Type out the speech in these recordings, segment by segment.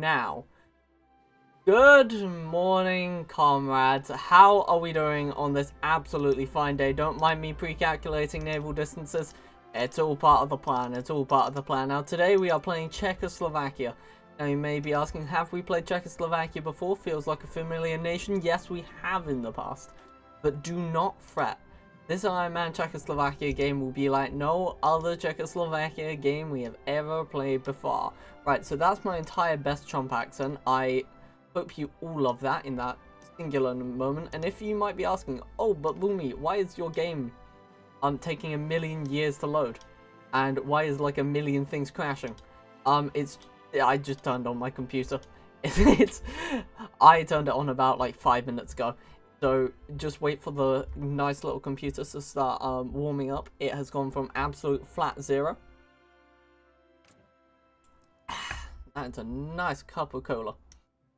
now. Good morning, comrades. How are we doing on this absolutely fine day? Don't mind me pre-calculating naval distances. It's all part of the plan. It's all part of the plan. Now, today we are playing Czechoslovakia. Now, you may be asking, have we played Czechoslovakia before? Feels like a familiar nation. Yes, we have in the past. But do not fret. This Iron Man Czechoslovakia game will be like no other Czechoslovakia game we have ever played before. Right, so that's my entire best chomp accent. I hope you all love that in that singular moment. And if you might be asking, oh, but Lumi, why is your game taking a million years to load? And why is like a million things crashing? I just turned on my computer. I turned it on about like 5 minutes ago. So just wait for the nice little computer to start warming up. It has gone from absolute flat 0. That's a nice cup of cola.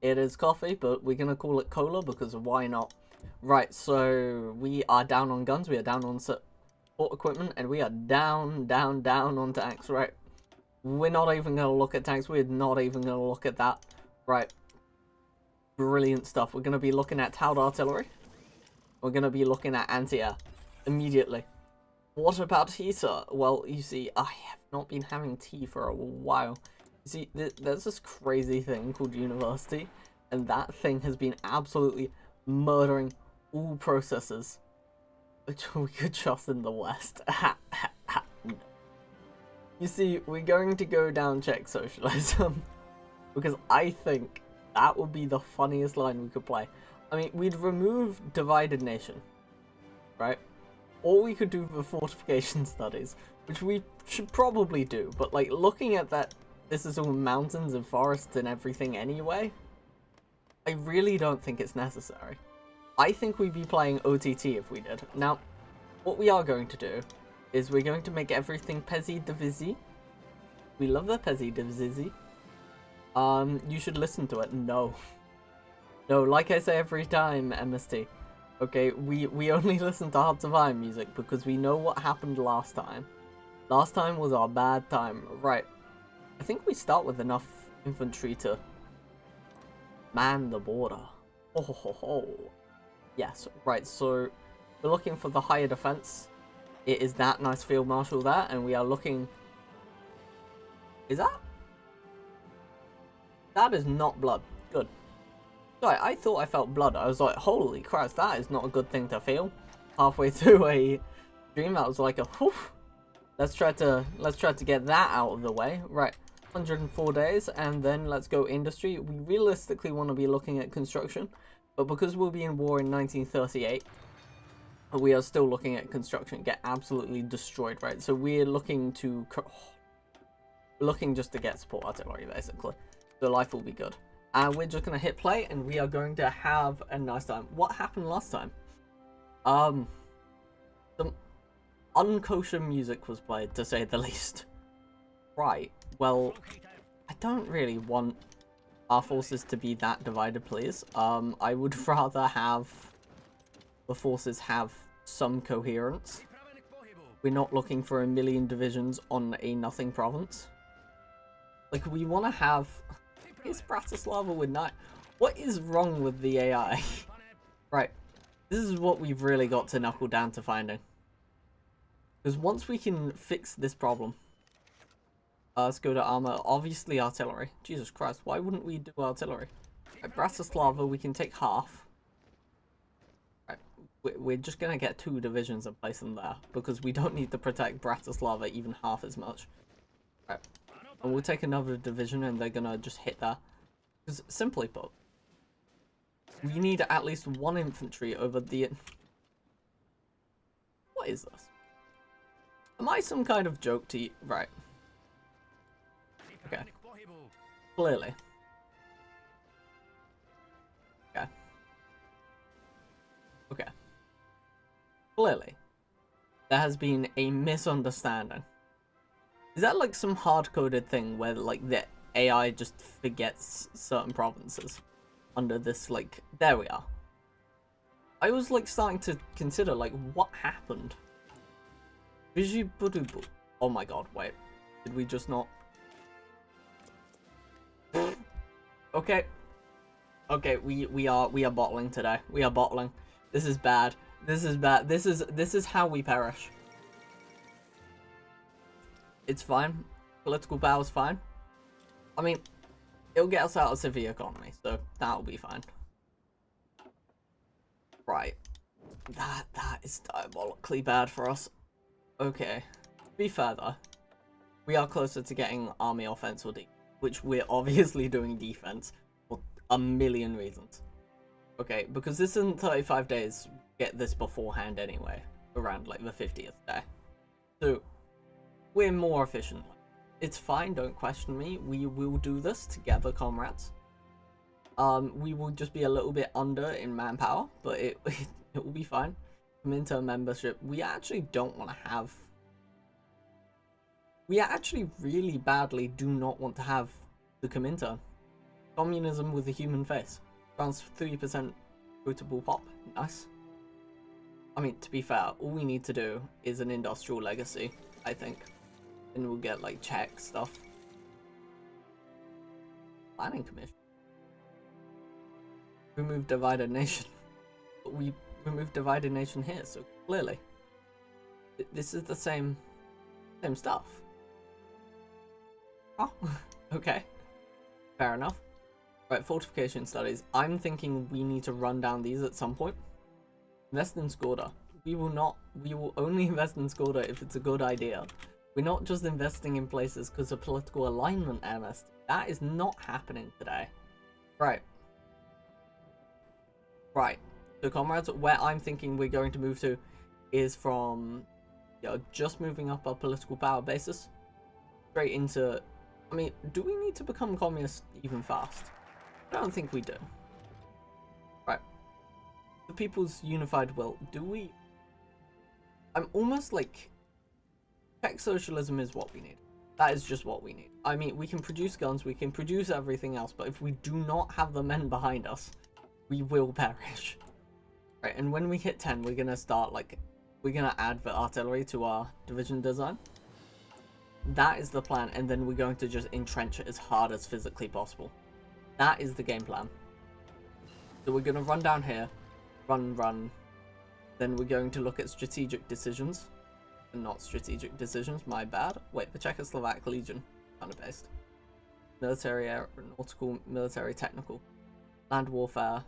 It is coffee, but we're going to call it cola because why not? Right, so we are down on guns, we are down on support equipment, and we are down on tanks, right? We're not even going to look at tanks, we're not even going to look at that. Right. Brilliant stuff. We're going to be looking at Towed artillery. We're going to be looking at anti-air immediately. What about heater? Well, you see, I have not been having tea for a while. You see, there's this crazy thing called university, and that thing has been absolutely murdering all processes which we could trust in the West. You see, we're going to go down Czech socialism because I think that would be the funniest line we could play. I mean, we'd remove divided nation, right? Or we could do the fortification studies, which we should probably do. But like looking at that, this is all mountains and forests and everything anyway. I really don't think it's necessary. I think we'd be playing OTT if we did. Now, what we are going to do is we're going to make everything Pezzy Divisi. We love the Pezzy Divisi. You should listen to it. No. No, like I say every time, MST. Okay, we only listen to Hearts of Iron music because we know what happened last time. Last time was our bad time. Right. I think we start with enough infantry to man the border. Oh, ho, ho, ho. Yes, right, so we're looking for the higher defense. It is that nice field marshal there, and we are looking... Is that? That is not blood. Good. Sorry, I thought I felt blood. I was like, holy Christ, that is not a good thing to feel. Halfway through a stream, that was like a whew. Let's try to get that out of the way. Right, 104 days, and then let's go industry. We realistically want to be looking at construction, but because we'll be in war in 1938, we are still looking at construction. Get absolutely destroyed, right? So we're looking to... looking just to get support artillery, basically. So life will be good. And we're just going to hit play, and we are going to have a nice time. What happened last time? Some unkosher music was played, to say the least. Right, well, I don't really want our forces to be that divided, please. I would rather have the forces have some coherence. We're not looking for a million divisions on a nothing province. Like, we want to have... Is Bratislava with night? What is wrong with the AI? Right, this is what we've really got to knuckle down to finding. Because once we can fix this problem... let's go to armor. Obviously artillery. Jesus Christ, why wouldn't we do artillery? At Bratislava, we can take half. Right, we're just going to get 2 divisions and place them there. Because we don't need to protect Bratislava even half as much. Right. And we'll take another division and they're going to just hit there. Because, simply put, we need at least 1 infantry over the... What is this? Am I some kind of joke to you? Right. Okay. Clearly. Okay. Okay. Clearly. There has been a misunderstanding. Is that like some hard-coded thing where like the AI just forgets certain provinces under this, like... There we are. I was like starting to consider like what happened. Oh my god, wait. Did we just not... Okay. Okay, we are bottling today. We are bottling. This is bad. This is bad. This is how we perish. It's fine. Political power's fine. I mean, it'll get us out of severe economy, so that'll be fine. Right. That is diabolically bad for us. Okay. To be fair though, we are closer to getting army offense or defense, which we're obviously doing defense for a million reasons. Okay, because this isn't 35 days, get this beforehand anyway, around like the 50th day. So, we're more efficient. It's fine, don't question me. We will do this together, comrades. We will just be a little bit under in manpower, but it will be fine. Comintern membership, we actually don't want to have... We actually really badly do not want to have the Comintern. Communism with a human face. France 3% votable pop. Nice. I mean, to be fair, all we need to do is an industrial legacy, I think. And we'll get, like, Czech stuff. Planning commission. Remove divided nation. But we removed divided nation here, so clearly. This is the same stuff. Oh, okay. Fair enough. Right, fortification studies. I'm thinking we need to run down these at some point. Invest in Skorda. We will only invest in Skorda if it's a good idea. We're not just investing in places because of political alignment, MS. That is not happening today. Right. Right. So comrades, where I'm thinking we're going to move to is from, you know, just moving up our political power basis straight into, I mean, do we need to become communist even fast? I don't think we do. Right. The people's unified will. Do we... I'm almost like... Czech socialism is what we need. That is just what we need. I mean, we can produce guns, we can produce everything else, but if we do not have the men behind us, we will perish. Right, and when we hit 10, we're gonna start, like... We're gonna add the artillery to our division design. That is the plan, and then we're going to just entrench it as hard as physically possible. That is the game plan. So we're going to run down here, run. Then we're going to look at strategic decisions. And not strategic decisions, my bad. Wait, the Czechoslovak Legion, kind of based. Military, aeronautical, military, technical. Land warfare.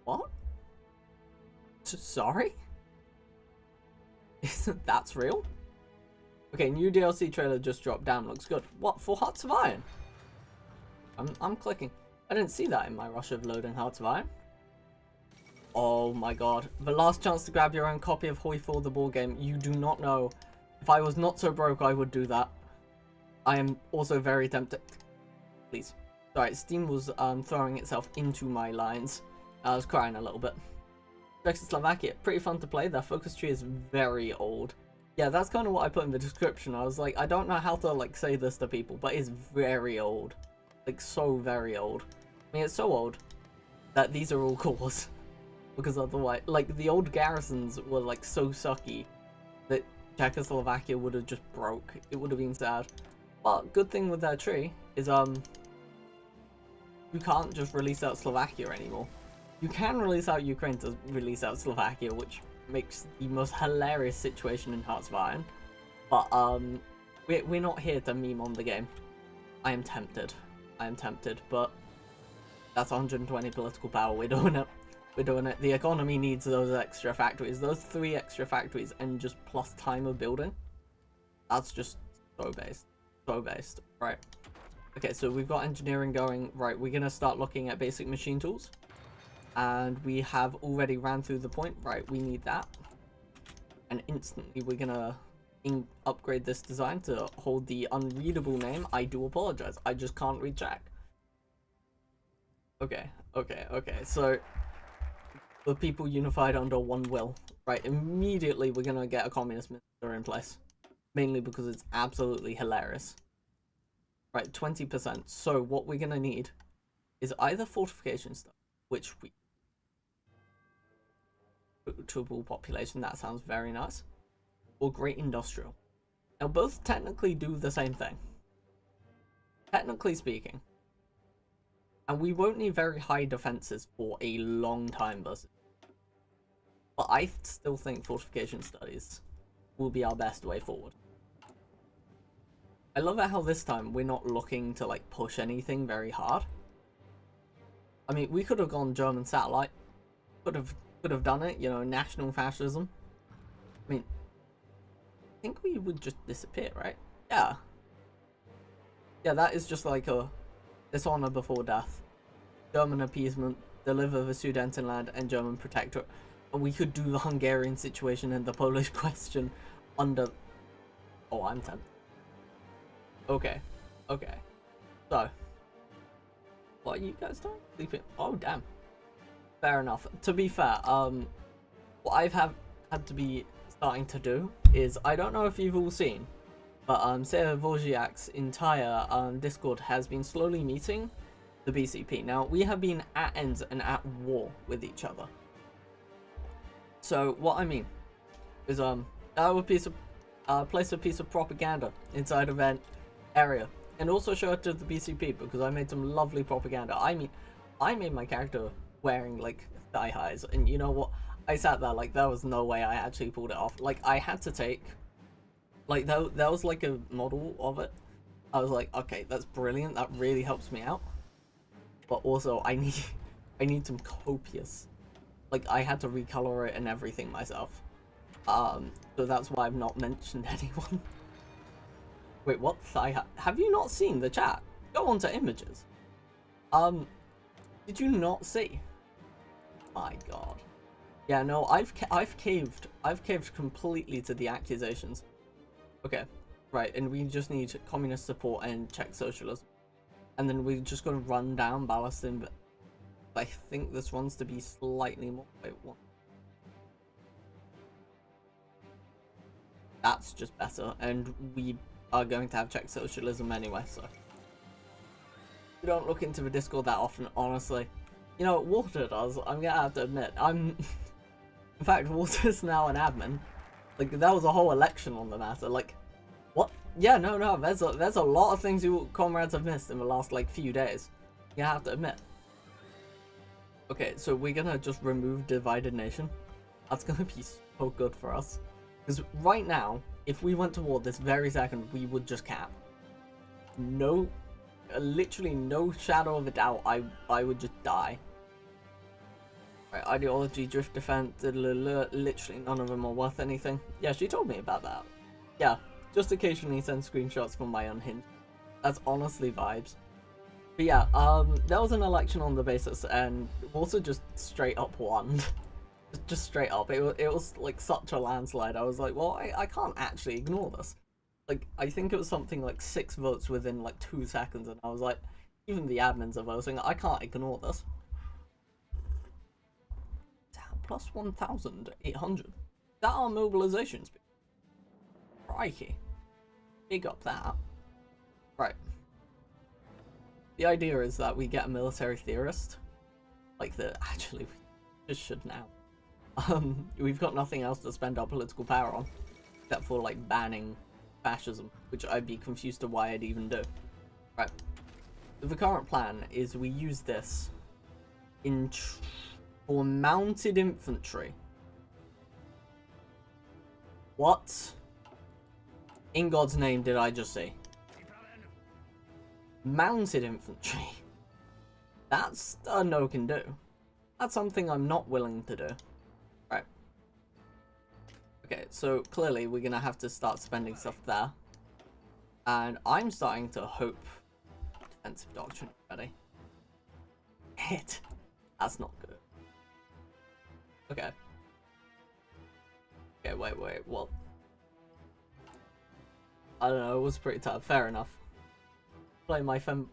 What? Sorry? That's real? Okay, new DLC trailer just dropped down, looks good. What, for Hearts of Iron? I'm clicking. I didn't see that in my rush of loading Hearts of Iron. Oh my god. The last chance to grab your own copy of HOI4 the board game. You do not know. If I was not so broke, I would do that. I am also very tempted. Please. Sorry, Steam was throwing itself into my lines. I was crying a little bit. Czechoslovakia. Pretty fun to play. Their focus tree is very old. Yeah, that's kind of what I put in the description. I was like, I don't know how to like say this to people, but it's very old. Like, so very old. I mean, it's so old that these are all cores. Because otherwise, like, the old garrisons were, like, so sucky that Czechoslovakia would have just broke. It would have been sad. But good thing with that tree is, you can't just release out Slovakia anymore. You can release out Ukraine to release out Slovakia, which makes the most hilarious situation in Hearts of Iron. But, we're not here to meme on the game. I am tempted, but that's 120 political power. We're doing it. We're doing it. The economy needs those extra factories. Those 3 extra factories and just plus time of building. That's just so based. So based. Right. Okay, so we've got engineering going. Right, we're going to start looking at basic machine tools. And we have already ran through the point. Right, we need that. And instantly we're going to upgrade this design to hold the unreadable name. I do apologize. I just can't read Czech. Okay. So... the people unified under one will. Right, immediately we're gonna get a communist minister in place. Mainly because it's absolutely hilarious. Right, 20%. So what we're gonna need is either fortification stuff, which we... Vtuber population, that sounds very nice. Or great industrial. Now both technically do the same thing. Technically speaking. And we won't need very high defenses for a long time versus. But I still think fortification studies will be our best way forward. I love it how this time we're not looking to like push anything very hard. I mean, we could have gone German satellite. Could have done it, you know, national fascism. I mean, I think we would just disappear, right? Yeah. Yeah, that is just like a dishonor before death. German appeasement, deliver the Sudetenland, and German protectorate. And we could do the Hungarian situation and the Polish question under... Oh, I'm tempted. Okay. Okay. So. What are you guys doing? Sleeping? Oh, damn. Fair enough. To be fair, what I've had to be starting to do is, I don't know if you've all seen, but Sarah Wojciak's entire Discord has been slowly meeting the BCP. Now, we have been at ends and at war with each other. So, what I mean is, I would place a piece of propaganda inside of an area, and also show it to the BCP, because I made some lovely propaganda. I mean, I made my character wearing, like, thigh highs, and you know what? I sat there, like, there was no way I actually pulled it off. Like, I had to take, like, that was, like, a model of it. I was like, okay, that's brilliant, that really helps me out. But also, I need some copious, like, I had to recolor it and everything myself. So that's why I've not mentioned anyone. Wait, what? Have you not seen the chat? Go on to images. Did you not see? My god. Yeah, no, I've caved completely to the accusations. Okay, right, and we just need communist support and Czech socialism. And then we're just gonna run down Ballastin, but I think this one's to be slightly more. Wait, what? That's just better, and we are going to have Czech socialism anyway, so we don't look into the Discord that often, honestly. You know, Walter does. I'm gonna have to admit, in fact, Walter's now an admin. Like, that was a whole election on the matter. Like, what? Yeah, no. There's a lot of things you comrades have missed in the last like few days. You have to admit. Okay, so we're gonna just remove divided nation. That's gonna be so good for us. Because right now, if we went to war this very second, we would just cap. No, literally no shadow of a doubt, I would just die. Right, ideology, drift defense, literally none of them are worth anything. Yeah, she told me about that. Yeah, just occasionally send screenshots from my unhinged. That's honestly vibes. But yeah, there was an election on the basis, and also just straight up won. Just straight up, it was like such a landslide. I was like, well, I can't actually ignore this. Like, I think it was something like 6 votes within like 2 seconds, and I was like, even the admins are voting, I can't ignore this. Damn, plus 1,800. That are mobilization speed. Crikey. Big up that. Right. The idea is that we get a military theorist. Like, actually, we just should now. We've got nothing else to spend our political power on, except for, like, banning fascism, which I'd be confused to why I'd even do. Right. So the current plan is we use this for mounted infantry. What in God's name did I just say? Mounted infantry. That's a no can do. That's something I'm not willing to do. Right. Okay, so clearly we're gonna have to start spending stuff there. And I'm starting to hope defensive doctrine ready. Hit. That's not good. Okay. Okay, wait, what? I don't know, it was pretty tough. Fair enough. Play my fem...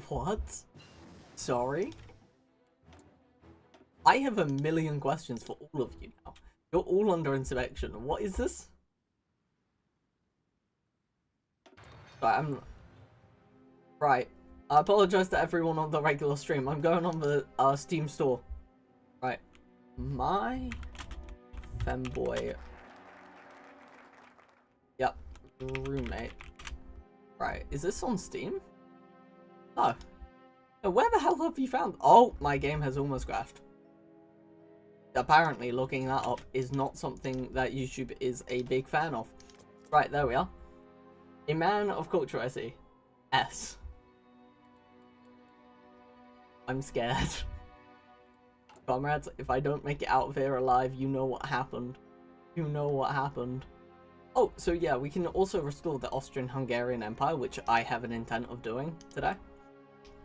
What? Sorry? I have a million questions for all of you now. You're all under inspection. What is this? Right. I apologize to everyone on the regular stream. I'm going on the Steam store. Right. My femboy. Yep. Roommate. Right. Is this on Steam? No. Where the hell have you found? Oh, my game has almost crashed. Apparently, looking that up is not something that YouTube is a big fan of. Right, there we are. A man of culture, I see. S. I'm scared. Comrades, if I don't make it out of here alive, you know what happened. You know what happened. Oh, so yeah, we can also restore the Austrian-Hungarian Empire, which I have an intent of doing today.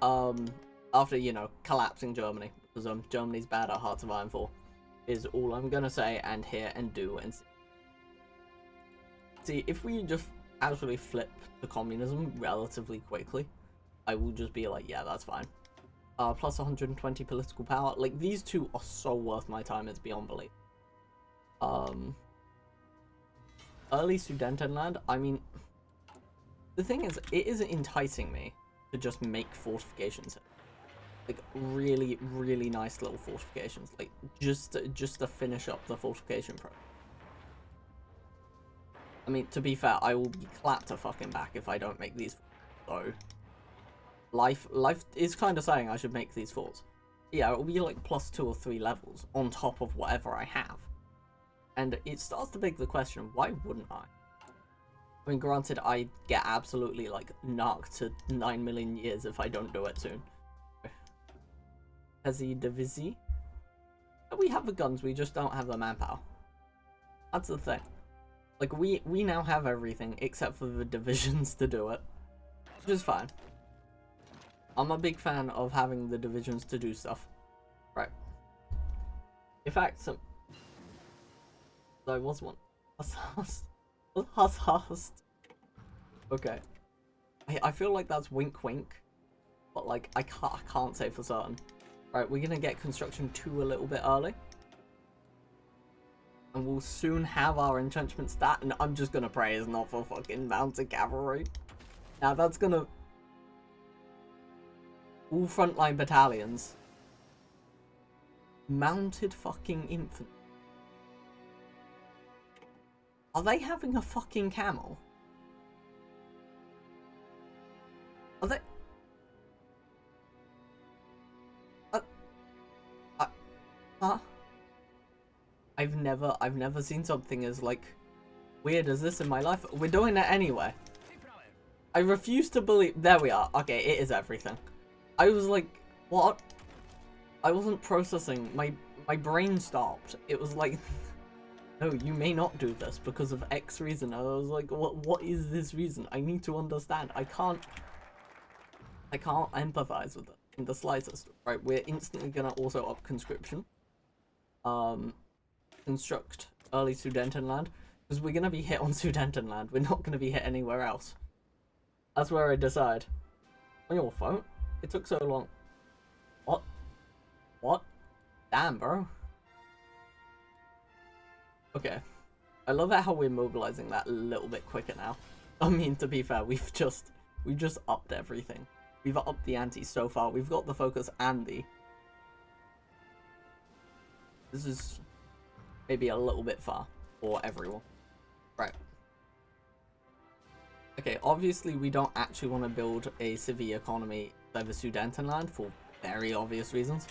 After, you know, collapsing Germany. Because Germany's bad at Hearts of Iron 4. Is all I'm gonna say and hear and do and see. See, if we just actually flip to communism relatively quickly, I will just be like, yeah, that's fine. Plus 120 political power. Like, these two are so worth my time, it's beyond belief. Early Sudetenland, I mean, the thing is, it is enticing me to just make fortifications. Like, really, really nice little fortifications. Like, just to finish up the fortification program. I mean, to be fair, I will be clapped a fucking back if I don't make these. So, life is kind of saying I should make these forts. Yeah, it will be like plus 2 or 3 levels on top of whatever I have. And it starts to beg the question, why wouldn't I? I mean, granted, I get absolutely, like, knocked to 9 million years if I don't do it soon. Hezi Divisi? We have the guns, we just don't have the manpower. That's the thing. Like, we now have everything except for the divisions to do it. Which is fine. I'm a big fan of having the divisions to do stuff. Right. In fact, so I was one. Okay. I feel like that's wink wink. But like, I can't say for certain. Right, we're gonna get construction 2 a little bit early. And we'll soon have our entrenchment stat, and I'm just gonna pray it's not for fucking mounted cavalry. Now that's gonna... All frontline battalions. Mounted fucking infantry. Are they having a fucking camel? Are they... Huh? I've never seen something as, like, weird as this in my life. We're doing it anyway. I refuse to believe... There we are. Okay, it is everything. I was like, what? I wasn't processing. My brain stopped. It was like... No, you may not do this because of X reason. I was like, what is this reason? I need to understand. I can't empathize with it in the slightest. Right, we're instantly gonna also up conscription. Construct early Sudetenland. Because we're gonna be hit on Sudetenland. We're not gonna be hit anywhere else. That's where I decide. On your phone? It took so long. What? What? Damn, bro. Okay. I love how we're mobilizing that a little bit quicker now. I mean, to be fair, we've just upped everything. We've upped the ante so far. We've got the focus and the... This is maybe a little bit far for everyone. Right. Okay, obviously we don't actually want to build a civil economy over Sudetenland for very obvious reasons.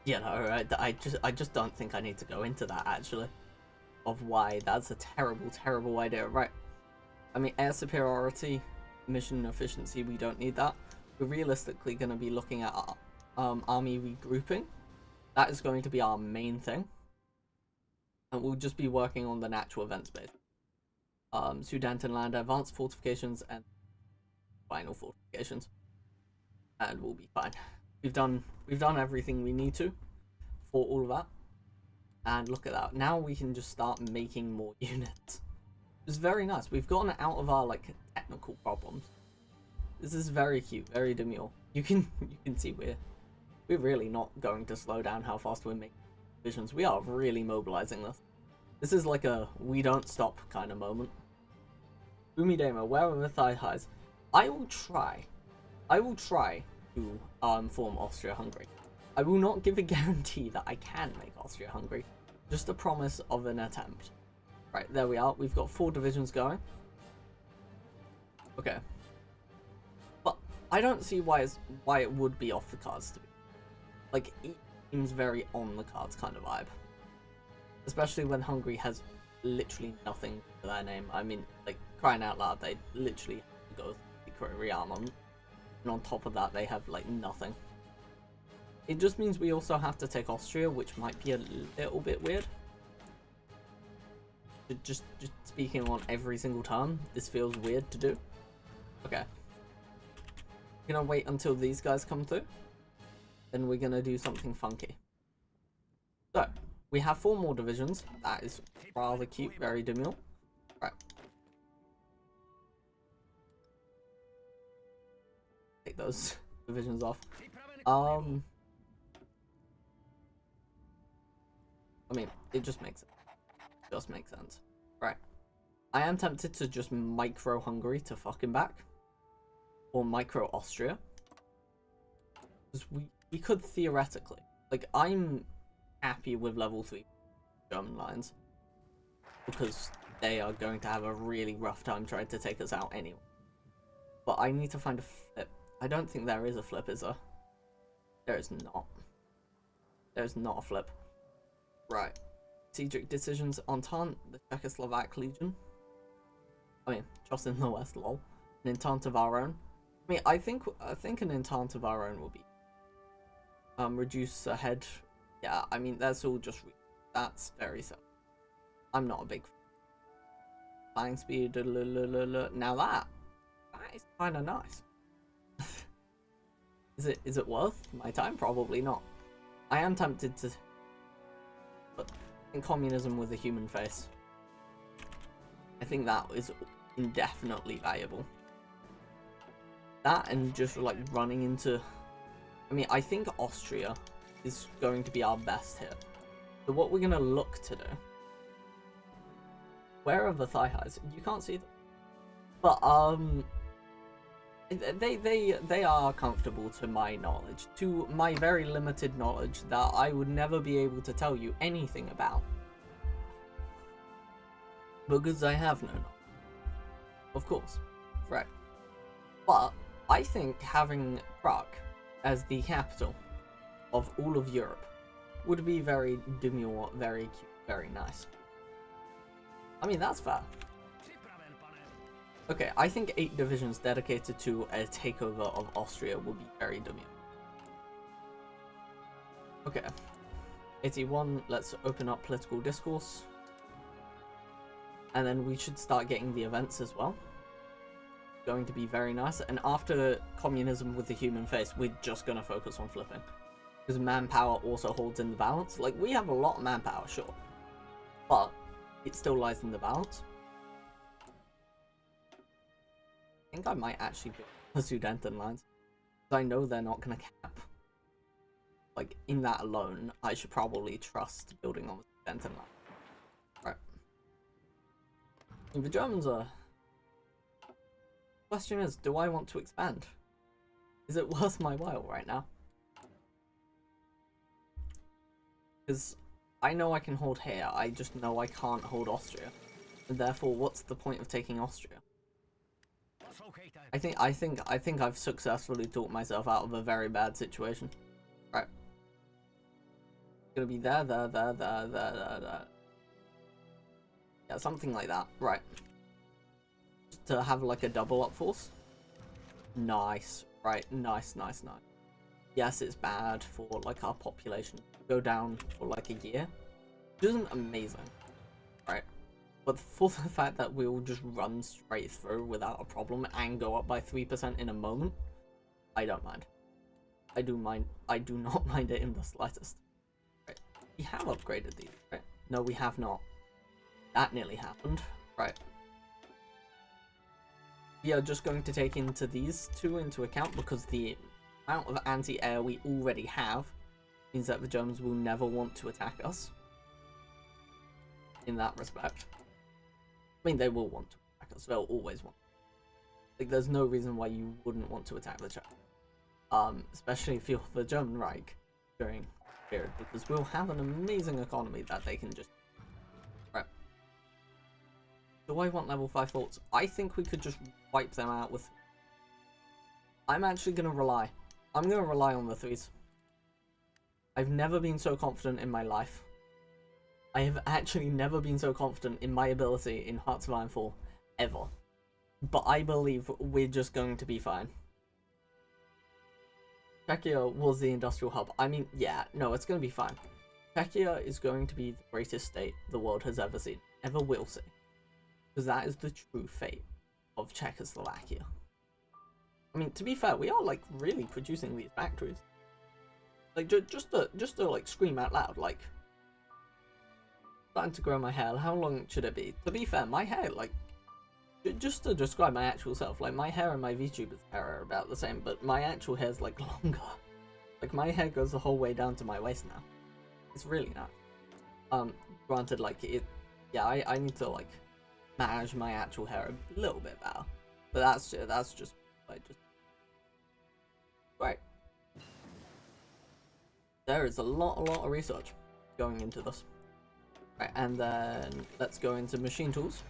You know, I just don't think I need to go into that, actually. Of why that's a terrible, terrible idea. Right. I mean, air superiority, mission efficiency, we don't need that. We're realistically going to be looking at army regrouping. That is going to be our main thing. And we'll just be working on the natural event space. Sudetenland, advanced fortifications, and final fortifications. And we'll be fine. We've done everything we need to for all of that. And look at that. Now we can just start making more units. It's very nice. We've gotten out of our, like, technical problems. This is very cute, very demure. You can see we're really not going to slow down how fast we're making visions. We are really mobilizing this. This is like a we don't stop kind of moment. Umidema, where are the thigh highs? I will try to form Austria-Hungary. I will not give a guarantee that I can make Austria-Hungary. Just a promise of an attempt. Right, there we are. We've got 4 divisions going. Okay. I don't see why it would be off the cards to be. Like, it seems very on the cards kind of vibe. Especially when Hungary has literally nothing to their name. I mean, like, crying out loud, they literally have to go secret rearmament. And on top of that, they have, like, nothing. It just means we also have to take Austria, which might be a little bit weird. Just speaking on every single turn, this feels weird to do. Okay. We're gonna wait until these guys come through. Then we're gonna do something funky. So, we have 4 more divisions. That is rather cute, very demure. Right. Take those divisions off. I mean, it just makes sense. Just makes sense. Right. I am tempted to just micro Hungary to fucking back. Or micro Austria. Because we could theoretically. Like, I'm happy with level 3 German lines. Because they are going to have a really rough time trying to take us out anyway. But I need to find a flip. I don't think there is a flip, is there? There is not. There's not a flip. Right. Strategic decisions. Entente, the Czechoslovak Legion. I mean, just in the West, lol. An Entente of our own. I mean, I think an Entente of our own will be reduce ahead. Yeah, I mean, that's all just that's very simple. I'm not a big flying speed. Now that is kind of nice. Is it worth my time? Probably not. I am tempted to put in communism with a human face. I think that is indefinitely valuable. That and just like running into, I mean, I think Austria is going to be our best hit. So what we're gonna look to do, where are the thigh highs? You can't see them, but they are comfortable to my knowledge, to my very limited knowledge that I would never be able to tell you anything about, because I have no knowledge. Of course, right? But I think having Prague as the capital of all of Europe would be very demure, very cute, very nice. I mean, that's fair. Okay, I think 8 divisions dedicated to a takeover of Austria will be very demure. Okay. 81, let's open up political discourse. And then we should start getting the events as well. Going to be very nice. And after communism with the human face, we're just going to focus on flipping. Because manpower also holds in the balance. Like, we have a lot of manpower, sure. But it still lies in the balance. I think I might actually build the Sudetenland. Because I know they're not going to cap. Like, in that alone, I should probably trust building on the Sudetenland. Right. And the Germans are... Question is, do I want to expand? Is it worth my while right now? Because I know I can hold here, I just know I can't hold Austria. And therefore, what's the point of taking Austria? I think I've successfully talked myself out of a very bad situation. Right. It's gonna be there. Yeah, something like that. Right. Just to have like a double up force. Nice. Right. Nice. Yes, it's bad for like our population to go down for like a year. Which isn't amazing. Right. But for the fact that we'll just run straight through without a problem and go up by 3% in a moment, I don't mind. I do not mind it in the slightest. Right. We have upgraded these, right? No, we have not. That nearly happened. Right. We are just going to take into these 2 into account because the amount of anti-air we already have means that the Germans will never want to attack us. In that respect. I mean, they will want to attack us. They'll always want. Like, there's no reason why you wouldn't want to attack the Czech. Especially if you're the German Reich during the period, because we'll have an amazing economy that they can just... Right. Do I want level 5 forts? I think we could just wipe them out with... I'm actually gonna rely. I'm gonna rely on the threes. I've never been so confident in my life. I have actually never been so confident in my ability in Hearts of Iron 4 ever. But I believe we're just going to be fine. Czechia was the industrial hub. I mean, yeah, no, it's going to be fine. Czechia is going to be the greatest state the world has ever seen, ever will see. Because that is the true fate of Czechoslovakia. I mean, to be fair, we are, like, really producing these factories. Like, just to like, scream out loud, like... Starting to grow my hair, how long should it be? To be fair, my hair, like... Just to describe my actual self, like, my hair and my VTuber's hair are about the same, but my actual hair's, like, longer. Like, my hair goes the whole way down to my waist now. It's really nice. Granted, like, yeah, I need to, like, manage my actual hair a little bit better. But that's just, like, Right. There is a lot of research going into this. Right, and then let's go into machine tools.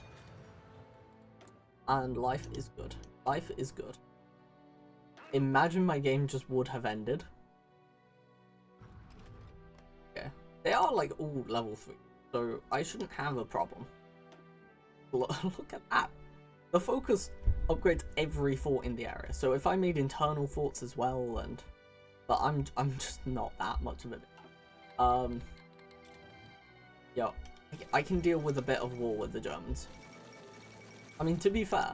And life is good. Life is good. Imagine my game just would have ended. Okay. They are like all level 3, so I shouldn't have a problem. Look at that. The focus upgrades every fort in the area. So if I made internal forts as well, and but I'm just not that much of it. Yo, I can deal with a bit of war with the Germans. I mean, to be fair,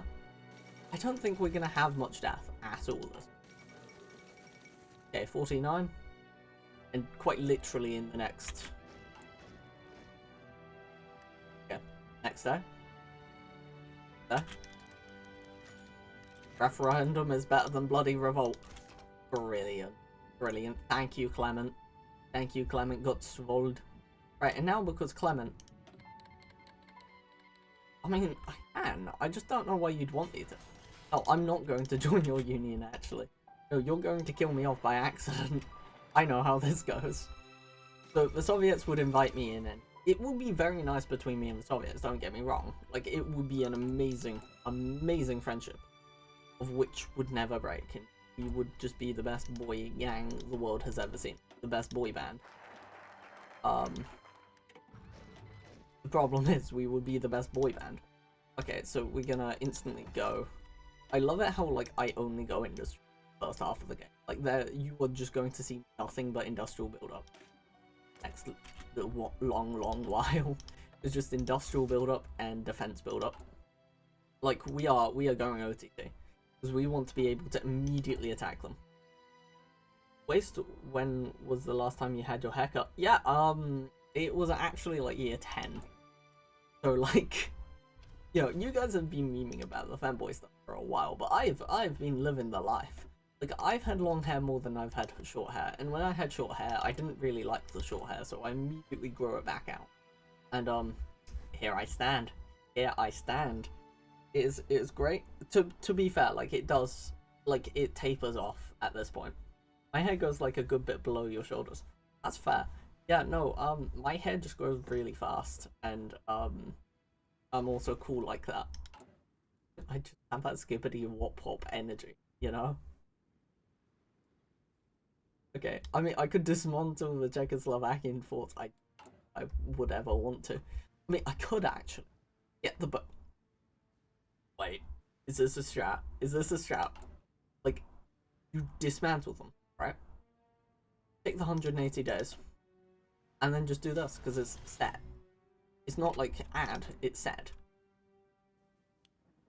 I don't think we're gonna have much death at all. Okay, 49, and quite literally in the next. Okay, next day. There. Referendum is better than bloody revolt. Brilliant. Brilliant. Thank you, Clement. Thank you, Clement Gutswold. Right, and now because Clement... I mean, I can. I just don't know why you'd want me to. Oh, I'm not going to join your union, actually. No, you're going to kill me off by accident. I know how this goes. So, the Soviets would invite me in, and it would be very nice between me and the Soviets, don't get me wrong. Like, it would be an amazing, amazing friendship, of which would never break, and we would just be the best boy gang the world has ever seen. The best boy band. The problem is, we would be the best boy band. Okay, so we're gonna instantly go. I love it how, like, I only go industry first half of the game. Like, there, you are just going to see nothing but industrial build-up. Next long while is just industrial build-up and defense build-up. Like, we are going OTT. Because we want to be able to immediately attack them. Waste, when was the last time you had your haircut? Yeah, it was actually, like, year 10. So, like, you know, you guys have been memeing about the fanboy stuff for a while, but I've been living the life. Like, I've had long hair more than I've had short hair, and when I had short hair, I didn't really like the short hair, so I immediately grew it back out. And, here I stand. Here I stand. It is great. To be fair, like, it does, like, it tapers off at this point. My hair goes, like, a good bit below your shoulders. That's fair. Yeah, no, my hair just grows really fast, and, I'm also cool like that. I just have that skippity wop hop energy, you know? Okay, I mean, I could dismantle the Czechoslovakian forts I would ever want to. I mean, I could actually get the Wait, is this a strat? Is this a strat? Like, you dismantle them, right? Take the 180 days, and then just do this, because it's set. It's not like add, it's set.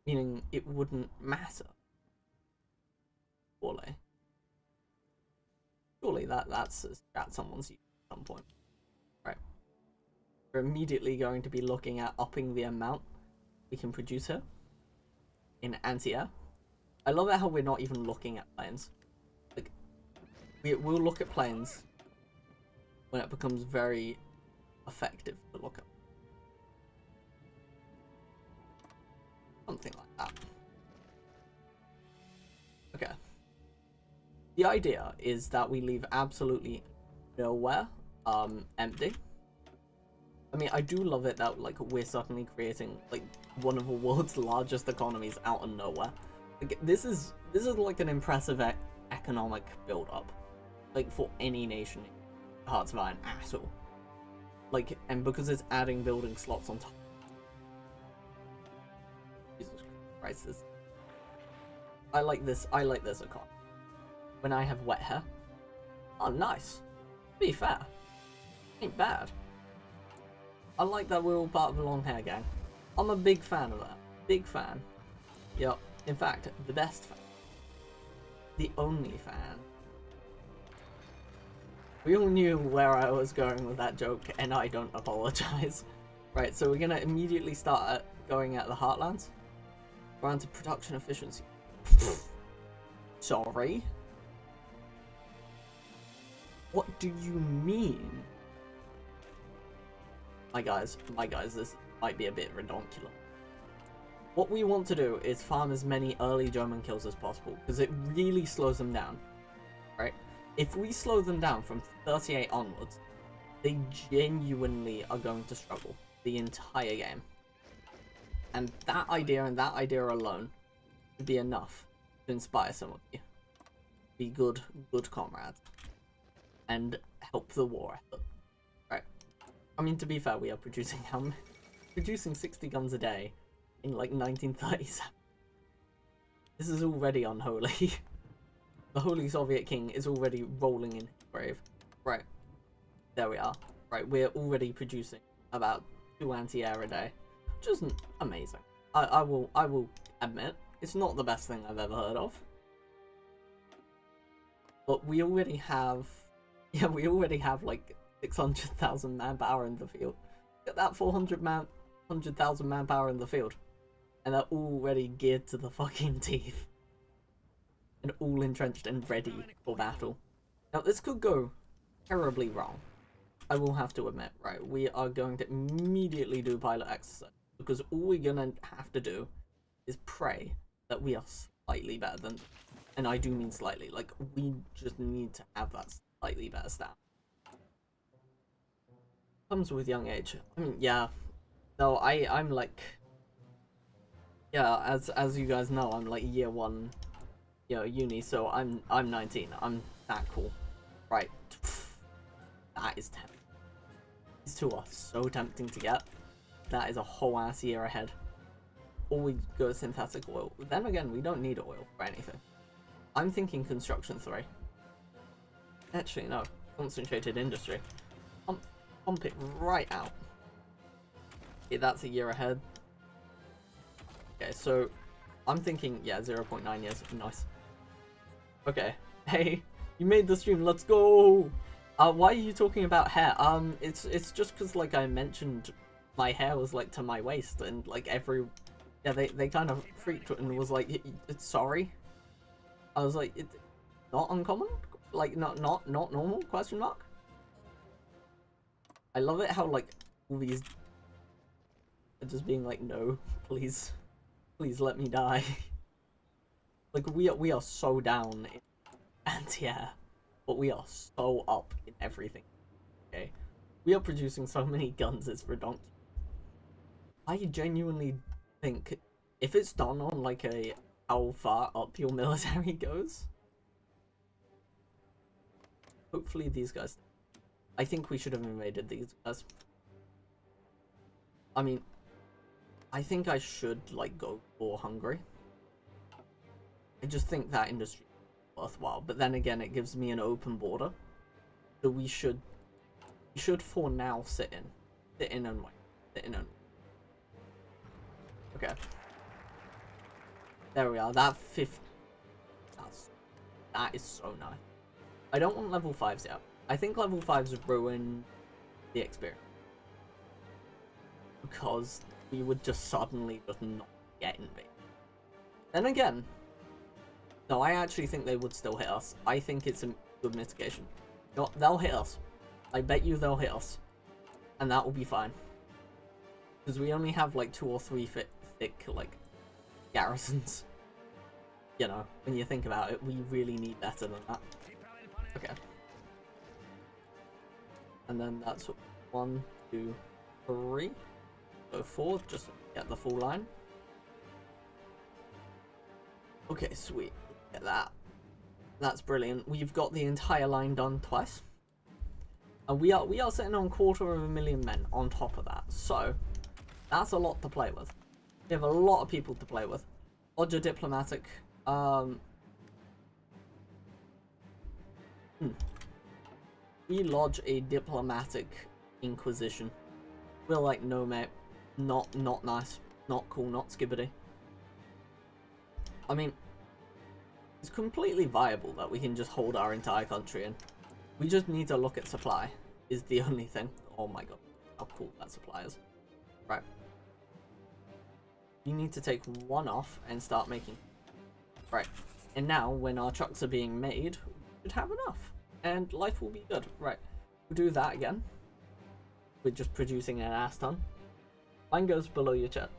Meaning it wouldn't matter. Surely that's a strat someone's used at some point. Right. We're immediately going to be looking at upping the amount we can produce here in anti-air. I love it how we're not even looking at planes. Like, we'll look at planes when it becomes very effective to look at. Something like that. Okay. The idea is that we leave absolutely nowhere empty. I mean, I do love it that, like, we're suddenly creating, like, one of the world's largest economies out of nowhere. Like, this is like an impressive economic build-up, like for any nation in Hearts of Iron at all. Like, and because it's adding building slots on top. Jesus Christ, this. I like this economy. When I have wet hair. Oh, nice. To be fair, ain't bad. I like that we're all part of the long hair gang. I'm a big fan of that. Big fan. Yep. In fact, the best fan. The only fan. We all knew where I was going with that joke, and I don't apologize. Right, so we're gonna immediately start going at the Heartlands. We're on to production efficiency. Sorry? What do you mean? My guys, this might be a bit redonkulous. What we want to do is farm as many early German kills as possible, because it really slows them down, right? If we slow them down from 38 onwards, they genuinely are going to struggle the entire game. And that idea and that idea alone would be enough to inspire some of you. Be good comrades. And help the war effort. Right. I mean, to be fair, we are producing producing 60 guns a day in like 1937. This is already unholy. The Holy Soviet King is already rolling in his grave. Right. There we are. Right, we're already producing about 2 anti-air a day. Which isn't amazing. I will admit, it's not the best thing I've ever heard of. But we already have... Yeah, we already have like 600,000 manpower in the field. Get that 400,000 manpower in the field. And they're already geared to the fucking teeth. And all entrenched and ready for battle. Now, this could go terribly wrong. I will have to admit, right? We are going to immediately do pilot exercise. Because all we're gonna have to do is pray that we are slightly better than... And I do mean slightly. Like, we just need to have that slightly better stat. Comes with young age. I mean, yeah. No, I'm like... Yeah, as you guys know, I'm like year 1, you know, uni, so I'm 19. I'm that cool. Right. That is tempting. These two are so tempting to get. That is a whole ass year ahead. Or we go synthetic oil. Then again, we don't need oil for anything. I'm thinking construction 3. Actually, no. Concentrated industry. Pump it right out. Okay, that's a year ahead. Okay, so I'm thinking, yeah, 0.9 years. Nice. Okay. Hey, you made the stream. Let's go. Why are you talking about hair? It's just because, like, I mentioned my hair was, like, to my waist, and, like, yeah, they kind of freaked and was like, it's sorry. I was like, it's not uncommon? Like, not normal, question mark? I love it how, like, all these are just being like, no, please let me die. Like, we are so down in anti-air, but we are so up in everything. Okay, we are producing so many guns, it's redundant. I genuinely think if it's done on like a how far up your military goes, hopefully these guys, I think we should have invaded these guys. I mean, I think I should like go for Hungary. I just think that industry is worthwhile, but then again, it gives me an open border, so we should for now sit in and wait. Okay. There we are. That is so nice. I don't want level 5s yet. I think level 5s ruin the experience. Because we would just suddenly just not get invaded. Then again, no, I actually think they would still hit us. I think it's a good mitigation. You know what? They'll hit us. I bet you they'll hit us. And that will be fine. Because we only have like 2 or 3 thick like garrisons. You know, when you think about it, we really need better than that. Okay. And then that's 1, 2, 3. So 4, just to get the full line. Okay, sweet. Get that. That's brilliant. We've got the entire line done twice. And we are sitting on 250,000 men on top of that. So, that's a lot to play with. We have a lot of people to play with. Lodge a diplomatic. We lodge a diplomatic inquisition. We're like, no mate, not nice, not cool, not skibbity. I mean, it's completely viable that we can just hold our entire country in. We just need to look at supply, is the only thing. Oh my god, how cool that supply is. Right. You need to take one off and start making. Right. And now, when our trucks are being made, we should have enough. And life will be good. Right. We'll do that again. We're just producing an ass ton. Mine goes below your chat.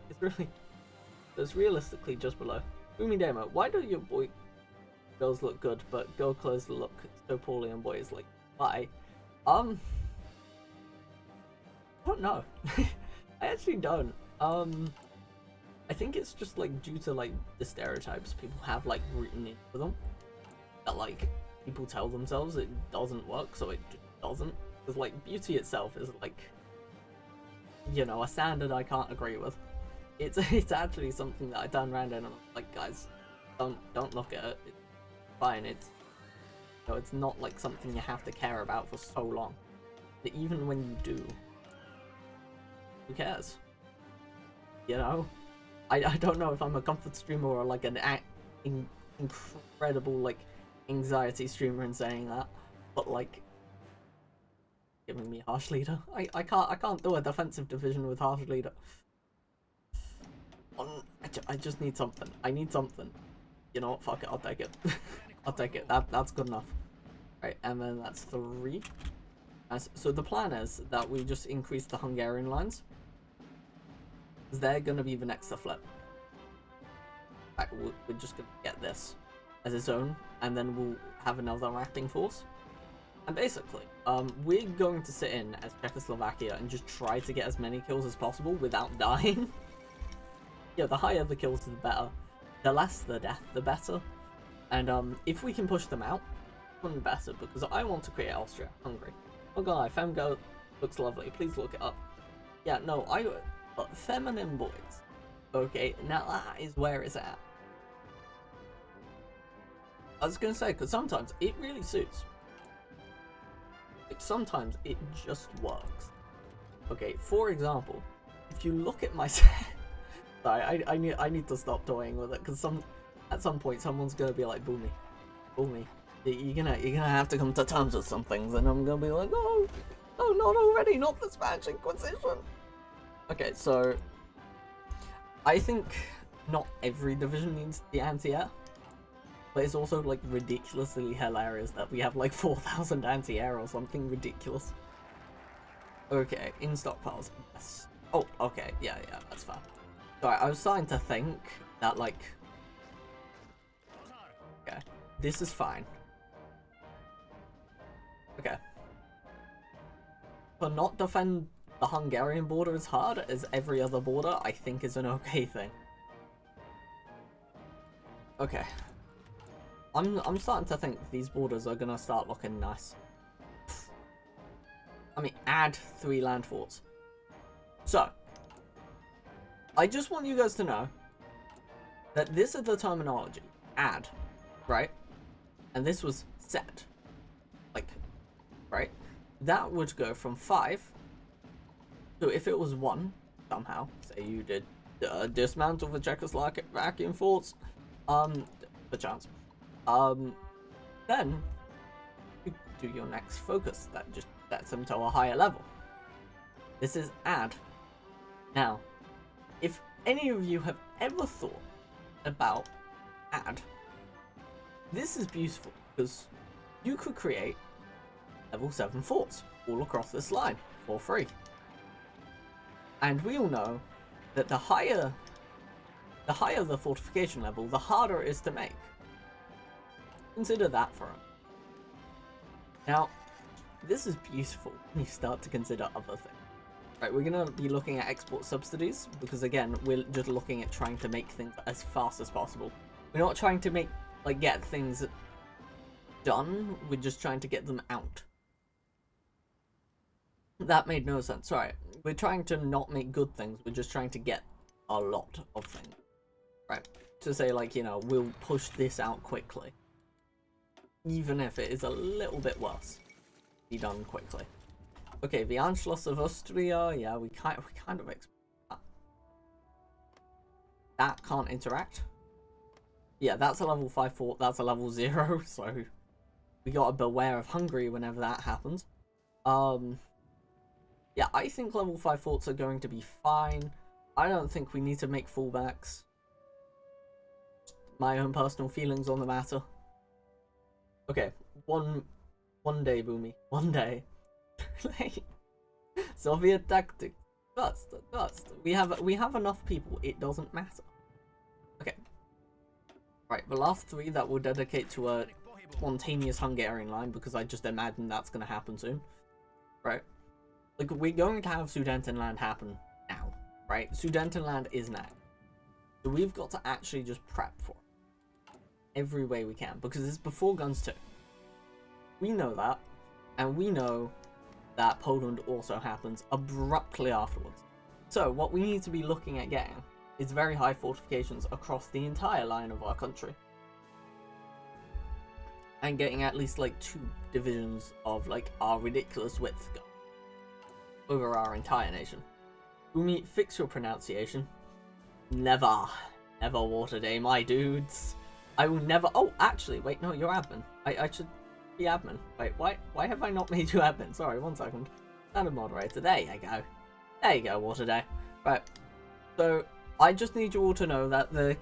It's realistically just below. Boomy Demo, why do your girls look good, but girl clothes look so poorly on boys? Like, why? I don't know. I actually don't. I think it's just like due to like the stereotypes people have like written into them. That like people tell themselves it doesn't work, so it just doesn't. Because like beauty itself is like, you know, a standard I can't agree with. It's actually something that I turn around and I'm like, guys, don't look at it. It's fine. It's, you know, it's not like something you have to care about for so long. But even when you do, who cares? You know, I don't know if I'm a comfort streamer or like an incredible like anxiety streamer in saying that, but like giving me harsh leader. I can't do a defensive division with harsh leader. I just need something. I need something. You know what? Fuck it. I'll take it. I'll take it. That's good enough. Right, and then that's 3. So the plan is that we just increase the Hungarian lines. They're gonna be the next to flip. Right, we're just gonna get this as its own, and then we'll have another acting force. And basically, we're going to sit in as Czechoslovakia and just try to get as many kills as possible without dying. Yeah, the higher the kills, the better. The less the death, the better. And if we can push them out, even better, because I want to create Austria-Hungary. Oh god, Femgo looks lovely. Please look it up. Yeah, no, but feminine boys. Okay, now that is where it's at. I was gonna say, because sometimes it really suits. Like, sometimes it just works. Okay, for example, if you look at my set. Sorry, I need to stop toying with it, because at some point someone's gonna be like, Boomy, you're gonna have to come to terms with some things, and I'm gonna be like, no, not already, not the Spanish Inquisition. Okay, so I think not every division needs the anti-air, but it's also like ridiculously hilarious that we have like 4,000 anti-air or something ridiculous. Okay, in stockpiles, yes. Oh, okay, yeah, that's fine. Sorry, I was starting to think that like, okay, this is fine. Okay. But not defend the Hungarian border as hard as every other border, I think is an okay thing. Okay. I'm starting to think these borders are gonna start looking nice. I mean, add 3 land forts. So, I just want you guys to know that this is the terminology. Add, right? And this was set. Like, right? That would go from 5. So if it was 1, somehow, say you did dismantle the Czechoslovakian forts, the chance. Then you do your next focus. That just sets them to a higher level. This is add. Now, if any of you have ever thought about add, this is beautiful because you could create level 7 forts all across this line for free. And we all know that the higher the fortification level, the harder it is to make. Consider that for it. Now, this is beautiful when you start to consider other things. Right, we're going to be looking at export subsidies, because again, we're just looking at trying to make things as fast as possible. We're not trying to make, like, get things done. We're just trying to get them out. That made no sense. Sorry. We're trying to not make good things. We're just trying to get a lot of things. Right. To say, like, you know, we'll push this out quickly. Even if it is a little bit worse. Be done quickly. Okay, the Anschluss of Austria. Yeah, we kind of expect that. That can't interact. Yeah, that's a level 5 fort. That's a level 0. So we gotta beware of Hungary whenever that happens. Yeah, I think level 5 forts are going to be fine. I don't think we need to make fullbacks. My own personal feelings on the matter. Okay, one day, Boomy. One day. Soviet tactics. Dust. We have enough people. It doesn't matter. Okay. Right, the last 3 that we'll dedicate to a spontaneous Hungarian line, because I just imagine that's going to happen soon. Right? Like, we're going to have Sudetenland happen now. Right? Sudetenland is now. So we've got to actually just prep for it. Every way we can. Because it's before Guns 2. We know that. And we know that Poland also happens abruptly afterwards. So what we need to be looking at getting is very high fortifications across the entire line of our country. And getting at least like 2 divisions of like our ridiculous width over our entire nation. Umi, fix your pronunciation. Never water day, my dudes. I will never. Oh, actually, wait, no, you're admin. I should be admin. Wait, why have I not made you admin? Sorry, 1 second. Standard moderator. There you go. There you go, water day. Right. So I just need you all to know that the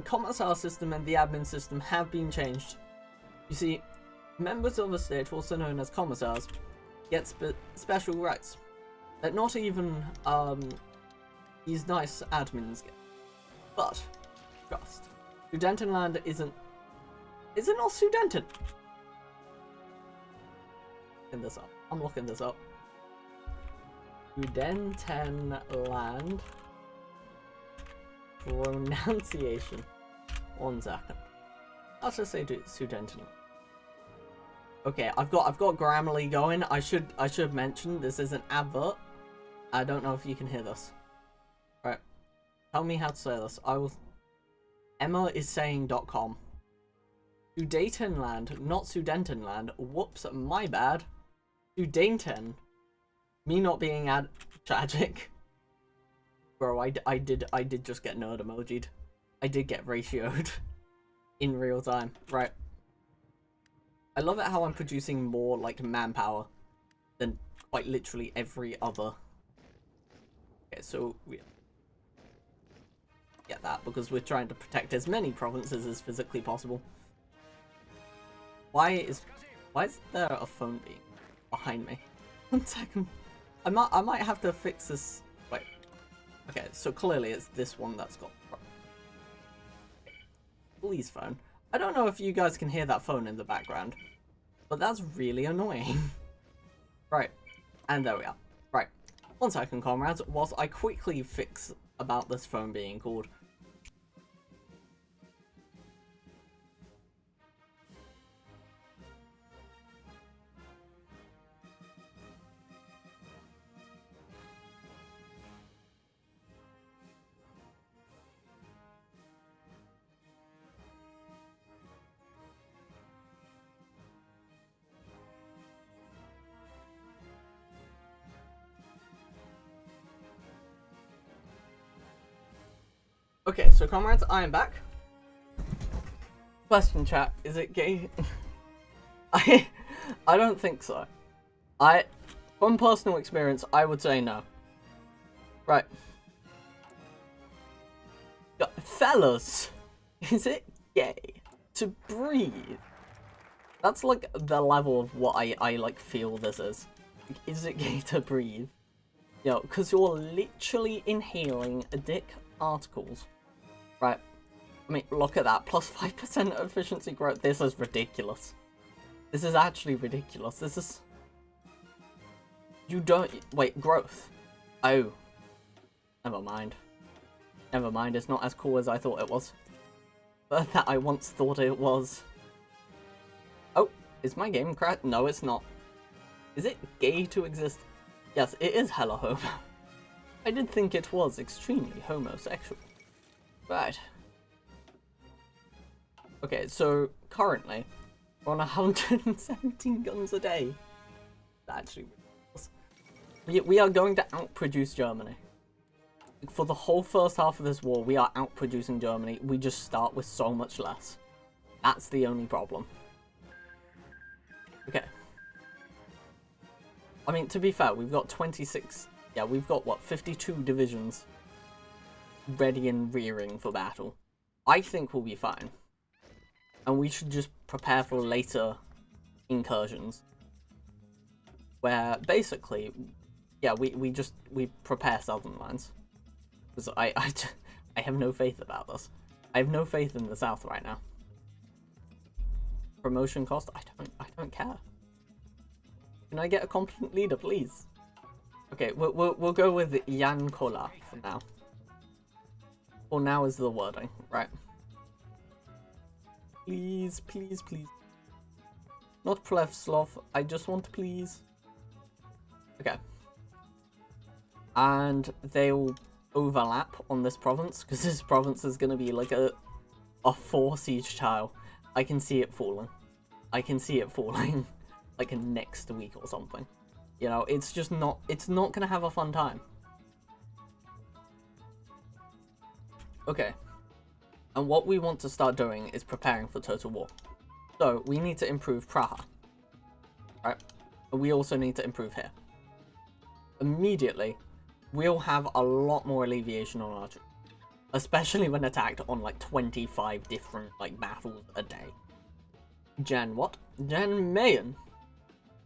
commissar system and the admin system have been changed. You see, members of a state, also known as commissars, get special rights that not even these nice admins get. But trust, Sudetenland isn't all Sudeten. I'm looking this up. Sudetenland pronunciation. 1 second. Let's just say Sudetenland. Okay, I've got Grammarly going. I should mention this is an advert. I don't know if you can hear this. Right. Tell me how to say this. Emma is saying .com. Sudetenland, not Sudetenland. Whoops, my bad. Sudeten. Me not being tragic. Bro, I did just get nerd emoji'd. I did get ratioed. In real time. Right. I love it how I'm producing more, like, manpower than quite literally every other. Okay, so we get that because we're trying to protect as many provinces as physically possible. Why is there a phone being behind me? 1 second. I might have to fix this. Wait. Okay, so clearly it's this one that's got the problem. Please, phone. I don't know if you guys can hear that phone in the background, but that's really annoying. Right, and there we are. Right, 1 second, comrades, whilst I quickly fix about this phone being called. Okay, so comrades, I am back. Question chat, is it gay? I don't think so. From personal experience, I would say no. Right. Fellas, is it gay to breathe? That's like the level of what I like feel this is. Is it gay to breathe? You know, because you're literally inhaling dick articles. Right. I mean, look at that. Plus 5% efficiency growth. This is ridiculous. This is actually ridiculous. This is... You don't... Wait, growth. Oh. Never mind. Never mind. It's not as cool as I thought it was. that I once thought it was. Oh, is my game crashed? No, it's not. Is it gay to exist? Yes, it is hella homo. I did think it was extremely homosexual. Right. Okay, so currently we're on 117 guns a day. That's actually ridiculous. We are going to outproduce Germany. For the whole first half of this war, we are outproducing Germany. We just start with so much less. That's the only problem. Okay. I mean, to be fair, we've got 26... Yeah, we've got, what, 52 divisions ready and rearing for battle. I think we'll be fine. And we should just prepare for later incursions. Where, basically, yeah, we prepare southern lines. Because I have no faith about this. I have no faith in the south right now. Promotion cost? I don't care. Can I get a competent leader, please? Okay, we'll go with Jan Kola for now. For now is the wording, right? Please, please, please. Not Plevslov, I just want please. Okay. And they'll overlap on this province, because this province is going to be like a 4 siege tile. I can see it falling. I can see it falling like next week or something. You know, it's just not, it's not going to have a fun time. Okay. And what we want to start doing is preparing for total war. So, we need to improve Praha. Right? But we also need to improve here. Immediately, we'll have a lot more alleviation on our troops. Especially when attacked on like 25 different like battles a day. Jan what? Jan Mayen.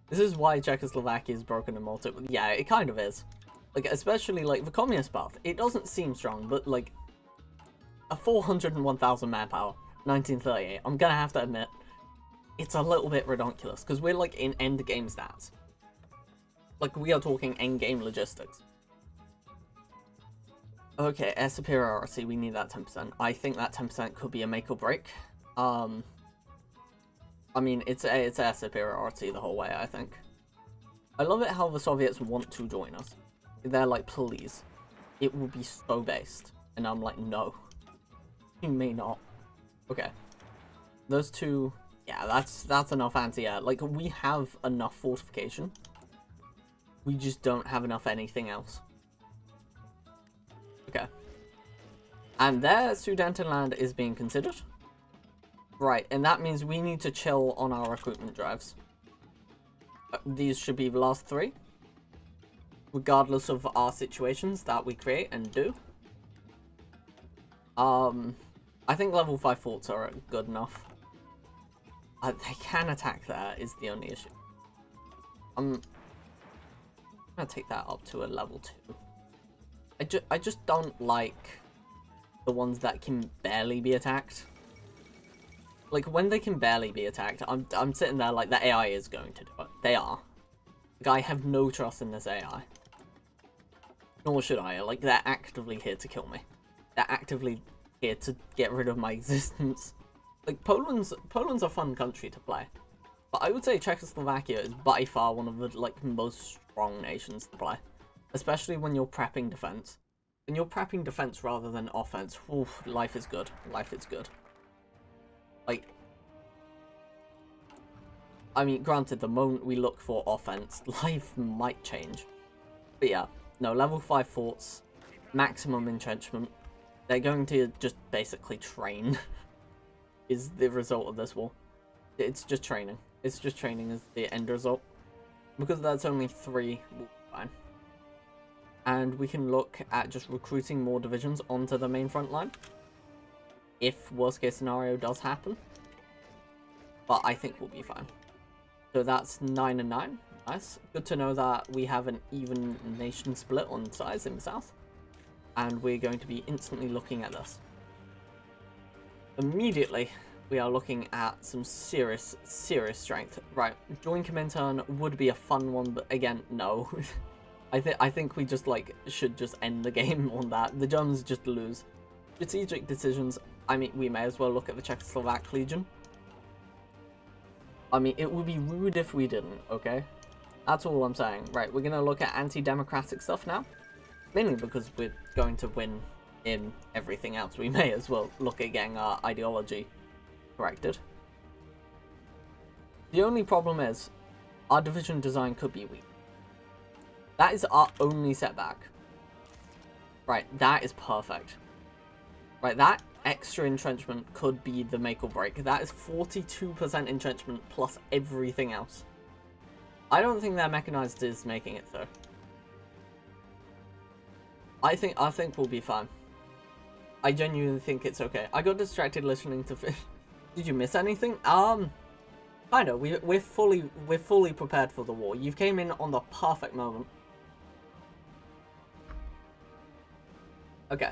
This is why Czechoslovakia is broken and multi. Yeah, it kind of is. Like, especially like the communist path. It doesn't seem strong, but like a 401,000 manpower, 1938. I'm gonna have to admit, it's a little bit ridiculous because we're like in end game stats. Like we are talking end game logistics. Okay, air superiority. We need that 10%. I think that 10% could be a make or break. I mean, it's air superiority the whole way, I think. I love it how the Soviets want to join us. They're like, please. It will be so based. And I'm like, no. You may not. Okay. Those two... Yeah, that's enough anti-air. Like, we have enough fortification. We just don't have enough anything else. Okay. And there, Sudetenland is being considered. Right, and that means we need to chill on our recruitment drives. These should be the last 3. Regardless of our situations that we create and do. I think level 5 forts are good enough. They can attack there is the only issue. I'm gonna take that up to a level 2. I just don't like the ones that can barely be attacked. Like, when they can barely be attacked, I'm sitting there like, the AI is going to do it. They are. Like, I have no trust in this AI. Nor should I. Like, they're actively here to kill me. They're actively here to get rid of my existence. Like, Poland's a fun country to play. But I would say Czechoslovakia is by far one of the, like, most strong nations to play. Especially when you're prepping defense. When you're prepping defense rather than offense, oof, life is good. Life is good. Like, I mean, granted, the moment we look for offense, life might change. But yeah, no, level 5 forts, maximum entrenchment. They're going to just basically train, is the result of this war. It's just training. It's just training is the end result. Because that's only 3, we'll be fine. And we can look at just recruiting more divisions onto the main front line. If worst case scenario does happen. But I think we'll be fine. So that's 9 and 9. Nice. Good to know that we have an even nation split on size in the south. And we're going to be instantly looking at this. Immediately, we are looking at some serious strength. Right, join Comintern would be a fun one, but again, no. I think we just, like, should just end the game on that. The Germans just lose. Strategic decisions, I mean, we may as well look at the Czechoslovak Legion. I mean, it would be rude if we didn't, okay? That's all I'm saying. Right, we're gonna look at anti-democratic stuff now. Mainly because we're going to win in everything else. We may as well look at getting our ideology corrected. The only problem is, our division design could be weak. That is our only setback. Right, that is perfect. Right, that extra entrenchment could be the make or break. That is 42% entrenchment plus everything else. I don't think their mechanized is making it though. I think we'll be fine. I genuinely think it's okay. I got distracted listening to. Did you miss anything? Kinda. We're fully prepared for the war. You came in on the perfect moment. Okay.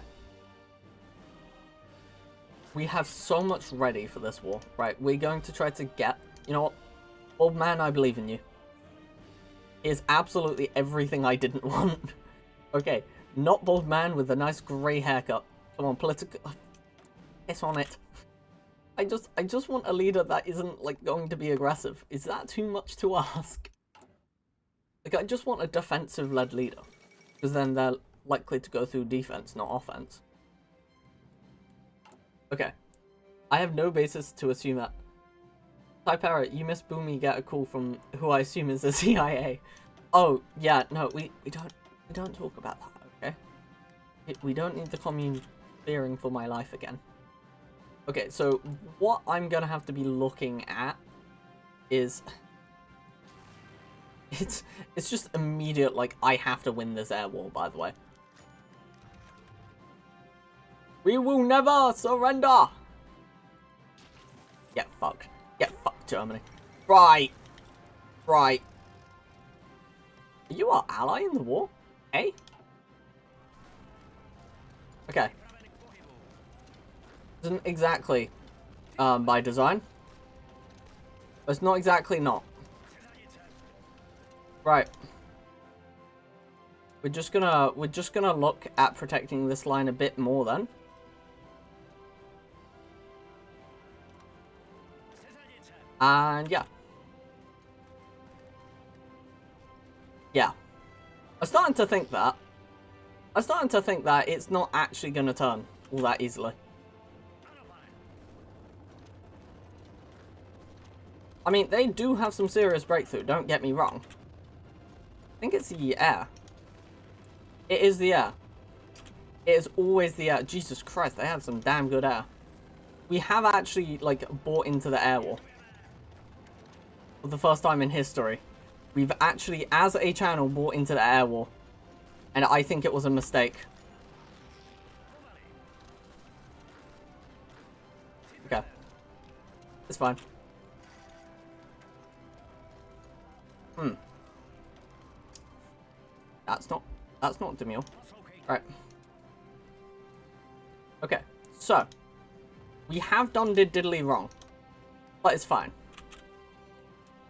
We have so much ready for this war. Right, we're going to try to get... You know what? Old man, I believe in you. Is absolutely everything I didn't want. Okay, not bald man with a nice grey haircut. Come on, political... Piss on it. I just want a leader that isn't, like, going to be aggressive. Is that too much to ask? Like, I just want a defensive-led leader. Because then they're likely to go through defense, not offense. Okay. I have no basis to assume that. Ty Parrot, you miss Boomy get a call from who I assume is the CIA. Oh, yeah, no, we don't talk about that, okay? We don't need the commune fearing for my life again. Okay, so what I'm gonna have to be looking at is... It's just immediate, like, I have to win this air war, by the way. We will never surrender! Get fucked. Get fucked, Germany. Right. Right. Are you our ally in the war? Eh? Okay. Isn't exactly by design. It's not exactly not. Right. We're just gonna look at protecting this line a bit more then. And yeah. Yeah. I'm starting to think that. I'm starting to think that it's not actually gonna turn all that easily. I mean, they do have some serious breakthrough, don't get me wrong. I think it's the air. It is the air. It is always the air. Jesus Christ, they have some damn good air. We have actually, like, bought into the air war. For the first time in history. We've actually, as a channel, bought into the air war. And I think it was a mistake. Okay. It's fine. That's not demure. Right. Okay, so we have done diddly wrong. But it's fine.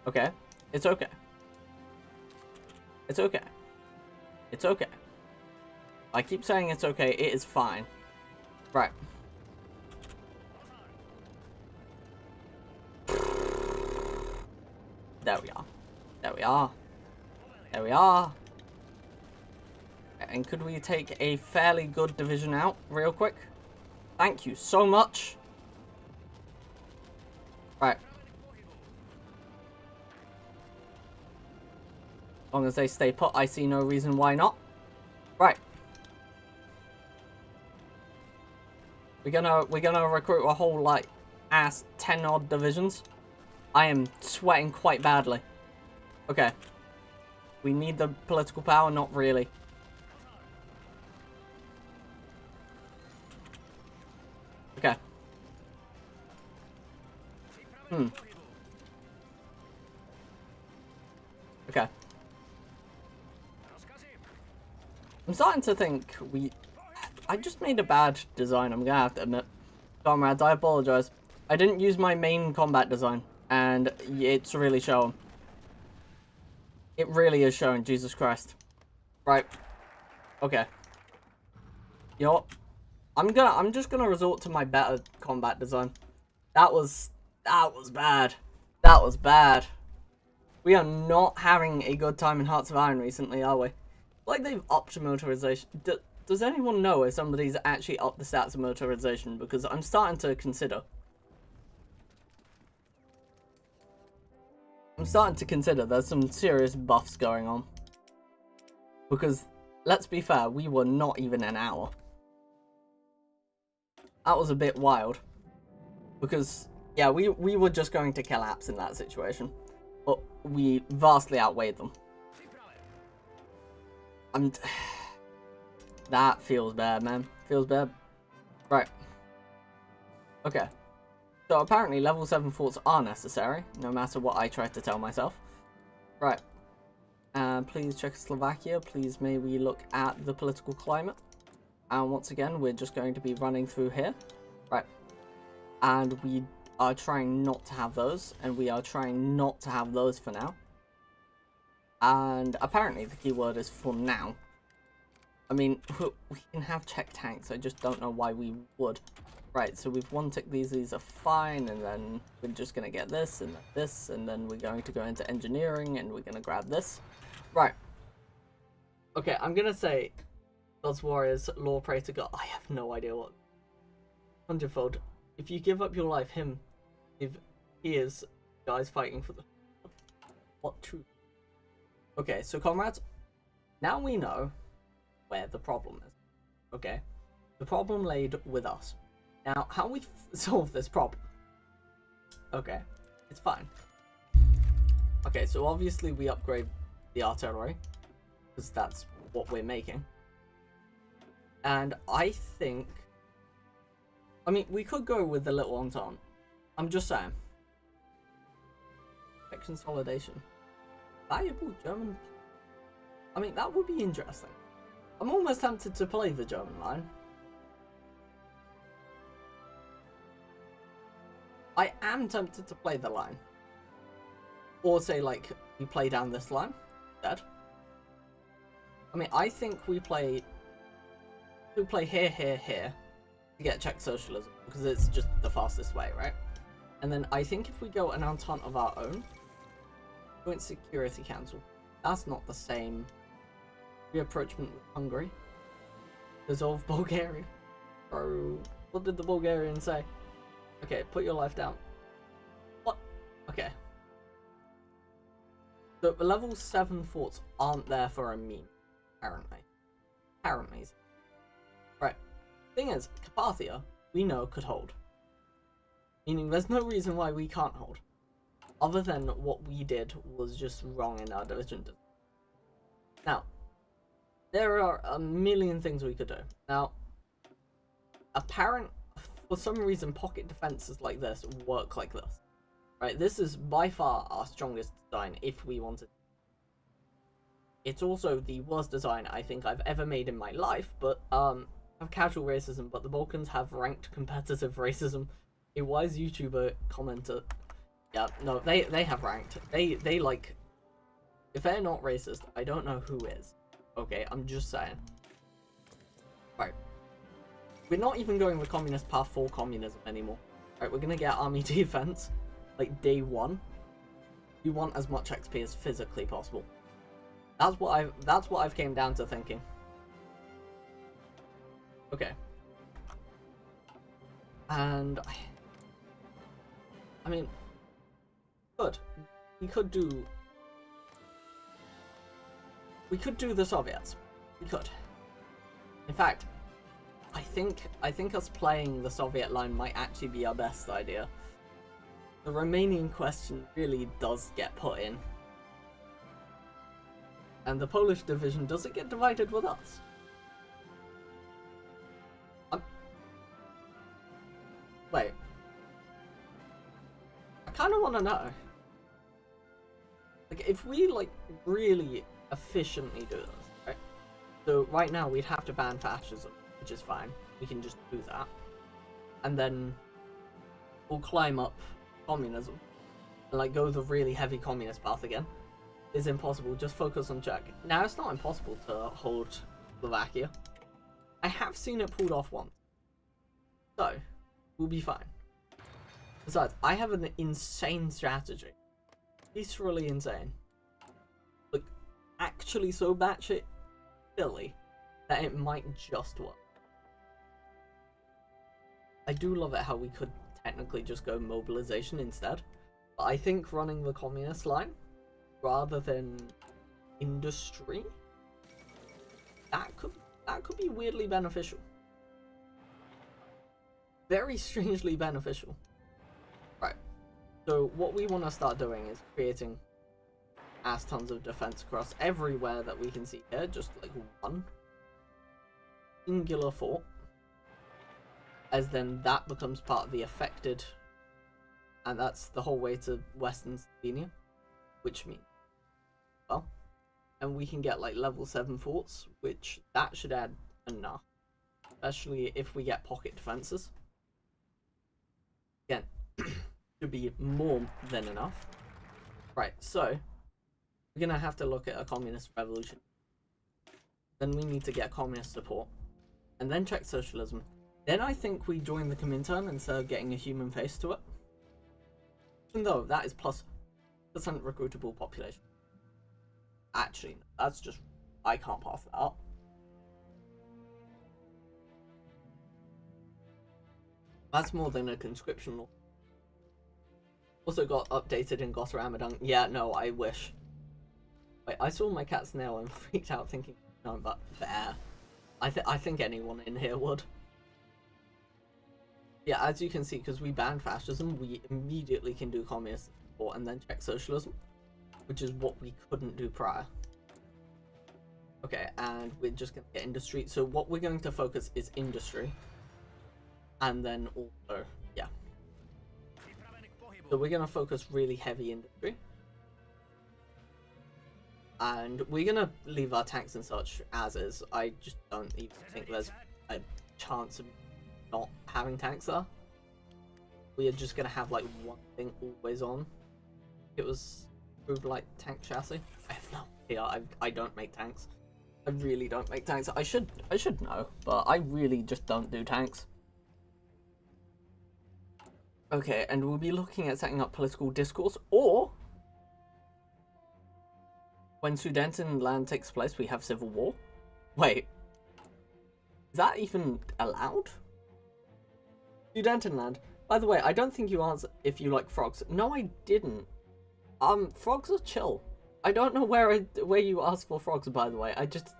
Okay. It's okay. It's okay. It's okay. I keep saying it's okay, it is fine. Right. There we are. There we are. There we are. And could we take a fairly good division out real quick? Thank you so much. Right. As long as they stay put, I see no reason why not. Right. We're gonna recruit a whole, like, ass 10 odd divisions. I am sweating quite badly. Okay. We need the political power, not really. Okay. Okay. I'm starting to think I just made a bad design, I'm gonna have to admit. Comrades, I apologize. I didn't use my main combat design, and it's really showing. It really is showing, Jesus Christ. Right. Okay. You know what? I'm just gonna resort to my better combat design. That was bad. That was bad. We are not having a good time in Hearts of Iron recently, are we? Like they've upped motorization. Does anyone know if somebody's actually upped the stats of motorization? Because I'm starting to consider. There's some serious buffs going on. Because, let's be fair, we were not even an hour. That was a bit wild. Because, yeah, we were just going to kill apps in that situation. But we vastly outweighed them. That feels bad, man. Feels bad. Right. Okay. So apparently level 7 forts are necessary, no matter what I try to tell myself. Right. Please Czechoslovakia, please may we look at the political climate. And once again, we're just going to be running through here. Right. And we are trying not to have those, and we are trying not to have those for now. And apparently the keyword is for now. I mean, we can have Czech tanks, I just don't know why we would. Right, so we've one-ticked these are fine, and then we're just going to get this, and then we're going to go into engineering, and we're going to grab this. Right. Okay, I'm going to say, God's Warriors, Law Pray to God. I have no idea what. Hundredfold. If you give up your life, if he is, guys fighting for the... What truth? Okay, so comrades, now we know where the problem is. Okay? The problem laid with us. Now, how we solve this problem? Okay, it's fine. Okay, so obviously we upgrade the artillery, because that's what we're making. And I think... I mean, we could go with the little entente. I'm just saying. Consolidation. Valuable German... I mean, that would be interesting. I'm almost tempted to play the German line. I am tempted to play the line. Or say, like, we play down this line. Dead. I mean, I think we play here, here, here. To get Czech socialism. Because it's just the fastest way, right? And then I think if we go an entente of our own. Joint Security Council. That's not the same. Reapproachment with Hungary. Dissolve Bulgaria. Bro, what did the Bulgarians say? Okay, put your life down. What? Okay. So the level 7 forts aren't there for a meme, apparently. Apparently. Right. Thing is, Carpathia, we know, could hold. Meaning there's no reason why we can't hold. Other than what we did was just wrong in our division. Now, there are a million things we could do. Now, for some reason, pocket defenses like this work like this. Right, this is by far our strongest design if we wanted. It's also the worst design I think I've ever made in my life, but have casual racism, but the Balkans have ranked competitive racism. A wise YouTuber commented, yeah, no, they have ranked. They like, if they're not racist, I don't know who is. Okay, I'm just saying. Right. We're not even going with communist path for communism anymore. Right, we're gonna get army defense, like day 1. We want as much XP as physically possible. That's what I've came down to thinking. Okay. And I mean, good. We could do the Soviets. We could. In fact, I think us playing the Soviet line might actually be our best idea. The Romanian question really does get put in. And the Polish division, does it get divided with us? Wait. I kind of want to know. Like, if we, like, really efficiently do this, right? So, right now, we'd have to ban fascism, which is fine. We can just do that. And then we'll climb up communism. And, like, go the really heavy communist path again. It's impossible. Just focus on Czech. Now, it's not impossible to hold Slovakia. I have seen it pulled off once. So, we'll be fine. Besides, I have an insane strategy. It's really insane. Like, actually so batshit silly that it might just work. I do love it how we could technically just go mobilization instead. But I think running the communist line rather than industry, that could be weirdly beneficial. Very strangely beneficial. Right. So what we want to start doing is creating ass tons of defense across everywhere that we can see here, just like one singular fort, as then that becomes part of the affected, and that's the whole way to Western Slovenia, which means, well, and we can get like level 7 forts, which that should add enough, especially if we get pocket defenses. Again, should be more than enough. Right, so we're gonna have to look at a communist revolution. Then we need to get communist support, and then Czech socialism. Then I think we join the Comintern instead of getting a human face to it. Even though that is +% recruitable population. Actually, that's just, I can't pass that up. That's more than a conscription law. Also got updated and got Ramadan. Yeah, no, I wish. Wait, I saw my cat's nail and freaked out thinking, no, but fair. I think anyone in here would. Yeah, as you can see, because we banned fascism, we immediately can do communist support and then Czech socialism, which is what we couldn't do prior. Okay, and we're just going to get industry. So what we're going to focus is industry. And then also, yeah. So we're going to focus really heavy industry. And we're going to leave our tanks and such as is. I just don't even think there's a chance of not having tanks there. We are just going to have like one thing always on. It was approved like tank chassis. I have no idea. I don't make tanks. I really don't make tanks. I should know, but I really just don't do tanks. Okay, and we'll be looking at setting up political discourse, or when Sudetenland takes place, we have civil war. Wait, is that even allowed? Sudetenland. By the way, I don't think you answered if you like frogs. No, I didn't. Frogs are chill. I don't know where you asked for frogs, by the way. I just,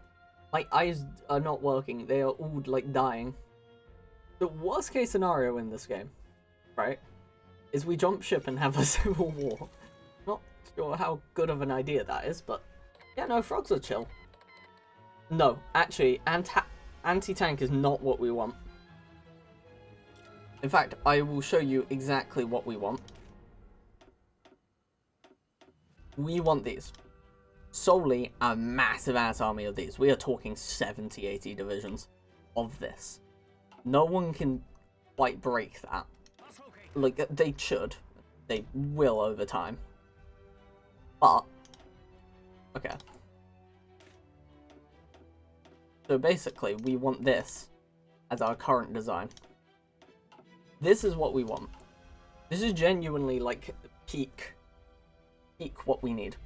my eyes are not working. They are all like dying. The worst case scenario in this game, right, is we jump ship and have a civil war. Not sure how good of an idea that is, but yeah, no, frogs are chill. No, actually, anti-tank is not what we want. In fact, I will show you exactly what we want. We want these. Solely a massive ass army of these. We are talking 70-80 divisions of this. No one can quite break that. Like, they should. They will over time. But, okay. So basically, we want this as our current design. This is what we want. This is genuinely like peak what we need.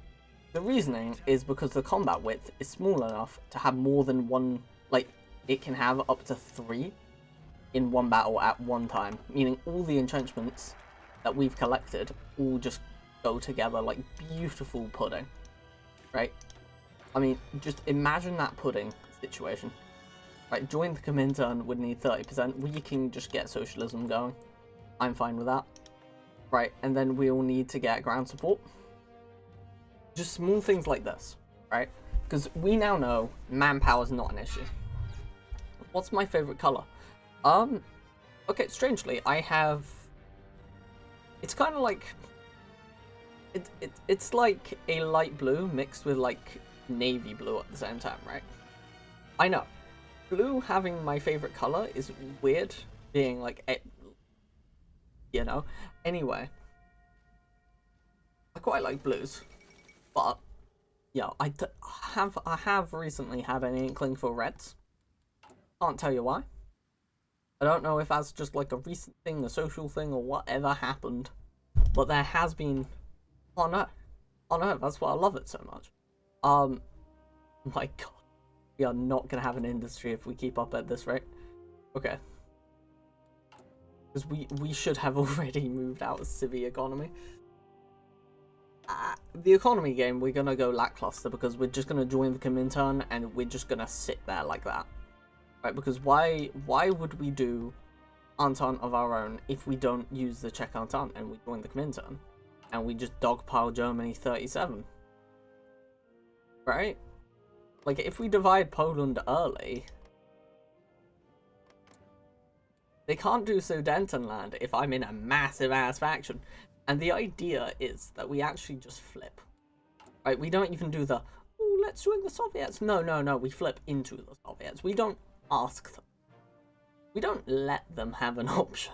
The reasoning is because the combat width is small enough to have more than one, like, it can have up to 3 in one battle at one time, meaning all the entrenchments that we've collected all just go together like beautiful pudding, right? I mean, just imagine that pudding situation. Right, join the Comintern would need 30%. We can just get socialism going. I'm fine with that. Right, and then we'll need to get ground support. Just small things like this, right? Because we now know manpower is not an issue. What's my favorite color? Okay, strangely, I have... It's kind of like... It's like a light blue mixed with like navy blue at the same time, right? I know. Blue having my favorite color is weird, being like, you know. Anyway, I quite like blues, but yeah, I have recently had an inkling for reds. Can't tell you why. I don't know if that's just like a recent thing, a social thing, or whatever happened, but there has been. Oh no, oh no, that's why I love it so much. My God, we are not gonna have an industry if we keep up at this rate. Okay, because we should have already moved out of civvy economy. The economy game, we're gonna go lackluster because we're just gonna join the Comintern and we're just gonna sit there like that, right? Because why would we do Entente of our own if we don't use the Czech Entente and we join the Comintern and we just dogpile Germany 37, right? Like, if we divide Poland early, they can't do Sudetenland if I'm in a massive ass faction. And the idea is that we actually just flip, right? We don't even do the, oh, let's join the Soviets. No, no, no, we flip into the Soviets. We don't ask them. We don't let them have an option.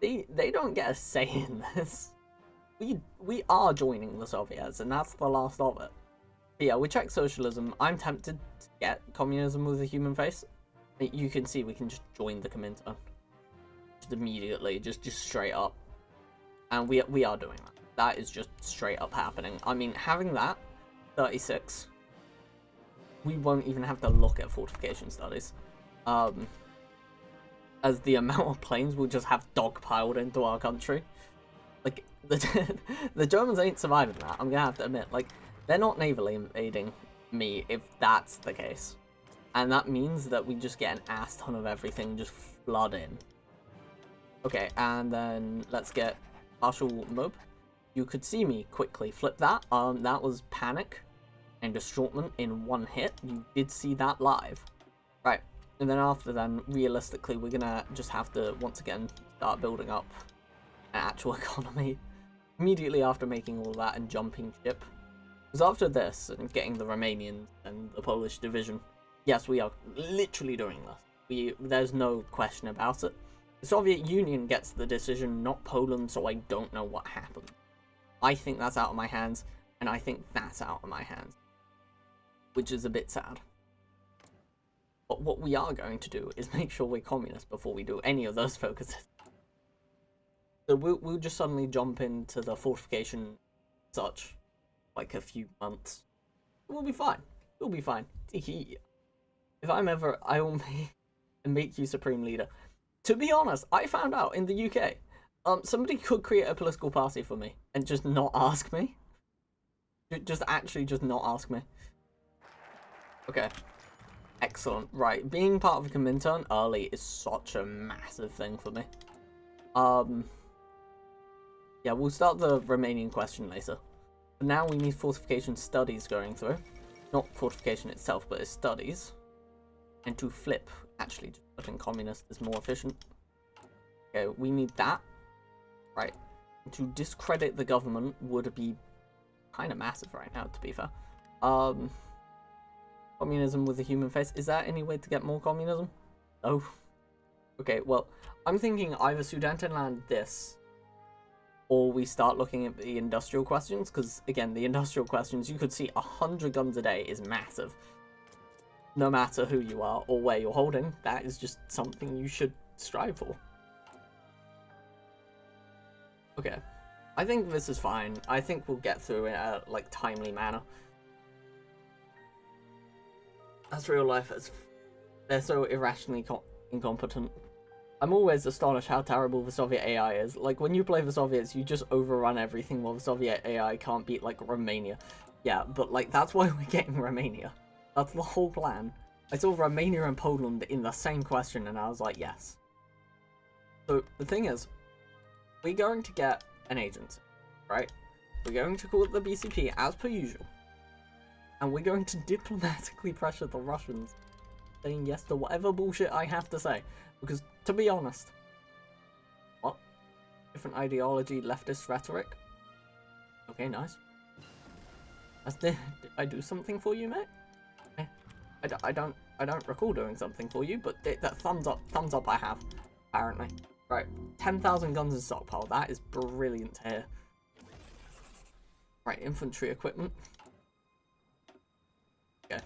They don't get a say in this. We are joining the Soviets, and that's the last of it. But yeah, we check socialism. I'm tempted to get communism with a human face. You can see we can just join the Comintern. Just immediately, just straight up. And we are doing that. That is just straight up happening. I mean, having that, 36, we won't even have to look at fortification studies. As the amount of planes we'll just have dogpiled into our country. Like, the Germans ain't surviving that, I'm gonna have to admit. Like, they're not navally invading me if that's the case. And that means that we just get an ass ton of everything just flood in. Okay, and then let's get partial mob. You could see me quickly flip that. That was panic and distraughtment in one hit. You did see that live. Right, and then after then, realistically, we're gonna just have to, once again, start building up an actual economy. Immediately after making all that and jumping ship. Because after this, and getting the Romanian and the Polish division, yes, we are literally doing this. There's no question about it. The Soviet Union gets the decision, not Poland, so I don't know what happened. I think that's out of my hands, and I think that's out of my hands. Which is a bit sad. But what we are going to do is make sure we're communist before we do any of those focuses. So we'll just suddenly jump into the fortification such, like a few months. We'll be fine. We'll be fine. If I'm ever, I will make you Supreme Leader. To be honest, I found out in the UK, somebody could create a political party for me and just not ask me. Just not ask me. Okay. Excellent. Right, being part of a Comintern early is such a massive thing for me. Yeah, we'll start the Romanian question later. But now we need fortification studies going through. Not fortification itself, but its studies. And to flip, actually, just putting communist is more efficient. Okay, we need that. Right. To discredit the government would be kind of massive right now, to be fair. Communism with a human face. Is there any way to get more communism? No. Okay, well, I'm thinking either Sudetenland this, or we start looking at the industrial questions, because, again, the industrial questions, you could see 100 guns a day is massive. No matter who you are or where you're holding, that is just something you should strive for. Okay. I think this is fine. I think we'll get through it in a, like, timely manner. That's real life. They're so irrationally incompetent. I'm always astonished how terrible the Soviet AI is. Like, when you play the Soviets, you just overrun everything while the Soviet AI can't beat, like, Romania. Yeah, but, like, that's why we're getting Romania. That's the whole plan. I saw Romania and Poland in the same question, and I was like, yes. So, the thing is, we're going to get an agency, right? We're going to call it the BCP, as per usual. And we're going to diplomatically pressure the Russians, saying yes to whatever bullshit I have to say. Because, to be honest, what? Different ideology, leftist rhetoric? Okay, nice. Did I do something for you, mate? I don't recall doing something for you, but that thumbs up I have, apparently. Right, 10,000 guns in stockpile, that is brilliant to hear. Right, infantry equipment. Okay.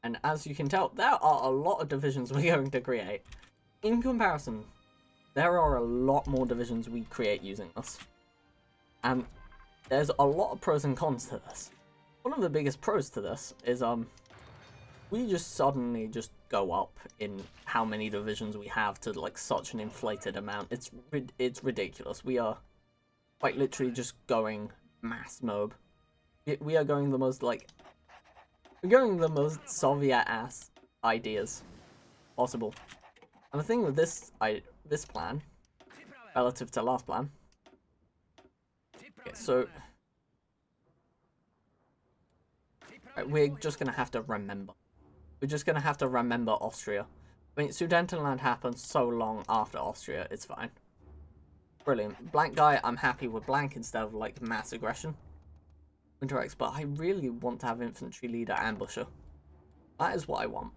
And And as you can tell, there are a lot of divisions we're going to create. In comparison, there are a lot more divisions we create using this. And there's a lot of pros and cons to this. One of the biggest pros to this is, we just suddenly just go up in how many divisions we have to, like, such an inflated amount. It's ridiculous. We are quite literally just going mass mode. We are going the most, like, we're going the most Soviet-ass ideas possible. And the thing with this plan, relative to last plan, okay, so right, we're just gonna have to remember. We're just gonna have to remember Austria. I mean, Sudetenland happened so long after Austria, it's fine. Brilliant. Blank guy, I'm happy with blank instead of, like, mass aggression. Winter X, but I really want to have infantry leader ambusher. That is what I want.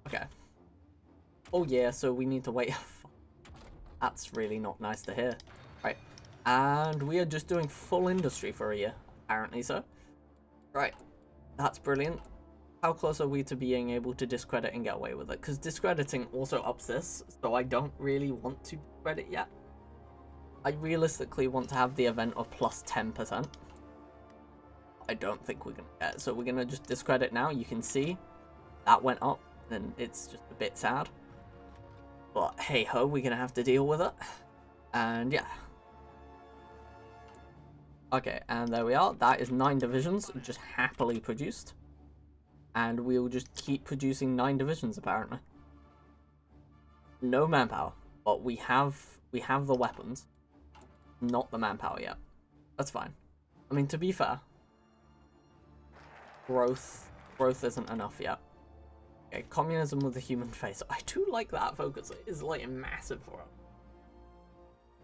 Okay. Oh yeah, so we need to wait. That's really not nice to hear. Right. And we are just doing full industry for a year. Apparently so. Right. That's brilliant. How close are we to being able to discredit and get away with it? Because discrediting also ups this, so I don't really want to discredit yet. I realistically want to have the event of plus 10%. I don't think we're going to get it, so we're going to just discredit now. You can see that went up, and it's just a bit sad. But hey ho, we're going to have to deal with it. And yeah. Okay, and there we are. That is 9 divisions just happily produced. And we'll just keep producing 9 divisions apparently. No manpower, but we have the weapons. Not the manpower yet. That's fine. I mean, to be fair, growth isn't enough yet. Okay, communism with a human face. I do like that focus. It is, like, massive for us.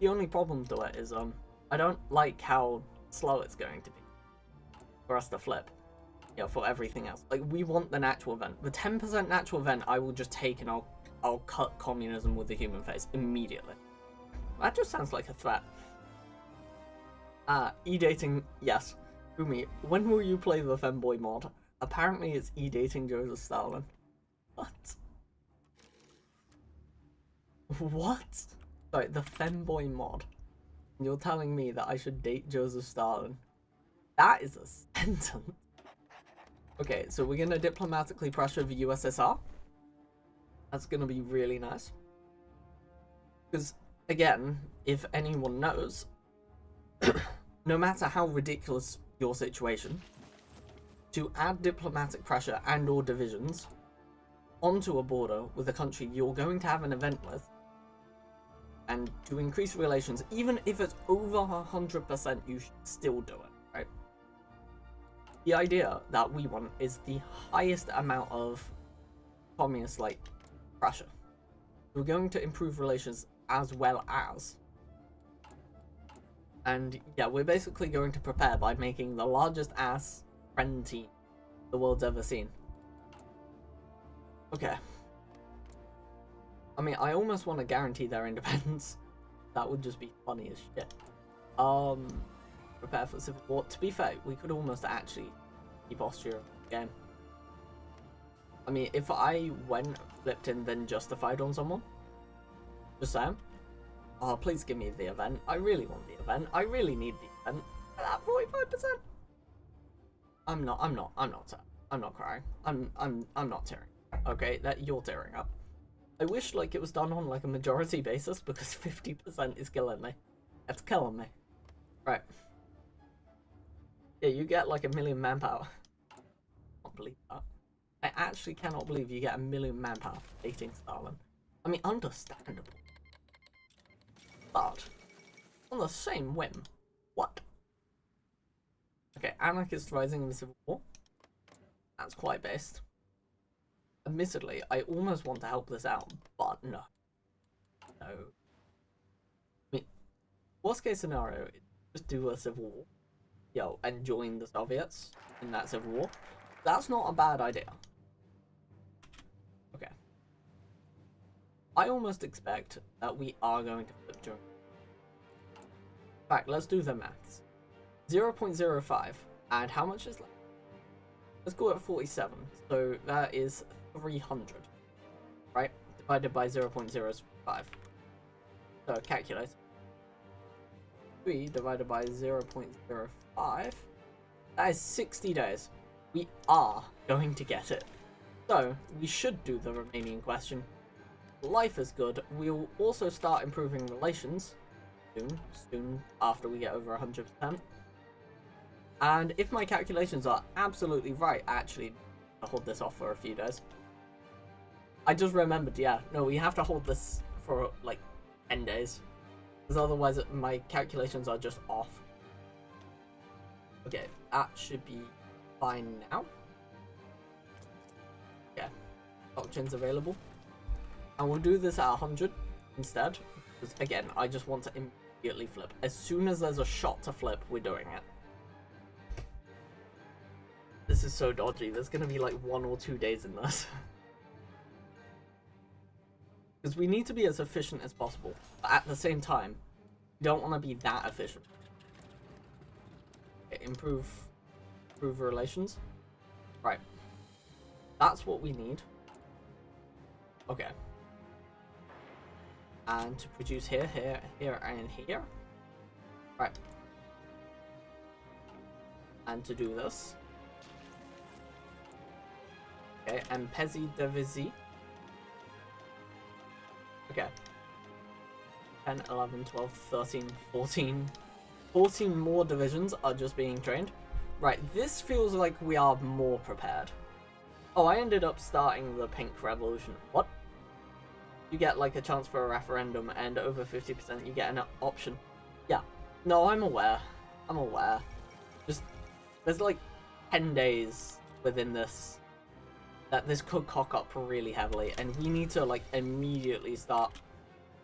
The only problem to it is I don't like how slow it's going to be for us to flip. Yeah, for everything else. Like, we want the natural event. The 10% natural event I will just take, and I'll cut communism with the human face immediately. That just sounds like a threat. E-dating, yes. Umi, when will you play the femboy mod? Apparently it's e-dating Joseph Stalin. What? What? Sorry, the femboy mod. You're telling me that I should date Joseph Stalin? That is a sentence. Okay, so we're gonna diplomatically pressure the USSR. That's gonna be really nice. Because, again, if anyone knows, no matter how ridiculous your situation, to add diplomatic pressure and or divisions onto a border with a country you're going to have an event with, and to increase relations, even if it's over 100%, you should still do it, right? The idea that we want is the highest amount of communist, like, pressure. We're going to improve relations as well as. And yeah, we're basically going to prepare by making the largest ass friend team the world's ever seen. Okay. I mean, I almost want to guarantee their independence. That would just be funny as shit. Prepare for civil war. To be fair, we could almost actually keep Austria in the game. I mean, if I went, flipped in, then justified on someone, just saying. Oh, please give me the event. I really want the event. I really need the event. At 45%. I'm not crying. I'm not tearing. Okay, that you're tearing up. I wish, like, it was done on, like, a majority basis, because 50% is killing me. That's killing me. Right. Yeah, you get, like, 1 million manpower. I can't believe that. I actually cannot believe you get 1 million manpower for dating Stalin. I mean, understandable. But, on the same whim, what? Okay, anarchist rising in the civil war. That's quite based. Admittedly, I almost want to help this out, but no. No. I mean, worst case scenario is just do a civil war. Yo, and join the Soviets in that civil war. That's not a bad idea. Okay. I almost expect that we are going to flip during. In fact, let's do the maths. 0.05, and how much is left? let's go at 47. So that is 300, right? Divided by 0.05. So calculate. 3 divided by 0.05. That is 60 days. We are going to get it. So we should do the remaining question. Life is good. We'll also start improving relations soon after we get over 100%. And if my calculations are absolutely right, actually, I'll hold this off for a few days. I just remembered, yeah, no, we have to hold this for like 10 days. Because otherwise my calculations are just off. Okay, that should be fine now. Yeah, doctrines available. And we'll do this at 100 instead. Because again, I just want to immediately flip. As soon as there's a shot to flip, we're doing it. This is so dodgy. There's going to be like 1 or 2 days in this. Because we need to be as efficient as possible. But at the same time, we don't want to be that efficient. Okay, improve relations. Right. That's what we need. Okay. And to produce here, and here. Right. And to do this. Okay, and Pezzi Divisi. Okay. 10, 11, 12, 13, 14. 14 more divisions are just being trained. Right, this feels like we are more prepared. Oh, I ended up starting the Pink Revolution. What? You get like a chance for a referendum, and over 50% you get an option. Yeah. No, I'm aware. I'm aware. Just, there's like 10 days within this that this could cock up really heavily, and we need to like immediately start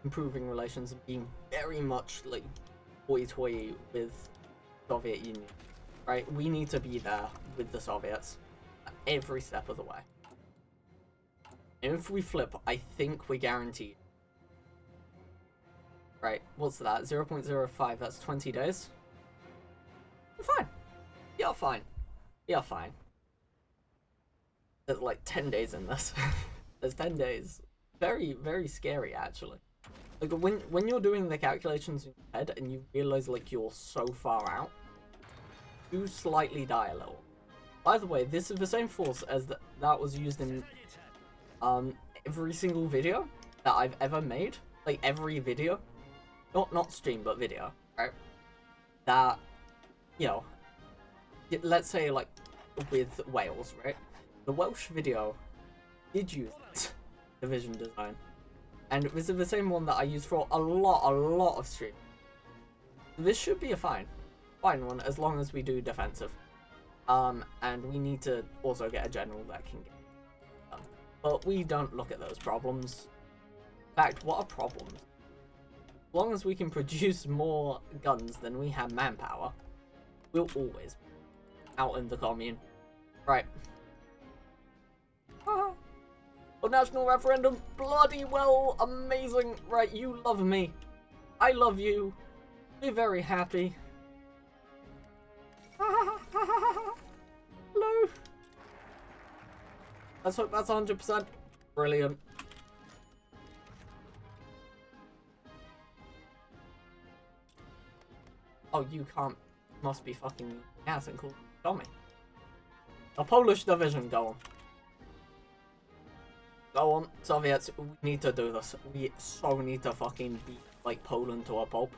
improving relations and being very much like hoity-toity with Soviet Union, right? We need to be there with the Soviets at every step of the way. And if we flip, I think we're guaranteed. Right, what's that? 0.05, that's 20 days? We're fine. We are fine. We are fine. There's like 10 days in this. There's 10 days. Very, very scary, actually. Like, when you're doing the calculations in your head and you realize, like, you're so far out, you slightly die a little. By the way, this is the same force as that was used in every single video that I've ever made. Like, every video. Not stream, but video, right? That, you know, let's say, like, with Wales, right? The Welsh video did use this division design. And this is the same one that I used for a lot of streams. This should be a fine one, as long as we do defensive. And we need to also get a general that can get done. But we don't look at those problems. In fact, what are problems? As long as we can produce more guns than we have manpower, we'll always be out in the commune. Right. A national referendum, bloody well, amazing. Right, you love me. I love you. We're very happy. Hello. Let's hope that's 100%. Brilliant. Oh, you can't. Must be fucking ass and call Tommy. A Polish division, go on. Go on, Soviets, we need to do this. We so need to fucking beat, like, Poland to a pulp.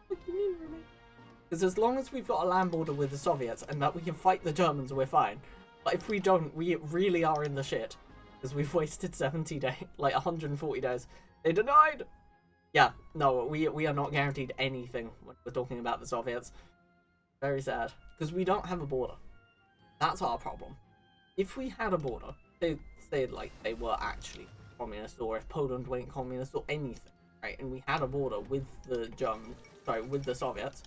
What do you mean, Remy? Because as long as we've got a land border with the Soviets and that we can fight the Germans, we're fine. But if we don't, we really are in the shit. Because we've wasted 70 days, like 140 days. They denied! Yeah, no, we are not guaranteed anything when we're talking about the Soviets. Very sad. Because we don't have a border. That's our problem. If we had a border, say like they were actually communist, or if Poland went communist or anything, right? And we had a border with the Germans, sorry, with the Soviets,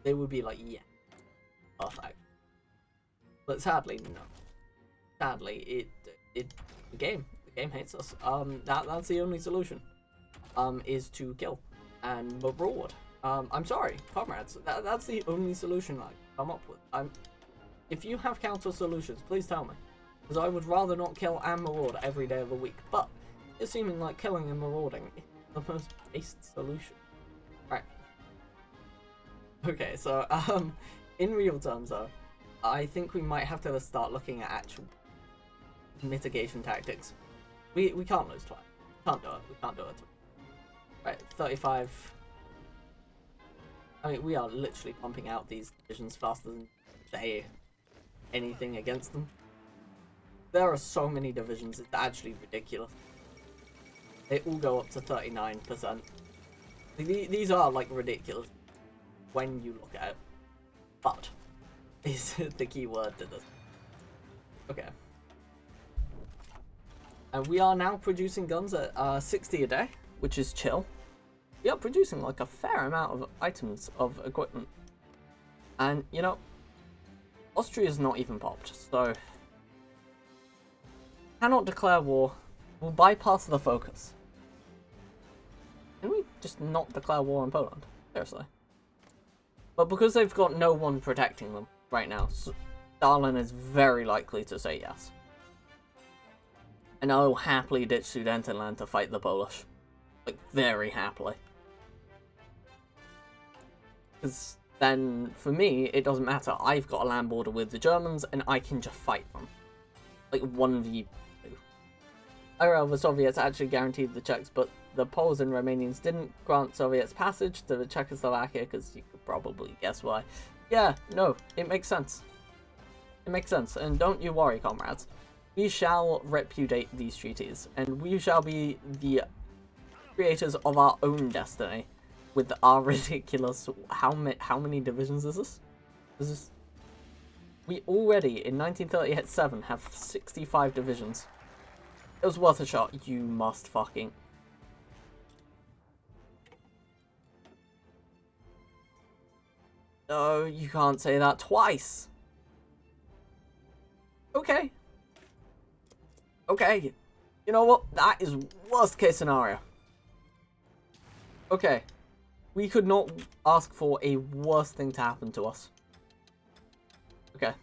they would be like, yeah, perfect. But sadly, no. Sadly, the game hates us. That's the only solution. Is to kill and maraud I'm sorry, comrades. That's the only solution I can come up with. If you have counter solutions, please tell me. Because I would rather not kill and maraud every day of the week. But it's seeming like killing and marauding is the most based solution. Right. Okay, so, in real terms though, I think we might have to start looking at actual mitigation tactics. We can't lose twice. Can't do it. We can't do it. Right, 35. I mean, we are literally pumping out these divisions faster than they anything against them. There are so many divisions, it's actually ridiculous. They all go up to 39%. These are, like, ridiculous when you look at it. But is the key word to this. Okay. And we are now producing guns at 60 a day, which is chill. We are producing like a fair amount of items of equipment. And, you know, Austria's not even popped, so cannot declare war. We'll bypass the focus. Can we just not declare war on Poland? Seriously. But because they've got no one protecting them right now, Stalin is very likely to say yes. And I'll happily ditch Sudetenland to fight the Polish. Like, very happily. Because then, for me, it doesn't matter. I've got a land border with the Germans, and I can just fight them. Like, 1v2. Oh, the Soviets actually guaranteed the Czechs, but the Poles and Romanians didn't grant Soviets passage to Czechoslovakia, because you could probably guess why. Yeah, no, it makes sense. It makes sense, and don't you worry, comrades. We shall repudiate these treaties, and we shall be the creators of our own destiny with our ridiculous... How many divisions is this? We already, in 1937, have 65 divisions. It was worth a shot. You must fucking... No, you can't say that twice. Okay. Okay. You know what? That is worst case scenario. Okay. We could not ask for a worse thing to happen to us. Okay.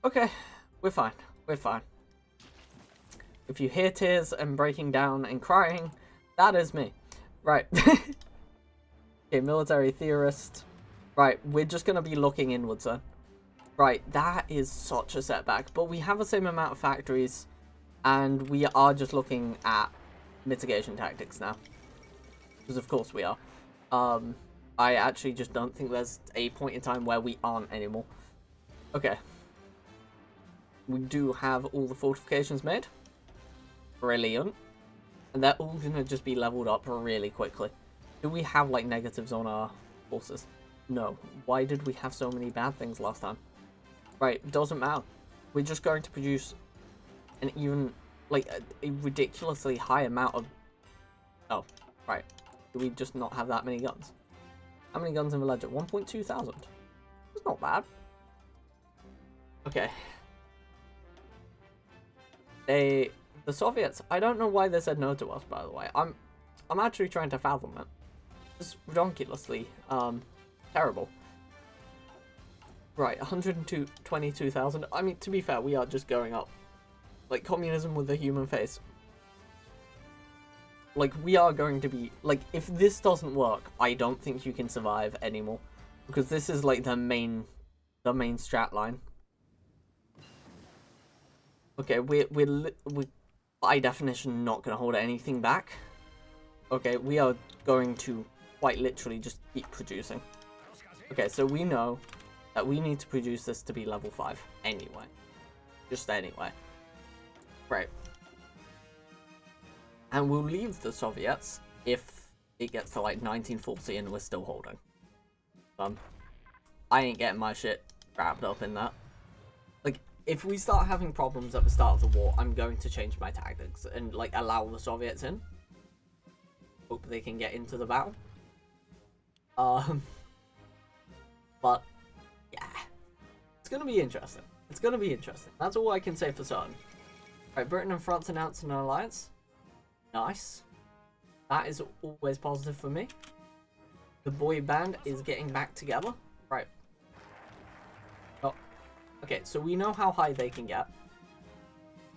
Okay. We're fine. We're fine. If you hear tears and breaking down and crying, that is me. Right. Okay, military theorist. Right, we're just going to be looking inwards then. Right, that is such a setback. But we have the same amount of factories. And we are just looking at mitigation tactics now. Because of course we are. I actually just don't think there's a point in time where we aren't anymore. Okay. We do have all the fortifications made. Brilliant. And they're all going to just be leveled up really quickly. Do we have, like, negatives on our forces? No. Why did we have so many bad things last time? Right, doesn't matter. We're just going to produce an even, like, a ridiculously high amount of... Oh, right. Do we just not have that many guns? How many guns in the ledger? 1.2 thousand. It's not bad. Okay. The Soviets, I don't know why they said no to us, by the way. I'm actually trying to fathom it. It's ridiculously, terrible. Right, 122,000. I mean, to be fair, we are just going up. Like, communism with a human face. Like, we are going to be... Like, if this doesn't work, I don't think you can survive anymore. Because this is, like, the main strat line. Okay, we're by definition not going to hold anything back. Okay, we are going to quite literally just keep producing. Okay, so we know that we need to produce this to be level 5 anyway. Just anyway. Right. And we'll leave the Soviets if it gets to like 1940 and we're still holding. I ain't getting my shit wrapped up in that. Like, if we start having problems at the start of the war, I'm going to change my tactics and like allow the Soviets in. Hope they can get into the battle. But yeah, it's gonna be interesting. It's gonna be interesting. That's all I can say for certain. Right, Britain and France announced an alliance. Nice. That is always positive for me. The boy band is getting back together. Right. Oh. Okay, so we know how high they can get.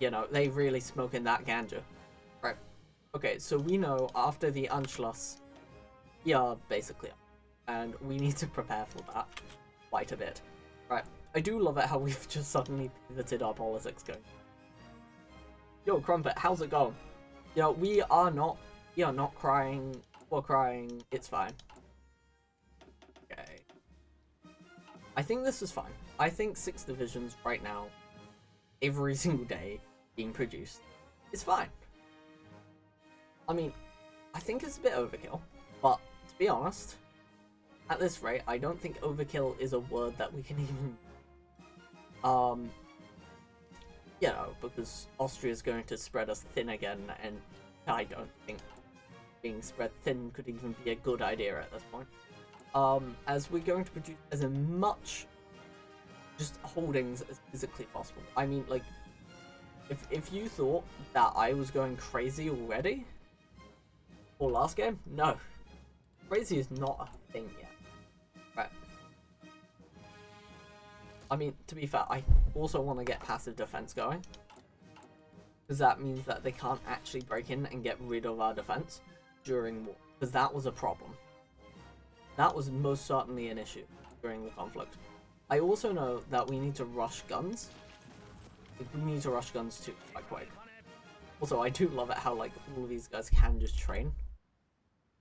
You know, they really smoking that ganja. Right. Okay, so we know after the Anschluss, we are basically up. And we need to prepare for that quite a bit. Right. I do love it how we've just suddenly pivoted our politics going. Yo, Crumpet, how's it going? Yo, we are not crying or crying. It's fine. Okay. I think this is fine. I think 6 divisions right now, every single day being produced, is fine. I mean, I think it's a bit overkill, but to be honest, at this rate, I don't think overkill is a word that we can even, you know, because Austria is going to spread us thin again, and I don't think being spread thin could even be a good idea at this point. As we're going to produce as much just holdings as physically possible. I mean, like, if you thought that I was going crazy already for last game, no. Crazy is not a thing yet. Right. I mean, to be fair, I also want to get passive defense going. Because that means that they can't actually break in and get rid of our defense during war. Because that was a problem. That was most certainly an issue during the conflict. I also know that we need to rush guns. We need to rush guns too, quite quick. Also, I do love it how, like, all of these guys can just train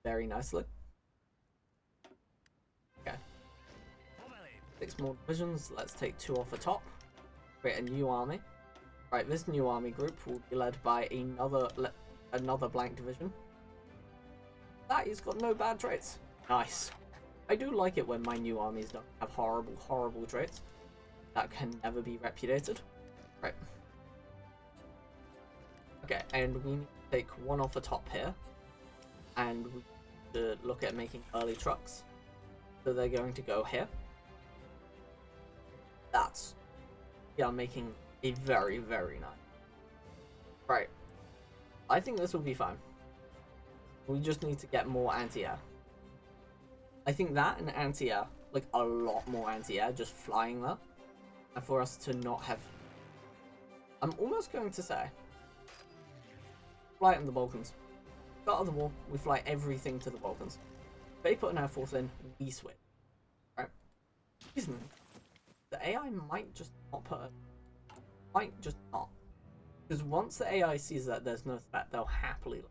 very nicely. Okay. 6 more divisions. Let's take 2 off the top. Create a new army. Right, this new army group will be led by another blank division. That has got no bad traits. Nice. I do like it when my new armies don't have horrible, horrible traits. That can never be repudiated. Right. Okay, and we need to take 1 off the top here. And we need to look at making early trucks. So they're going to go here. That's... yeah, making a very, very nice. Right. I think this will be fine. We just need to get more anti-air. I think that and anti-air, like a lot more anti-air, just flying there. And for us to not have... I'm almost going to say... fly in the Balkans. Start of the war, we fly everything to the Balkans. If they put an air force in, we switch. Right? Reason, the AI might just not put it. Might just not. Because once the AI sees that there's no threat, they'll happily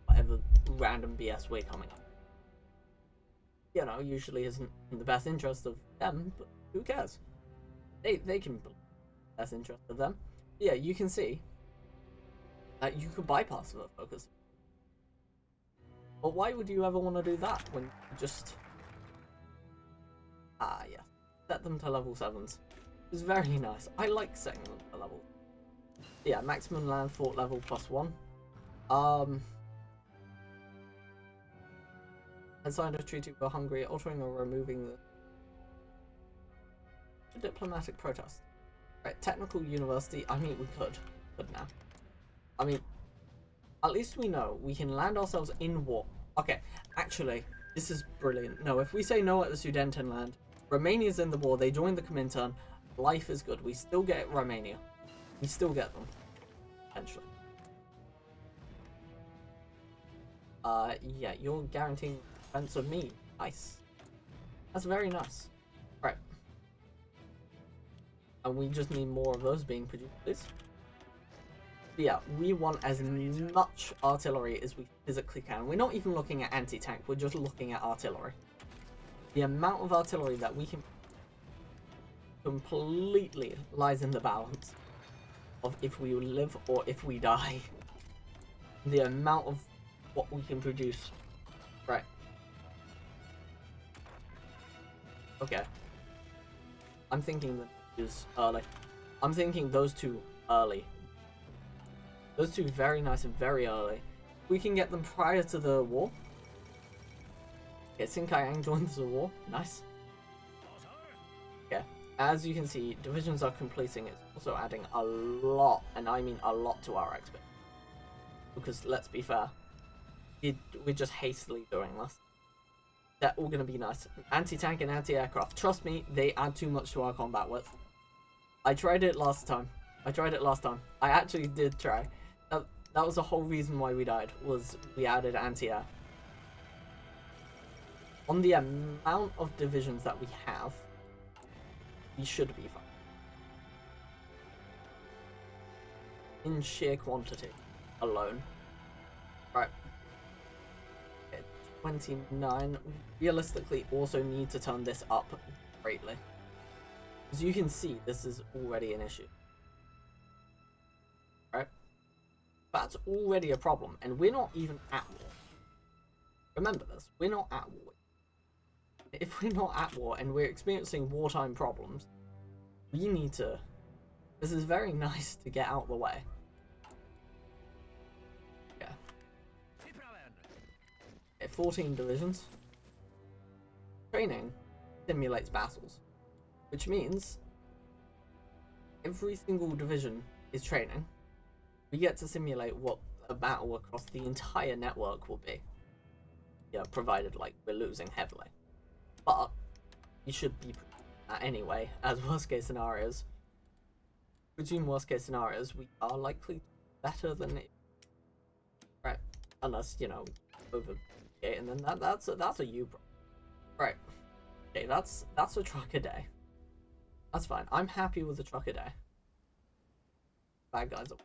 whatever random BS we're coming up. You know, usually isn't in the best interest of them, but who cares? They can believe the best interest of them. Yeah, you can see that you could bypass the focus. But why would you ever want to do that when you just... ah, yeah. Set them to level 7s. It's very nice. I like setting them to level. Yeah, maximum land fort level +1. And signed a treaty with Hungary, altering or removing the diplomatic protest. Right, technical university. I mean, we could now. I mean, at least we know we can land ourselves in war. Okay, actually, this is brilliant. No, if we say no at the Sudetenland, Romania's in the war, they join the Comintern, life is good. We still get Romania. We still get them. Potentially. Yeah, you're guaranteeing defense of me. Nice. That's very nice. Right. And we just need more of those being produced, please. But yeah, we want as much artillery as we physically can. We're not even looking at anti-tank, we're just looking at artillery. The amount of artillery that we can completely lies in the balance of if we live or if we die. The amount of what we can produce. Right. Okay. I'm thinking that is early. I'm thinking those 2 early. Those 2 very nice and very early. We can get them prior to the war. Okay, Xinkayang joins the war. Nice. Okay. As you can see, divisions are completing. It's also adding a lot, and I mean a lot, to our expert. because let's be fair, we're just hastily doing this. They're all going to be nice. Anti-tank and anti-aircraft. Trust me, they add too much to our combat width. I tried it last time. I actually did try. That was the whole reason why we died, was we added anti-air. On the amount of divisions that we have, we should be fine. In sheer quantity alone. Right. 29. Realistically, also need to turn this up greatly. As you can see, this is already an issue. Right? That's already a problem, and we're not even at war. Remember this, we're not at war. If we're not at war and we're experiencing wartime problems, we need to... This is very nice to get out of the way. Yeah. Okay, 14 divisions. Training simulates battles, which means every single division is training. We get to simulate what a battle across the entire network will be. Yeah, provided like we're losing heavily. But we should be that anyway, as worst case scenarios. Between worst case scenarios, we are likely better than it. Right. Unless, you know, over and then that's a U problem. Right. Okay, that's a truck a day. That's fine. I'm happy with a truck a day. Bad guys are...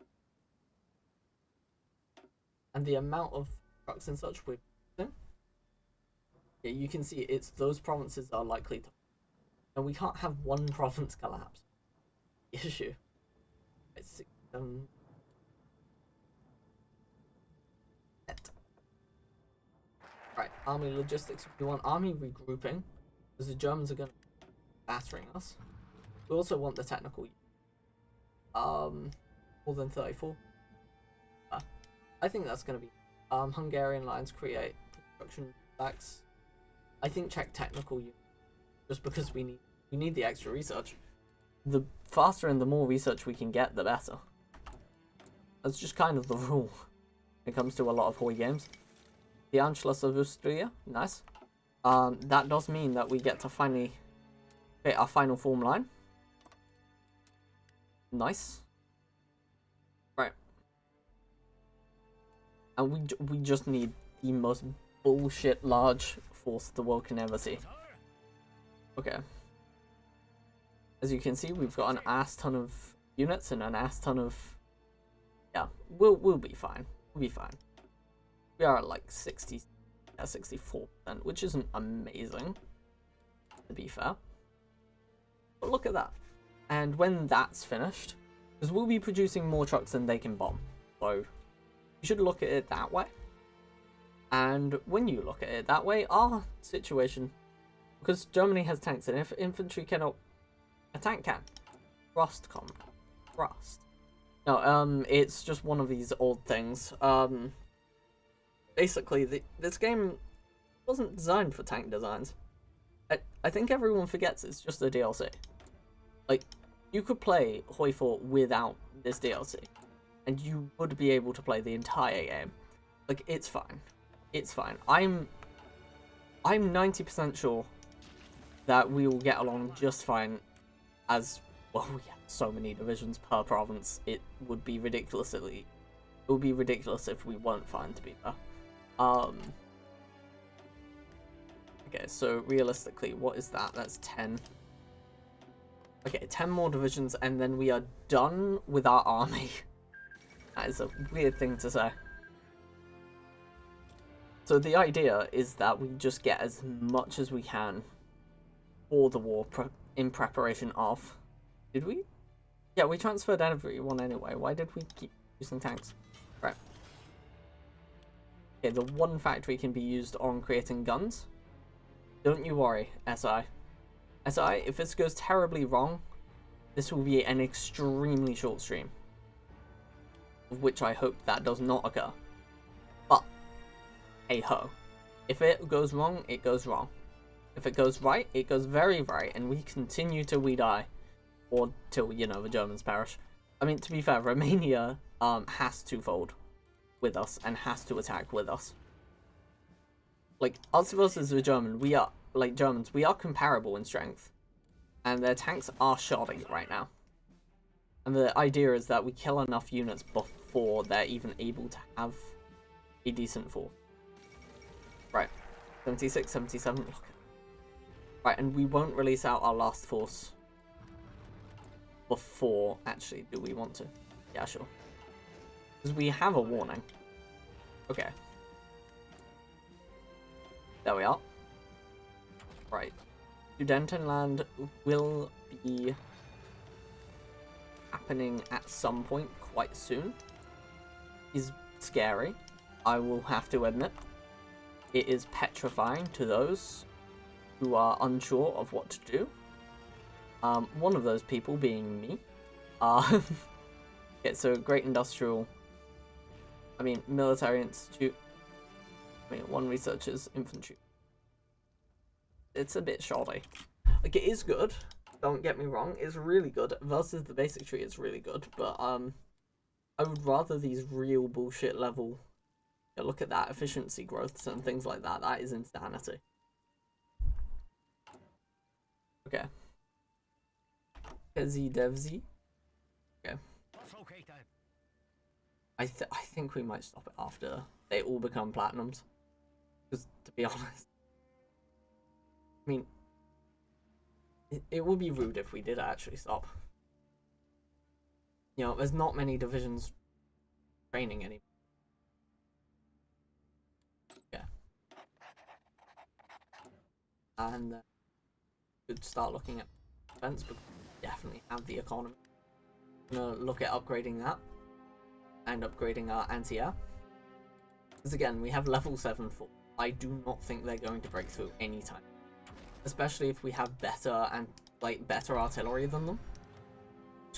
And the amount of trucks and such we're using, yeah, you can see it's those provinces are likely to... And we can't have one province collapse. Issue. It's Right, army logistics. We want army regrouping, because the Germans are going to be battering us. We also want the technical... more than 34. I think that's going to be... Hungarian lines create construction backs. I think Czech technical unit, just because we need the extra research. The faster and the more research we can get, the better. That's just kind of the rule when it comes to a lot of HOI games. The Anschluss of Austria, nice. That does mean that we get to finally create our final form line. Nice. Right. And we just need the most bullshit large force the world can ever see. Okay. As you can see, we've got an ass ton of units and an ass ton of... Yeah, we'll be fine. We'll be fine. We are at like 64%, which isn't amazing, to be fair. But look at that. And when that's finished, because we'll be producing more trucks than they can bomb. So, you should look at it that way. And when you look at it that way, our situation... Because Germany has tanks, and if infantry cannot... A tank can. Thrust, comrade. Thrust. No, it's just one of these old things. Basically, this game wasn't designed for tank designs. I think everyone forgets it's just a DLC. Like, you could play HOI4 without this DLC, and you would be able to play the entire game. Like, it's fine. It's fine. I'm 90% sure that we will get along just fine. As well, we have so many divisions per province. It would be ridiculous. It would be ridiculous if we weren't fine, to be fair. Okay, so realistically, what is that? That's 10. Okay, 10 more divisions, and then we are done with our army. That is a weird thing to say. So the idea is that we just get as much as we can for the war in preparation of... Did we? Yeah, we transferred everyone anyway. Why did we keep using tanks? Right. Okay, the one factory can be used on creating guns. Don't you worry, SI. SI, if this goes terribly wrong, this will be an extremely short stream. Of which I hope that does not occur. But, hey ho. If it goes wrong, it goes wrong. If it goes right, it goes very right, and we continue till we die. Or till, you know, the Germans perish. I mean, to be fair, Romania has to fold with us and has to attack with us. Like, us versus the German, we are, like, Germans, we are comparable in strength. And their tanks are shoddy right now. And the idea is that we kill enough units before they're even able to have a decent force. Right. 76, 77, look. Right, and we won't release out our last force before, actually, do we want to? Yeah, sure. Because we have a warning. Okay. There we are. Right. Sudetenland will be happening at some point quite soon. Is scary, I will have to admit. It is petrifying to those who are unsure of what to do. One of those people being me. It's a great industrial, military institute. One researcher's infantry. It's a bit shoddy. Like, it is good, don't get me wrong, it's really good. Versus the basic tree, it's really good, but I would rather these real bullshit level, look at that, efficiency growths and things like that. That is insanity. Okay. Kezi Devzi. Okay. I think we might stop it after they all become platinums. Because, to be honest, it would be rude if we did actually stop. There's not many divisions training anymore. Yeah. And we could start looking at defense, but we definitely have the economy. I'm gonna look at upgrading that. And upgrading our anti-air. Because again, we have level 7 for. I do not think they're going to break through anytime. Especially if we have better artillery than them.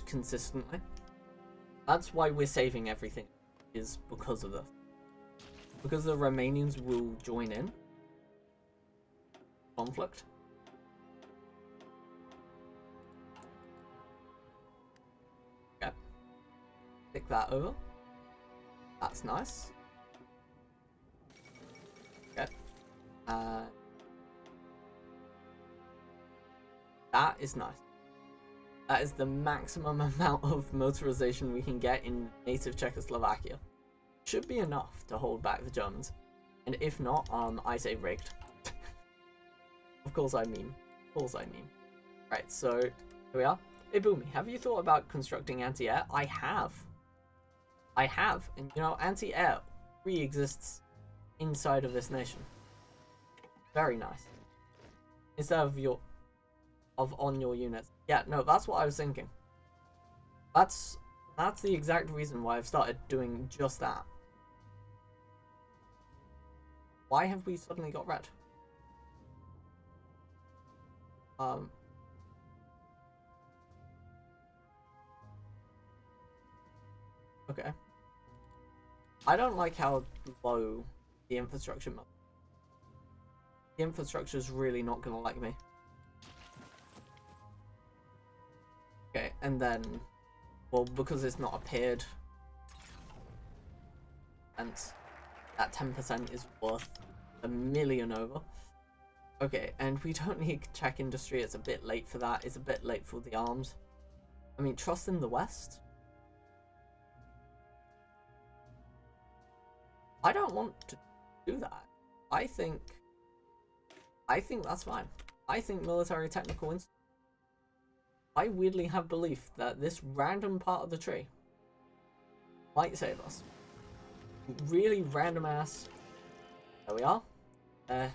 Consistently. That's why we're saving everything, is because of this. Because the Romanians will join in conflict. Okay. Pick that over. That's nice. Okay. That is nice. That is the maximum amount of motorization we can get in native Czechoslovakia. Should be enough to hold back the Germans. And if not, I say rigged. Of course I mean. Right, so here we are. Hey Boomy, have you thought about constructing anti-air? I have. And anti-air pre-exists inside of this nation. Very nice. Instead of on your units. Yeah, no, that's what I was thinking. That's the exact reason why I've started doing just that. Why have we suddenly got red? Okay. I don't like how low the infrastructure is. The infrastructure is really not gonna like me. Okay, and then, well, because it's not appeared, and that 10% is worth a million over. Okay, and we don't need Czech industry, it's a bit late for that, it's a bit late for the arms. Trust in the West? I don't want to do that. I think that's fine. I think military technical institute. I weirdly have belief that this random part of the tree might save us. Really random ass. There we are. There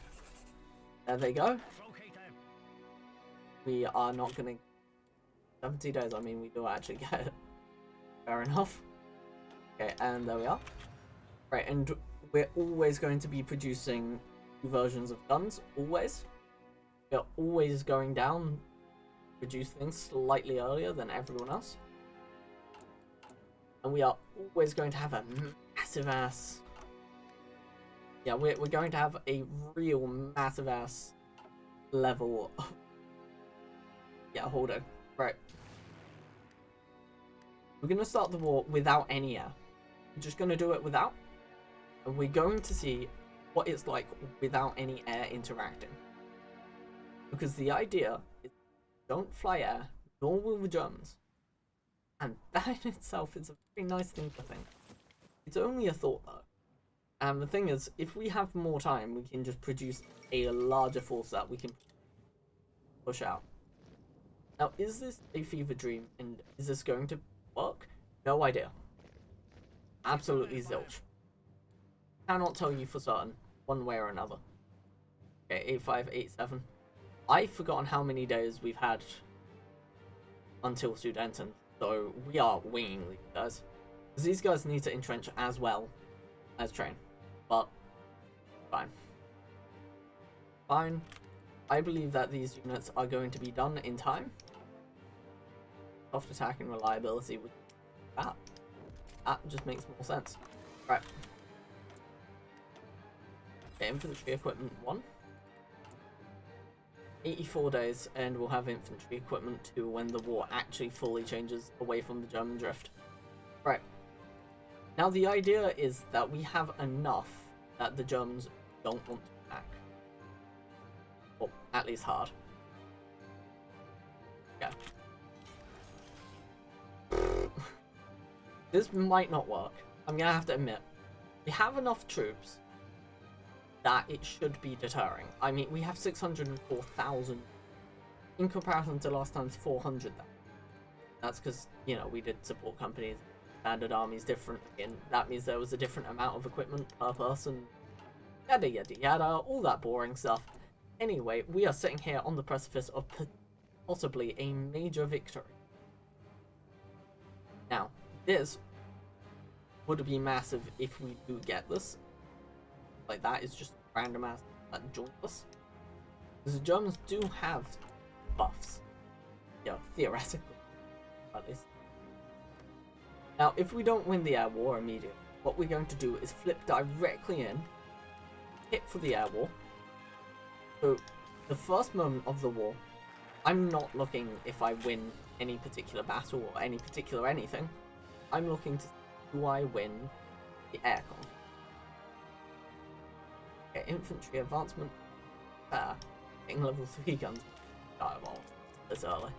they go. We are not gonna. 70 days. We do actually get it. Fair enough. Okay, and there we are. Right, and we're always going to be producing two versions of guns. Always. We're always going down. Produce things slightly earlier than everyone else. And we are always going to have a massive ass. Yeah, we're going to have a real massive ass level of... Yeah, hold on. Right. We're going to start the war without any air. We're just going to do it without. And we're going to see what it's like without any air interacting. Because the idea is don't fly air, nor will the Germans. And that in itself is a very nice thing to think. It's only a thought though. And the thing is, if we have more time, we can just produce a larger force that we can push out. Now, is this a fever dream, and is this going to work? No idea. Absolutely zilch. Cannot tell you for certain, one way or another. Okay, 8587. I've forgotten how many days we've had until Sudetenland, so we are winging these guys. Because these guys need to entrench as well as train. But, fine. Fine. I believe that these units are going to be done in time. Soft attack and reliability with that. That just makes more sense. Right. Okay, infantry equipment 1. 84 days, and we'll have infantry equipment 2 when the war actually fully changes away from the German drift. Right. Now the idea is that we have enough that the Germans don't want to attack. Or at least hard. Yeah. This might not work. I'm gonna have to admit. We have enough troops that it should be deterring. I mean, we have 604,000 in comparison to last time's 400,000. That's because, you know, we did support companies, standard armies different, and that means there was a different amount of equipment per person. Yada yada yada, all that boring stuff. Anyway, we are sitting here on the precipice of possibly a major victory. Now, this would be massive if we do get this. Like, that is just random ass that joined us. Because the Germans do have buffs. Yeah, theoretically. At least. Now, if we don't win the air war immediately, what we're going to do is flip directly in, hit for the air war. So, the first moment of the war, I'm not looking if I win any particular battle or any particular anything. I'm looking to see, do I win the air conflict? Okay, infantry advancement. Getting level 3 guns. Diabolical. This early.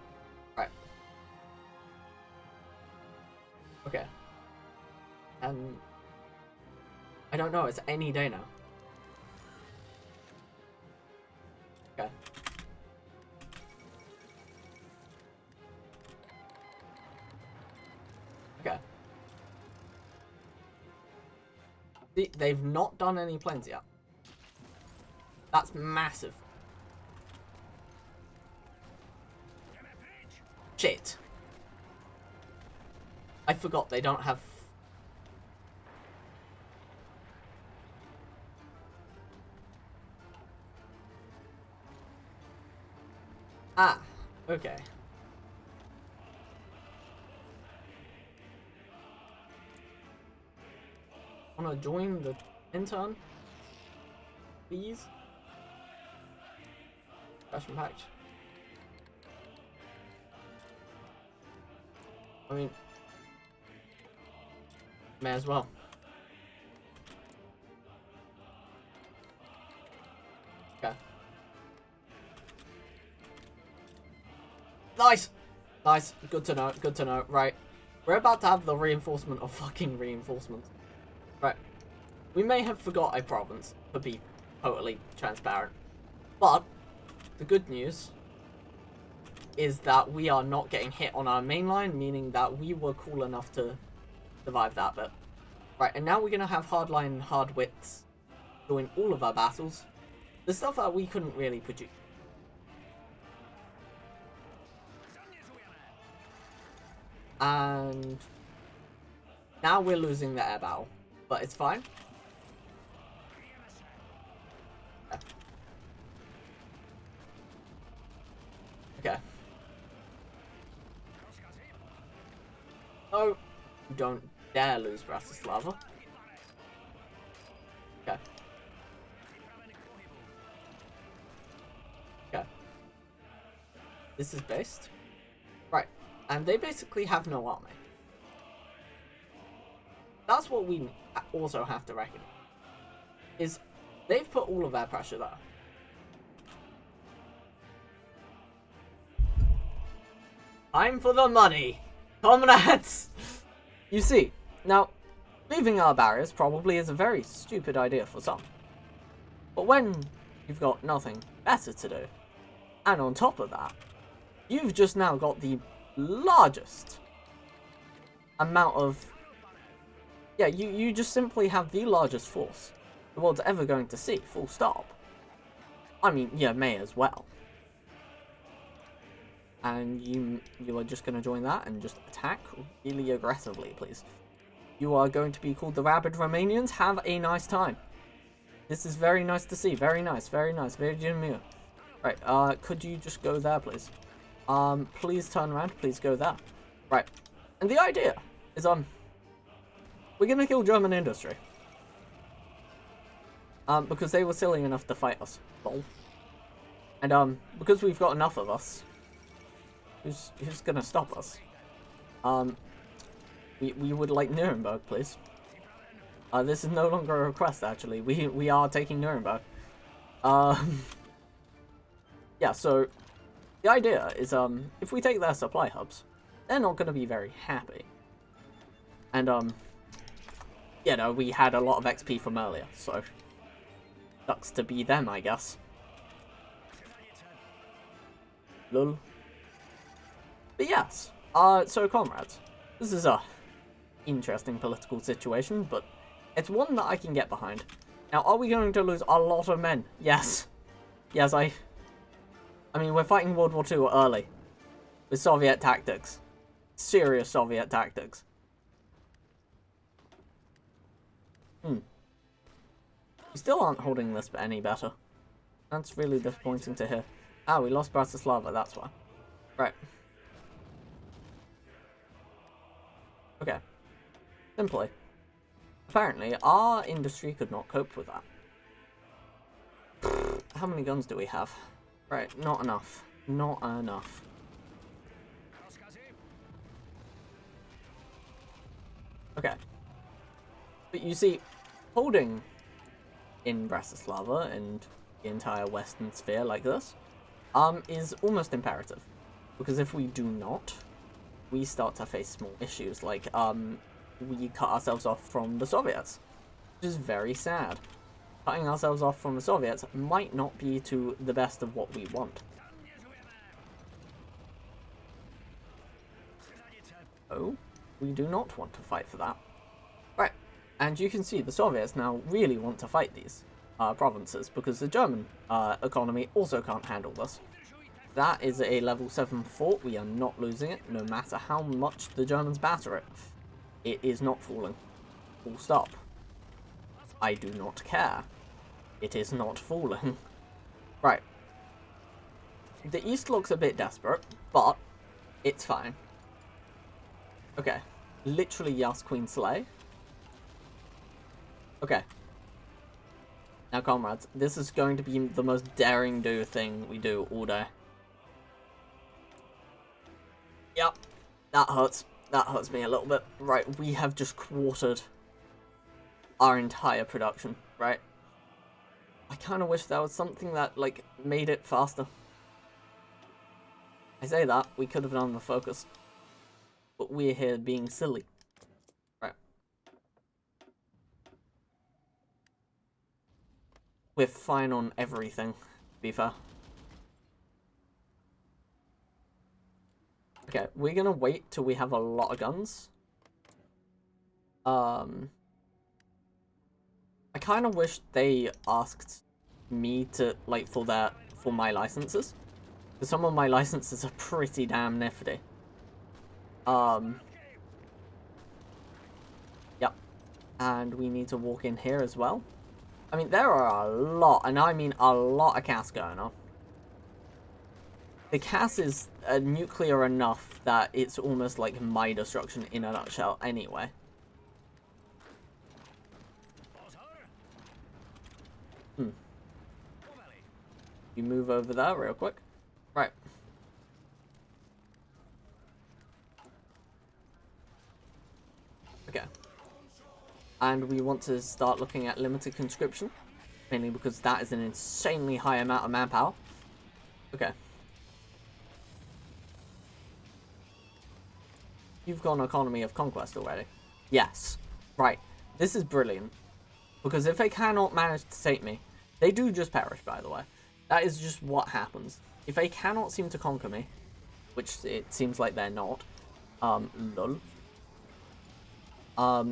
Right. Okay. I don't know, it's any day now. Okay. Okay. See, they've not done any planes yet. That's massive. Shit. I forgot they don't have... Ah, okay. Wanna join the intern? Please? Crash impact. I mean, may as well. Okay. Nice! Nice. Good to know. Good to know. Right. We're about to have the reinforcement of fucking reinforcements. Right. We may have forgot a province, to be totally transparent. But, the good news is that we are not getting hit on our main line, meaning that we were cool enough to survive that bit. Right, and now we're going to have hardline hard wits during all of our battles. The stuff that we couldn't really produce. And now we're losing the air battle, but it's fine. Okay. No, you don't dare lose Bratislava. Okay. Okay. This is based. Right. And they basically have no army. That's what we also have to reckon. is they've put all of their pressure there. Time for the money, comrades! You see, now, leaving our barriers probably is a very stupid idea for some. But when you've got nothing better to do, and on top of that, you've just now got the largest amount of... Yeah, you just simply have the largest force the world's ever going to see, full stop. I mean, yeah, may as well. And you are just going to join that and just attack really aggressively, please. You are going to be called the Rabid Romanians. Have a nice time. This is very nice to see. Very nice, very nice. Very genuine. Right, could you just go there, please? Please turn around. Please go there. Right. And the idea is, we're gonna kill German industry. Because they were silly enough to fight us. Lol. And, because we've got enough of us, who's gonna stop us? We would like Nuremberg, please. This is no longer a request, actually. We are taking Nuremberg. Yeah, so the idea is, if we take their supply hubs, they're not going to be very happy. And, you know, we had a lot of XP from earlier, so sucks to be them, I guess. Lol. But yes, so comrades, this is a interesting political situation, but it's one that I can get behind. Now, are we going to lose a lot of men? Yes. Yes, I mean, we're fighting World War II early. With Soviet tactics. Serious Soviet tactics. We still aren't holding this any better. That's really disappointing to hear. Ah, we lost Bratislava, that's why. Right. Okay. Simply. Apparently, our industry could not cope with that. How many guns do we have? Right, not enough. Not enough. Okay. But you see, holding in Bratislava and the entire Western sphere like this, is almost imperative. Because if we do not, we start to face small issues, like, we cut ourselves off from the Soviets, which is very sad. Cutting ourselves off from the Soviets might not be to the best of what we want. Oh, we do not want to fight for that. Right, and you can see the Soviets now really want to fight these provinces, because the German economy also can't handle this. That is a level 7 fort. We are not losing it, no matter how much the Germans batter it. It is not falling. Full stop. I do not care. It is not falling. Right. The East looks a bit desperate, but it's fine. Okay. Literally, yes, Queen Slay. Okay. Now, comrades, this is going to be the most daring-do thing we do all day. Yep. That hurts. That hurts me a little bit. Right, we have just quartered our entire production, right? I kind of wish there was something that, like, made it faster. I say that, we could have done the focus. But we're here being silly. Right. We're fine on everything, to be fair. Okay, we're gonna wait till we have a lot of guns. I kind of wish they asked me to, like, for my licenses. Because some of my licenses are pretty damn nifty. Yep. And we need to walk in here as well. I mean, there are a lot, and I mean a lot of CAS going on. The CAS is nuclear enough that it's almost like my destruction in a nutshell anyway. You move over there real quick. Right. Okay. And we want to start looking at limited conscription, mainly because that is an insanely high amount of manpower. Okay. You've got an economy of conquest already. Yes. Right. This is brilliant. Because if they cannot manage to take me, they do just perish, by the way. That is just what happens. If they cannot seem to conquer me, which it seems like they're not, lol.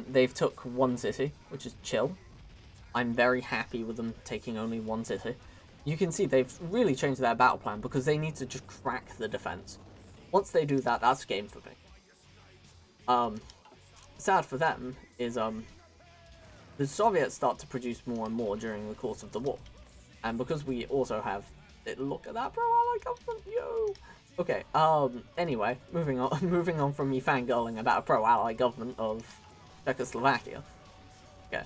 They've took one city, which is chill. I'm very happy with them taking only one city. You can see they've really changed their battle plan because they need to just crack the defense. Once they do that, that's game for me. Sad for them is, the Soviets start to produce more and more during the course of the war. And because we also have, look at that pro-ally government, yo! Okay, anyway, moving on from me fangirling about a pro-ally government of Czechoslovakia. Okay.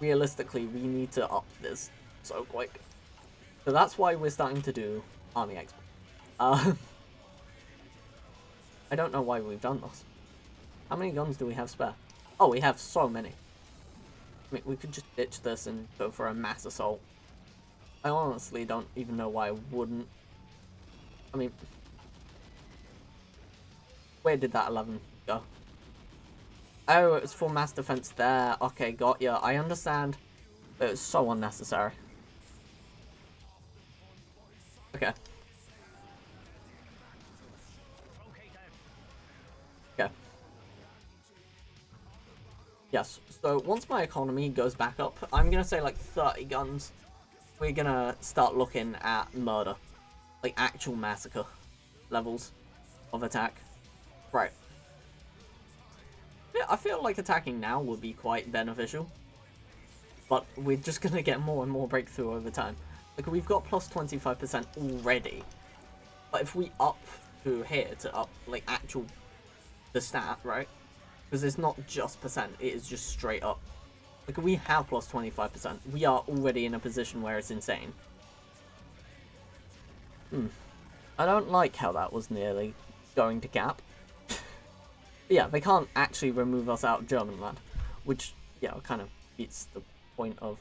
Realistically, we need to up this so quick. So that's why we're starting to do army export. I don't know why we've done this. How many guns do we have spare? Oh, we have so many. I mean, we could just ditch this and go for a mass assault. I honestly don't even know why I wouldn't. I mean, where did that 11 go? Oh, it was for mass defense there. Okay, got ya. I understand. But it was so unnecessary. Okay. Okay. Yes, so once my economy goes back up, I'm gonna say like 30 guns. We're gonna start looking at murder. Like actual massacre levels of attack. Right. Yeah, I feel like attacking now would be quite beneficial. But we're just gonna get more and more breakthrough over time. Like, we've got plus 25% already. But if we up to here to up, like, the stat, right? Because it's not just percent, it is just straight up. Like, we have plus 25%. We are already in a position where it's insane. I don't like how that was nearly going to cap. Yeah, they can't actually remove us out of German land. Which, yeah, kind of beats the point of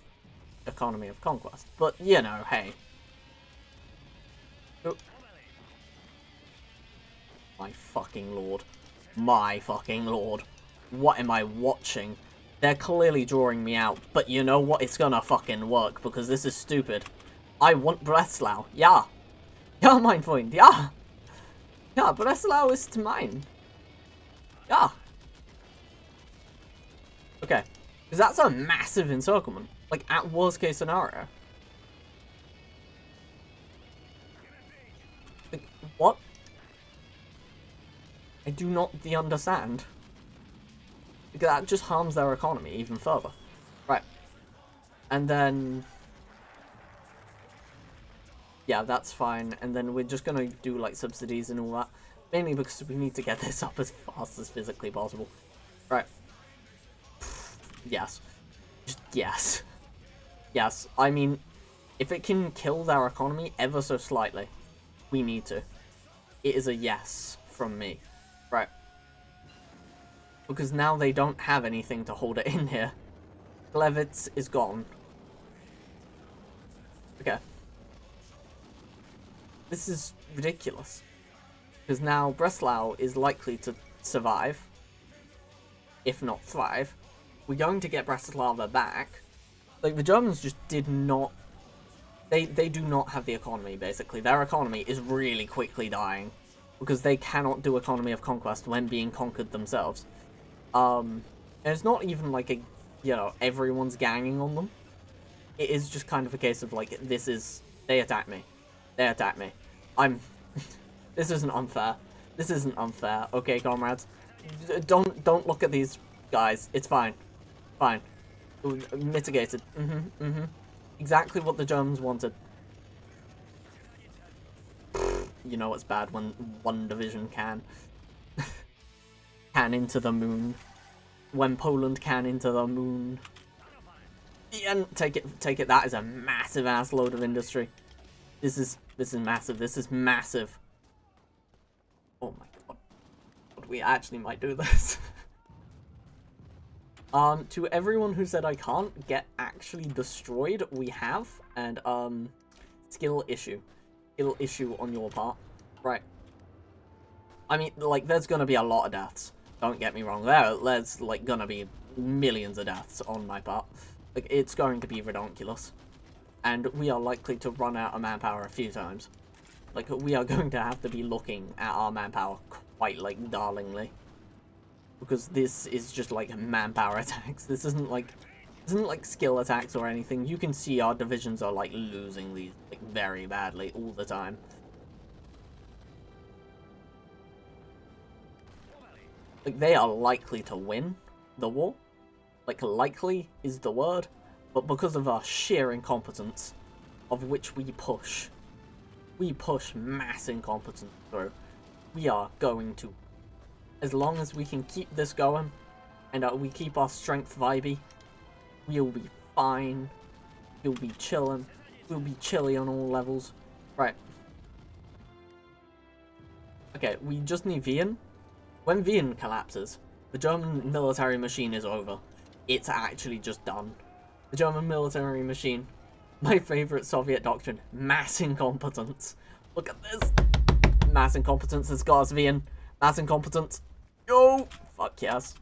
economy of conquest. But, you know, hey. Oh. My fucking lord. My fucking lord. What am I watching? They're clearly drawing me out, but you know what? It's gonna fucking work, because this is stupid. I want Breslau. Yeah. Yeah, mein Freund. Yeah. Yeah, Breslau is mine. Yeah. Okay. Because that's a massive encirclement. Like, at worst case scenario. Like, what? I do not understand. Because that just harms their economy even further. Right. And then... yeah, that's fine. And then we're just gonna do, like, subsidies and all that. Mainly because we need to get this up as fast as physically possible. Right. Yes. Just yes. Yes. I mean, if it can kill their economy ever so slightly, we need to. It is a yes from me. Right. Because now they don't have anything to hold it in here. Glevitz is gone. Okay. This is ridiculous. Because now Breslau is likely to survive. If not thrive. We're going to get Bratislava back. Like, the Germans just did not... They do not have the economy, basically. Their economy is really quickly dying. Because they cannot do economy of conquest when being conquered themselves. And it's not even like a, you know, everyone's ganging on them. It is just kind of a case of, like, this is... They attack me. They attack me. I'm... This isn't unfair. This isn't unfair. Okay, comrades. Don't look at these guys. It's fine. Fine. Mitigated. Exactly what the Germans wanted. You know it's bad when one division can. Can into the moon. When Poland can into the moon. Yeah, take it. That is a massive ass load of industry. This is massive. This is massive. Oh my god. We actually might do this. To everyone who said I can't get actually destroyed, we have, and, skill issue. Skill issue on your part. Right. I mean, like, there's gonna be a lot of deaths. Don't get me wrong. There's, like, gonna be millions of deaths on my part. Like, it's going to be ridiculous. And we are likely to run out of manpower a few times. Like, we are going to have to be looking at our manpower quite, like, darlingly. Because this is just, like, manpower attacks. This isn't like skill attacks or anything. You can see our divisions are, like, losing these, like, very badly all the time. Like, they are likely to win the war. Like, likely is the word. But because of our sheer incompetence, of which we push mass incompetence through, we are going to, as long as we can keep this going, and we keep our strength vibey, we'll be fine. We'll be chilling. We'll be chilly on all levels. Right. Okay, we just need Wien. When Wien collapses, the German military machine is over. It's actually just done. The German military machine. My favorite Soviet doctrine. Mass incompetence. Look at this. Mass incompetence has got us Wien. Mass incompetence. Yo! Fuck yes.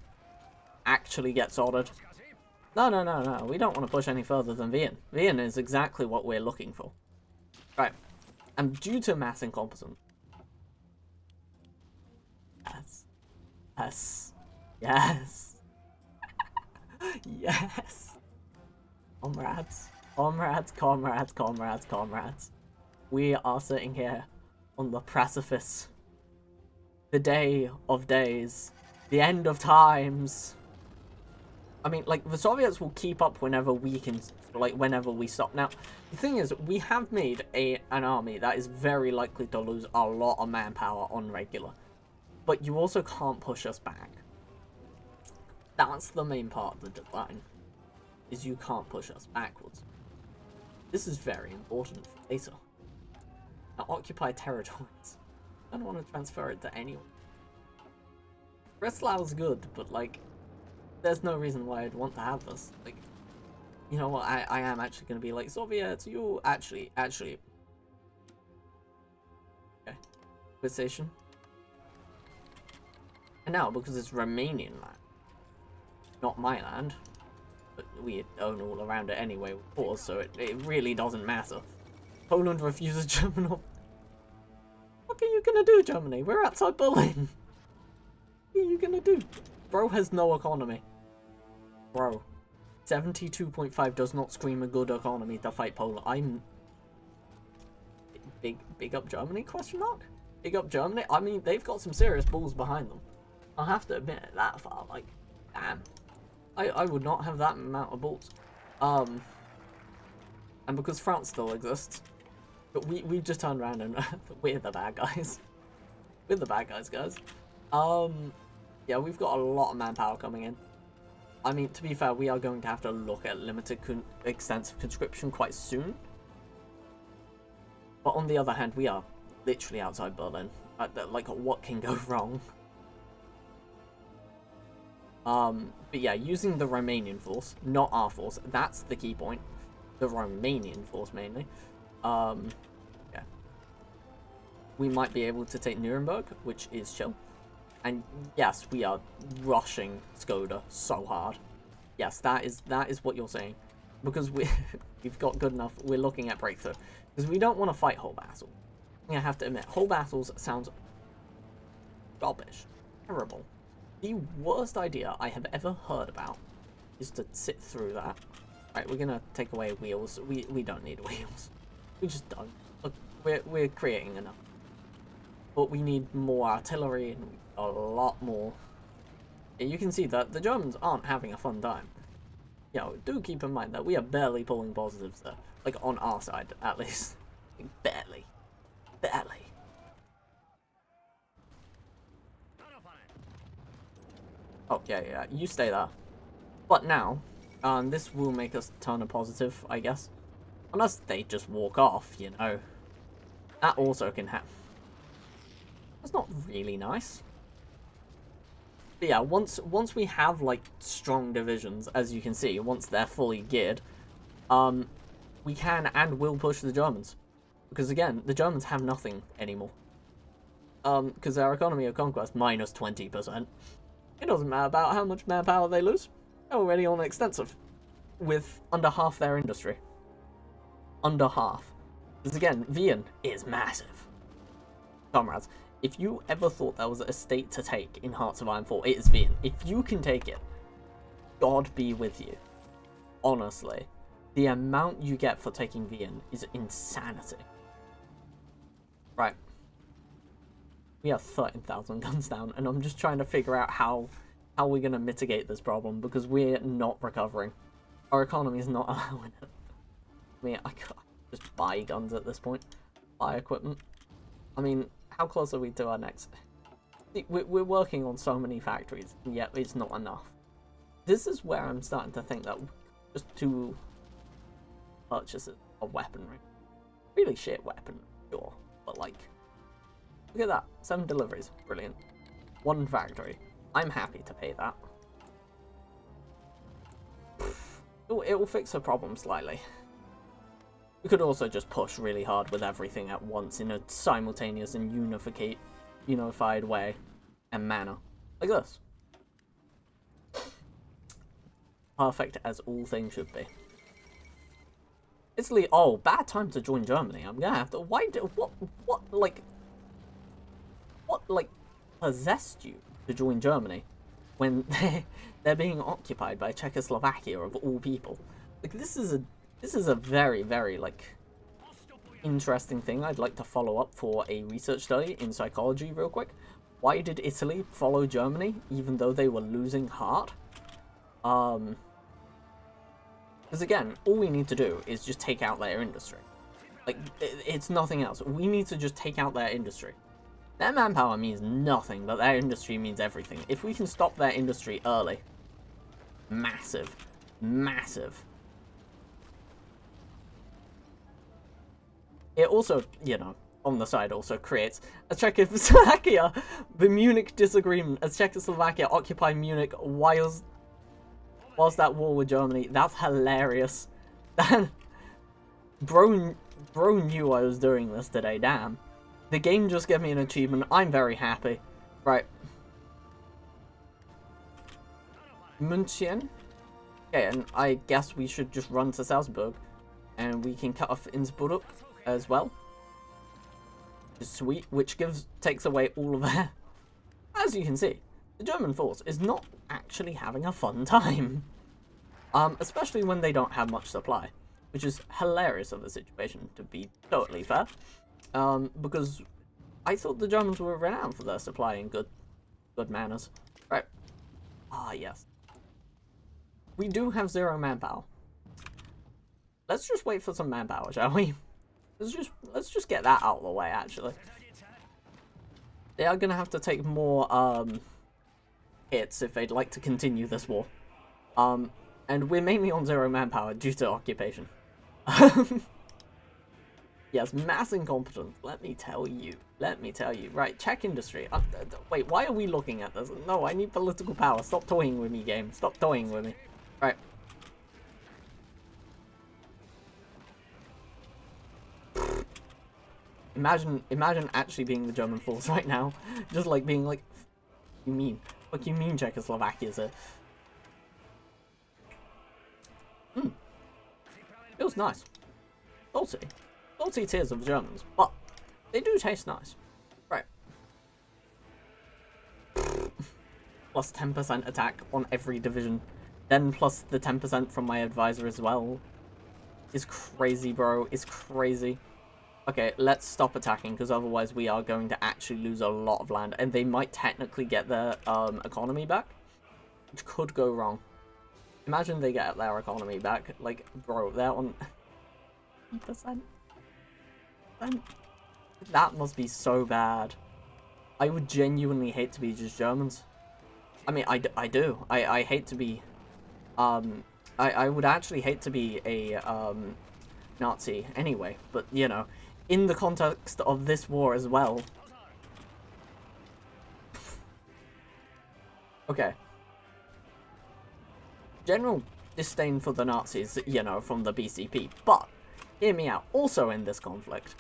Actually get sorted. No. We don't want to push any further than Wien. Wien is exactly what we're looking for. Right. And due to mass incompetence. Yes. Yes. Yes. Comrades. We are sitting here on the precipice. The day of days. The end of times. I mean, like, the Soviets will keep up whenever we can, like, whenever we stop. Now, the thing is, we have made an army that is very likely to lose a lot of manpower on regular. But you also can't push us back. That's the main part of the design, is you can't push us backwards. This is very important for later. Now, occupy territories. I don't want to transfer it to anyone. Breslau's good, but, like, there's no reason why I'd want to have this. Like, you know what, I am actually going to be like, Soviets, you actually. Okay. Conversation. And now, because it's Romanian land, not my land, but we own all around it anyway, of course, so it really doesn't matter. Poland refuses German. What are you gonna do, Germany? We're outside Berlin. What are you gonna do? Bro has no economy. Bro. 72.5 does not scream a good economy to fight Poland. I'm... Big up Germany, question mark? Big up Germany? I mean, they've got some serious balls behind them. I'll have to admit it, that far, like, damn. I would not have that amount of balls. And because France still exists, but we just turned around and we're the bad guys. We're the bad guys, guys. Yeah, we've got a lot of manpower coming in. I mean, to be fair, we are going to have to look at limited extensive conscription quite soon. But on the other hand, we are literally outside Berlin. Like, what can go wrong? But yeah, using the Romanian force, not our force, that's the key point. The Romanian force, mainly. Yeah. We might be able to take Nuremberg, which is chill. And yes, we are rushing Skoda so hard. Yes, that is what you're saying. Because we've got good enough, we're looking at breakthrough. Because we don't want to fight whole battle. I have to admit, whole battles sounds rubbish. Terrible. The worst idea I have ever heard about is to sit through that. Right, we're gonna take away wheels. We don't need wheels. We just don't. Look, we're creating enough. But we need more artillery and a lot more. Yeah, you can see that the Germans aren't having a fun time. Yo, do keep in mind that we are barely pulling positives there. Like, on our side, at least. Like, barely. Barely. Oh, yeah, you stay there. But now, this will make us turn a positive, I guess. Unless they just walk off, you know. That also can happen. That's not really nice. But yeah, once we have like strong divisions, as you can see, once they're fully geared, we can and will push the Germans, because again, the Germans have nothing anymore. Because their economy of conquest minus 20%. It doesn't matter about how much manpower they lose. They're already on extensive, with under half their industry. Under half. Because again, Wien is massive. Comrades, if you ever thought there was a state to take in Hearts of Iron 4, it is Wien. If you can take it, God be with you. Honestly, the amount you get for taking Wien is insanity. Right. We have 13,000 guns down, and I'm just trying to figure out how we're going to mitigate this problem, because we're not recovering. Our economy is not allowing it. I mean, I can't just buy guns at this point. Buy equipment. I mean, how close are we to our next? We're working on so many factories, and yet it's not enough. This is where I'm starting to think that just 2 purchases of weaponry. Really shit weapon, sure, but like, look at that. 7 deliveries. Brilliant. 1 factory. I'm happy to pay that. It will fix the problem slightly. We could also just push really hard with everything at once in a simultaneous and unified way and manner. Like this. Perfect as all things should be. Italy, oh, bad time to join Germany. I'm gonna have to, what possessed you to join Germany when they're being occupied by Czechoslovakia of all people? Like, this is a very, very, like, interesting thing I'd like to follow up for a research study in psychology real quick. Why did Italy follow Germany even though they were losing heart? Because again, all we need to do is just take out their industry. Like, it's nothing else. We need to just take out their industry. Their manpower means nothing, but their industry means everything. If we can stop their industry early, massive, massive. It also, you know, on the side also creates a Czechoslovakia, the Munich disagreement, as Czechoslovakia occupy Munich whilst that war with Germany. That's hilarious. Bro knew I was doing this today, damn. The game just gave me an achievement. I'm very happy. Right. München. Okay, and I guess we should just run to Salzburg. And we can cut off Innsbruck as well. Sweet, which takes away all of their... As you can see, the German force is not actually having a fun time. Especially when they don't have much supply. Which is hilarious of the situation, to be totally fair. Because I thought the Germans were renowned for their supply and good manners. Right. Ah, yes. We do have 0 manpower. Let's just wait for some manpower, shall we? Let's just get that out of the way, actually. They are gonna have to take more hits if they'd like to continue this war. And we're mainly on 0 manpower due to occupation. Yes, mass incompetence. Let me tell you. Right, Czech industry. Wait, why are we looking at this? No, I need political power. Stop toying with me, game. Stop toying with me. Right. Imagine actually being the German force right now. Just like being like, what you mean Czechoslovakia's a... Feels nice. Salty tears of Germans, but they do taste nice. Right. Plus 10% attack on every division. Then plus the 10% from my advisor as well. Is crazy, bro. It's crazy. Okay, let's stop attacking, because otherwise we are going to actually lose a lot of land. And they might technically get their economy back, which could go wrong. Imagine they get their economy back. Like, bro, they're on 10%. That must be so bad. I would genuinely hate to be just Germans. I mean, I do. I hate to be... I would actually hate to be a Nazi anyway. But, you know, in the context of this war as well... Okay. General disdain for the Nazis, you know, from the BCP, but hear me out. Also in this conflict,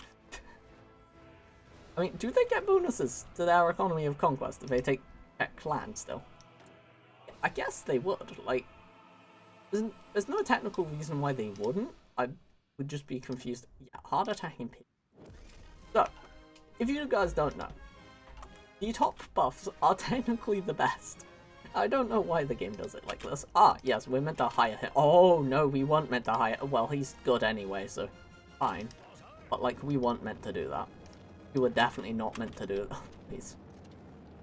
I mean, do they get bonuses to their economy of conquest if they take Czech land still? I guess they would. Like, there's no technical reason why they wouldn't. I would just be confused. Yeah, hard attacking people. So, if you guys don't know, the top buffs are technically the best. I don't know why the game does it like this. Ah, yes, we're meant to hire him. Oh, no, we weren't meant to hire... Well, he's good anyway, so fine. But, like, we weren't meant to do that. You were definitely not meant to do that. Please.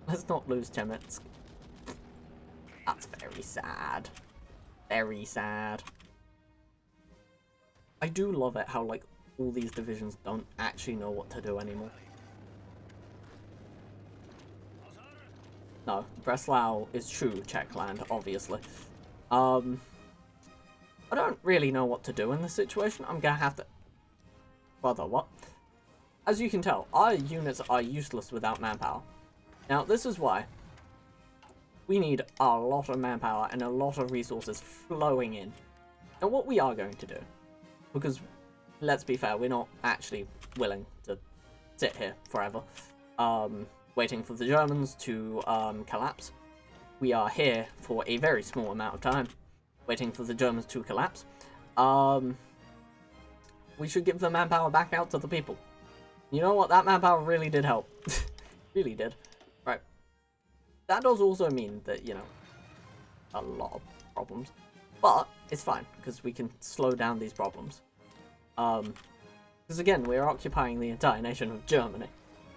Let's not lose Chemetsk. That's very sad. Very sad. I do love it how, like, all these divisions don't actually know what to do anymore. No, Breslau is true Czech land, obviously. I don't really know what to do in this situation. I'm gonna have to... Brother, what? As you can tell, our units are useless without manpower. Now, this is why we need a lot of manpower and a lot of resources flowing in. And what we are going to do, because, let's be fair, we're not actually willing to sit here forever, waiting for the Germans to collapse. We are here for a very small amount of time, waiting for the Germans to collapse. We should give the manpower back out to the people. You know what? That manpower really did help. Really did. Right. That does also mean that, you know, a lot of problems. But it's fine, because we can slow down these problems. Because again, we're occupying the entire nation of Germany.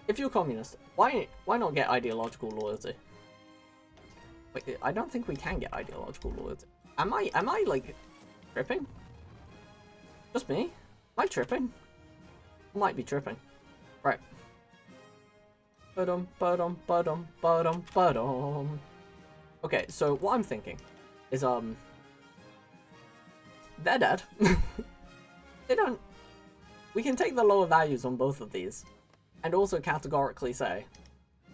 If you're communist, why not get ideological loyalty? Wait, I don't think we can get ideological loyalty. Am I like tripping? Just me? Am I tripping? I might be tripping. Right. Ba-dum, ba-dum, ba-dum, ba-dum, ba-dum. Okay, so what I'm thinking is, they're dead. They don't... We can take the lower values on both of these, and also categorically say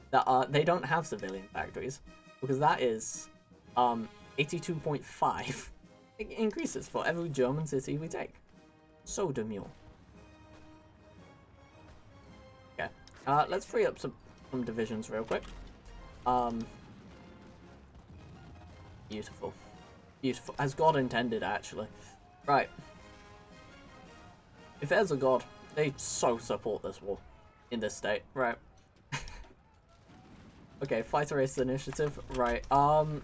that they don't have civilian factories, because that is 82.5. It increases for every German city we take. So demure. Okay, let's free up some divisions real quick. Beautiful. Beautiful. As God intended, actually. Right. If there's a God, they so support this war. In this state. Right. Okay, fighter race initiative. Right.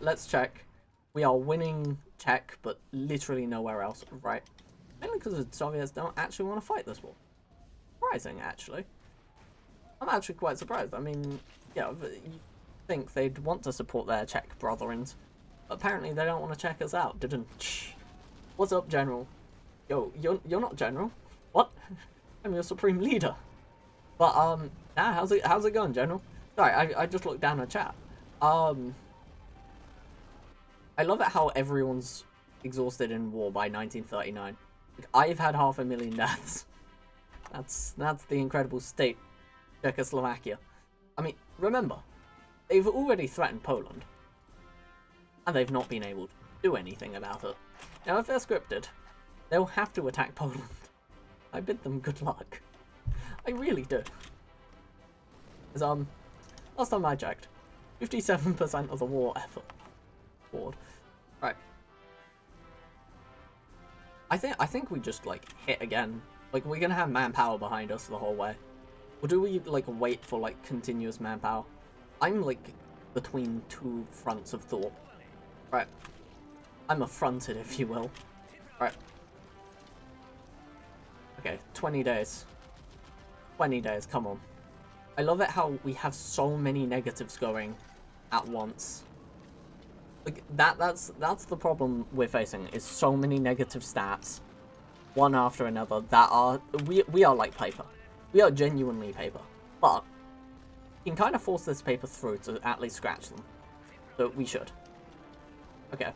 Let's check. We are winning Czech, but literally nowhere else. Right. Mainly because the Soviets don't actually want to fight this war. Surprising, actually. I'm actually quite surprised. I mean, yeah, you think they'd want to support their Czech brethrens. But apparently they don't want to check us out, didn't... What's up, General? Yo, you're not General. What? I'm your Supreme Leader. But, how's it going, General? Sorry, I just looked down at chat. I love it how everyone's exhausted in war by 1939. Like, I've had 500,000 deaths. That's the incredible state, Czechoslovakia. I mean, remember, they've already threatened Poland. And they've not been able to do anything about it. Now, if they're scripted, they'll have to attack Poland. I bid them good luck. I really do. Because, last time I checked, 57% of the war effort. Right. I think we just, like, hit again. Like, we're gonna have manpower behind us the whole way. Or do we, like, wait for, like, continuous manpower? I'm, like, between two fronts of thought. Right. I'm affronted, if you will. Right. Okay, 20 days. 20 days, come on. I love it how we have so many negatives going at once. Like, that's the problem we're facing, is so many negative stats, one after another, that are... We are like paper. We are genuinely paper. But, you can kind of force this paper through to at least scratch them. So, we should. Okay.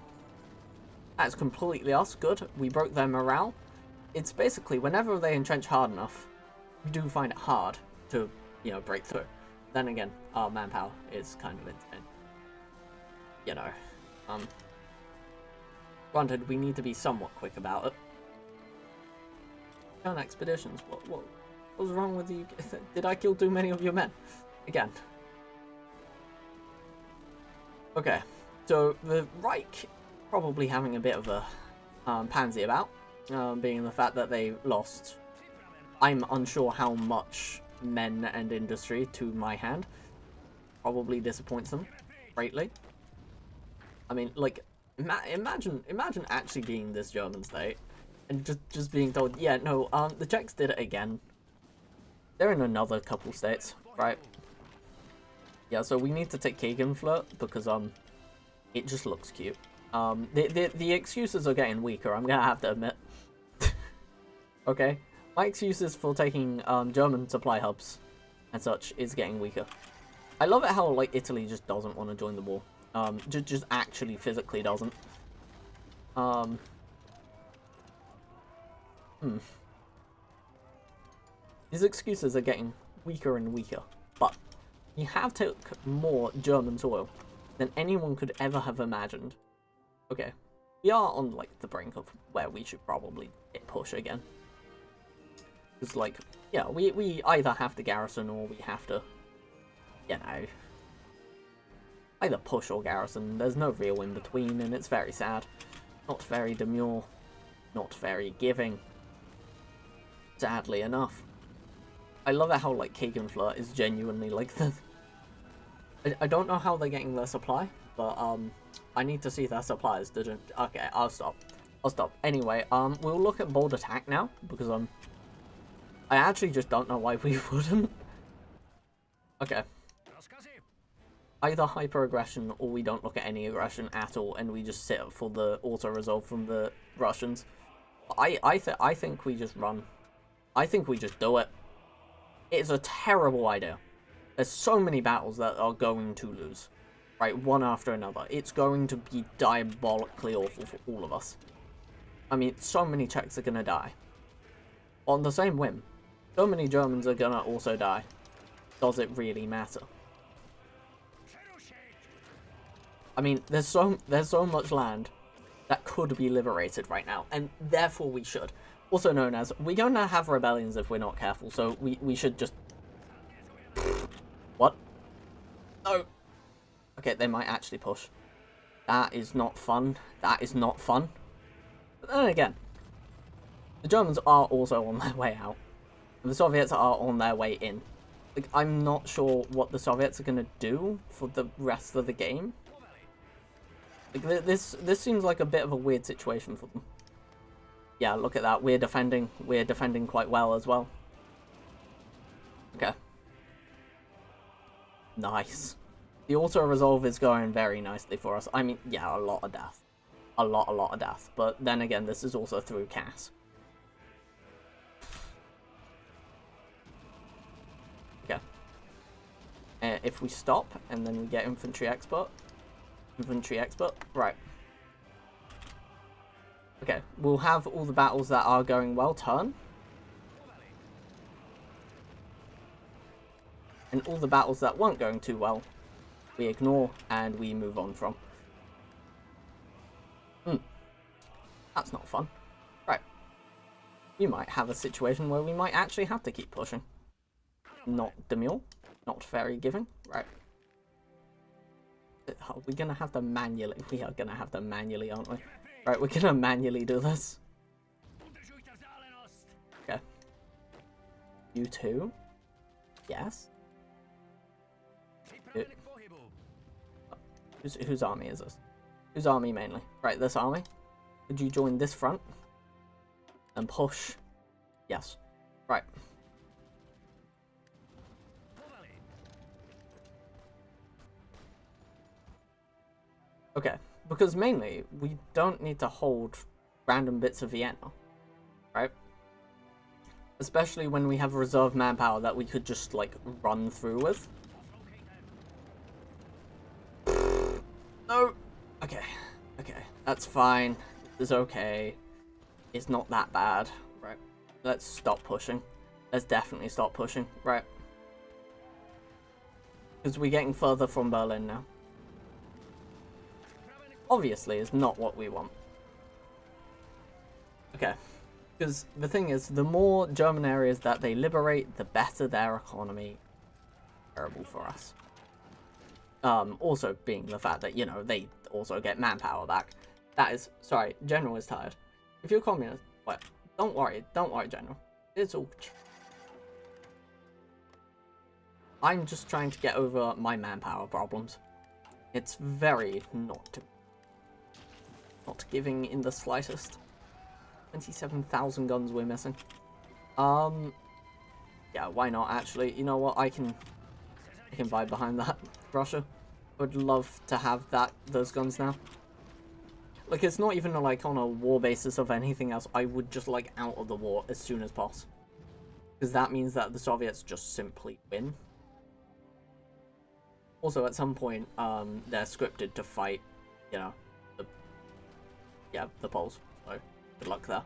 That's completely us. Good. We broke their morale. It's basically, whenever they entrench hard enough, we do find it hard to, you know, break through. Then again, our manpower is kind of insane. you know, granted, we need to be somewhat quick about it. On expeditions, what was wrong with you? Did I kill too many of your men? Again. Okay, so the Reich probably having a bit of a pansy about, being the fact that they lost, I'm unsure how much men and industry to my hand. Probably disappoints them greatly. I mean, like, imagine actually being this German state and just being told, yeah, no, the Czechs did it again. They're in another couple states, right? Yeah, so we need to take Kegenflirt because it just looks cute. The excuses are getting weaker, I'm gonna have to admit. Okay, my excuses for taking German supply hubs and such is getting weaker. I love it how, like, Italy just doesn't want to join the war. Just actually physically doesn't. These excuses are getting weaker and weaker, but we have took more German soil than anyone could ever have imagined. Okay, we are on, like, the brink of where we should probably hit push again. It's like, yeah, we either have to garrison or we have to, you know, either push or garrison. There's no real in between, and it's very sad. Not very demure, not very giving. Sadly enough. I love it how, like, Kegenflirt is genuinely like the... I don't know how they're getting their supply, but I need to see their supplies. Didn't... Okay, I'll stop. Anyway, we'll look at bold attack now, because I actually just don't know why we wouldn't. Okay. Either hyper-aggression, or we don't look at any aggression at all, and we just sit up for the auto-resolve from the Russians. I think we just run. I think we just do it. It's a terrible idea. There's so many battles that are going to lose. Right, one after another. It's going to be diabolically awful for all of us. I mean, so many Czechs are gonna die. On the same whim, so many Germans are gonna also die. Does it really matter? I mean, there's so much land that could be liberated right now, and therefore we should. Also known as, we're gonna have rebellions if we're not careful, so we should just... What? No! Okay, they might actually push. That is not fun. That is not fun. But then again, the Germans are also on their way out. And the Soviets are on their way in. Like, I'm not sure what the Soviets are gonna do for the rest of the game. Like, this seems like a bit of a weird situation for them. Yeah, look at that. We're defending quite well as well. Okay. Nice. The auto-resolve is going very nicely for us. I mean, yeah, a lot of death. A lot of death. But then again, this is also through Cass. Okay. If we stop, and then we get infantry expert. Right. Okay, we'll have all the battles that are going well turn. And all the battles that weren't going too well, we ignore and we move on from. That's not fun. Right. You might have a situation where we might actually have to keep pushing. Not demure. Not very giving. Right. Are we gonna have to manually? We are gonna have to manually, aren't we? Right, we're gonna manually do this. Okay. You too? Yes. Whose army is this? Whose army mainly? Right, this army. Could you join this front? And push? Yes. Right. Okay, because mainly, we don't need to hold random bits of Vienna, right? Especially when we have reserve manpower that we could just, like, run through with. No! Okay, that's fine. It's okay. It's not that bad, right? Let's stop pushing. Let's definitely stop pushing, right? Because we're getting further from Berlin now. obviously is not what we want. Okay, because the thing is, the more German areas that they liberate, the better their economy. Terrible for us. Also being the fact that, you know, they also get manpower back. That is, sorry, General is tired. If you're communist, well, don't worry, General. It's all. I'm just trying to get over my manpower problems. It's very not giving in the slightest. 27,000 guns we're missing. Yeah, why not actually? You know what? I can buy behind that. Russia would love to have those guns now. Like, it's not even like on a war basis of anything else. I would just like out of the war as soon as possible. Because that means that the Soviets just simply win. Also, at some point, they're scripted to fight, you know, the Poles. So, good luck there.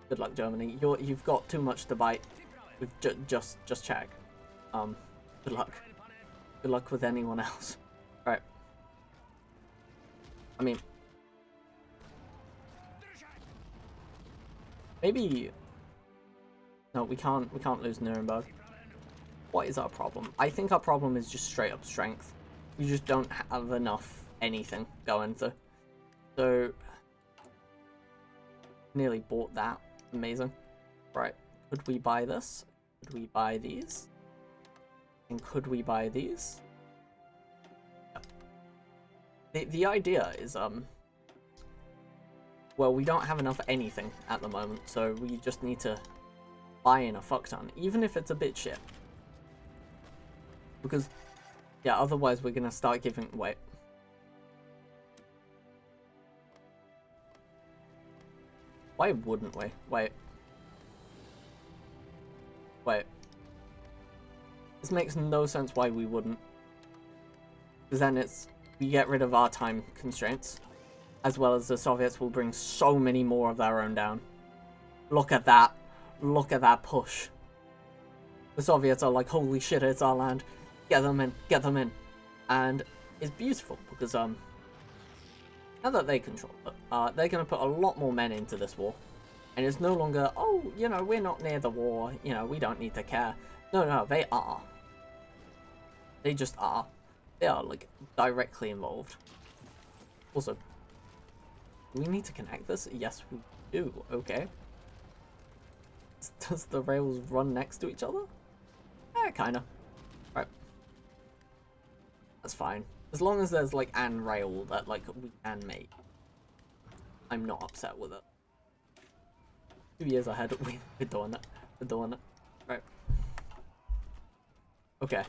Good luck, Germany. You've got too much to bite with just Czech. Good luck. Good luck with anyone else. Right. I mean, maybe. No, we can't lose Nuremberg. What is our problem? I think our problem is just straight up strength. We just don't have enough anything going through. So, nearly bought that. Amazing. Right. Could we buy this? Could we buy these? And could we buy these? The idea is, well, we don't have enough anything at the moment, so we just need to buy in a fuck ton, even if it's a bit shit. Because, yeah, otherwise we're gonna start giving... Wait. Why wouldn't we? Wait. Wait. This makes no sense why we wouldn't. Because then it's... We get rid of our time constraints. As well as the Soviets will bring so many more of their own down. Look at that. Look at that push. The Soviets are like, holy shit, it's our land. Get them in, get them in. And it's beautiful because, now that they control it, they're going to put a lot more men into this war. And it's no longer, oh, you know, we're not near the war, you know, we don't need to care. No, no, they are. They just are. They are, like, directly involved. Also, do we need to connect this? Yes, we do. Okay. Does the rails run next to each other? Eh, kinda. Right. That's fine. As long as there's, like, an rail that, like, we can make. I'm not upset with it. 2 years ahead, we're doing it. We're doing it. Right. Okay.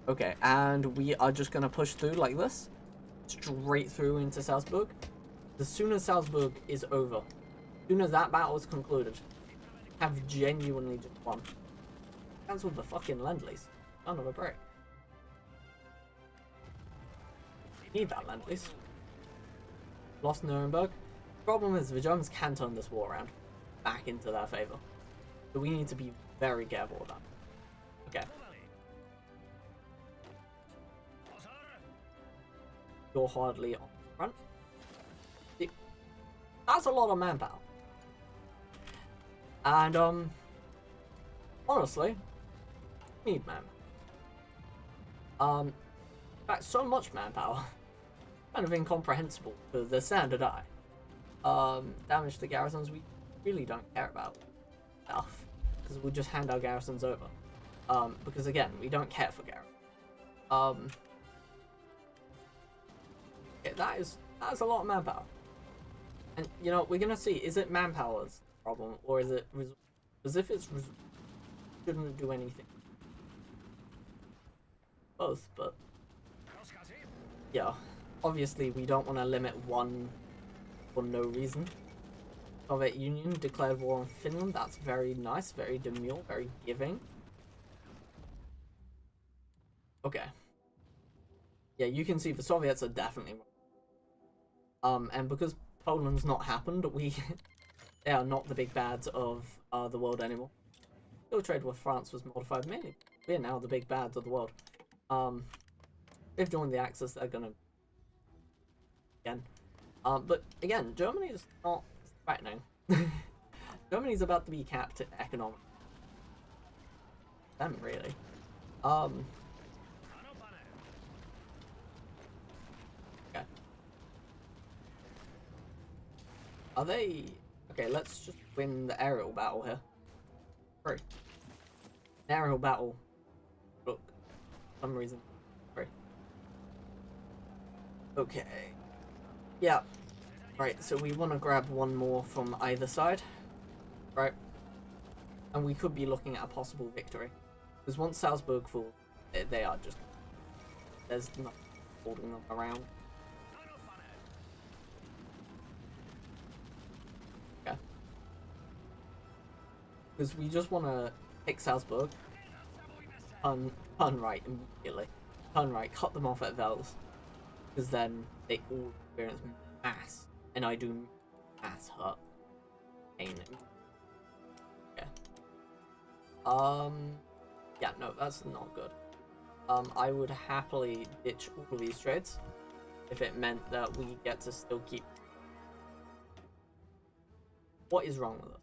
Okay, and we are just gonna push through like this. Straight through into Salzburg. As soon as Salzburg is over, as soon as that battle is concluded, have genuinely just won. Cancel the fucking Lend-Lease. Son of a break. Need that Lend-Lease. Lost Nuremberg. Problem is, the Germans can turn this war around back into their favor. So we need to be very careful with that. Okay. You're hardly on the front. See, that's a lot of manpower. And, honestly, need manpower. In fact, so much manpower. Kind of incomprehensible to the standard eye. Damage to garrisons we really don't care about enough. Because we'll just hand our garrisons over. Because again, we don't care for garrisons. That is a lot of manpower. And, you know, we're gonna see, is it manpower's problem, or is it resources? Because if it's resources, shouldn't do anything. Both, but... Yeah, obviously we don't want to limit one for no reason. Soviet Union declared war on Finland, that's very nice, very demure, very giving. Okay. Yeah, you can see the Soviets are definitely... and because Poland's not happened, they are not the big bads of the world anymore. Still trade with France was modified mainly. We're now the big bads of the world. they've joined the Axis, they're gonna again. But again, Germany is not threatening. Germany's about to be capped economically. Them really. Okay. Are they? Okay, let's just win the aerial battle here. Free. Aerial battle. Look, for some reason. Free. Okay. Yeah. Right, so we want to grab one more from either side. Right. And we could be looking at a possible victory. Because once Salzburg falls, they are just... There's nothing holding them around. Okay. Because we just want to take Salzburg. Turn right immediately. Turn right, cut them off at Wels. Because then they all experience mass. And I do mass hurt. Pain. Okay. Yeah, no, that's not good. I would happily ditch all of these trades if it meant that we get to still keep... What is wrong with us?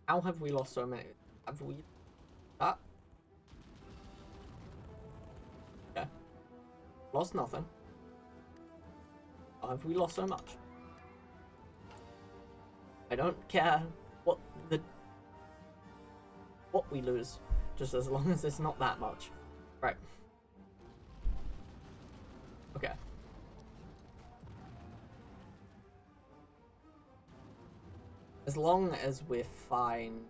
How have we lost so many? Have we... That? Okay. Lost nothing. How have we lost so much? I don't care what we lose, just as long as it's not that much. Right. Okay. As long as we're fine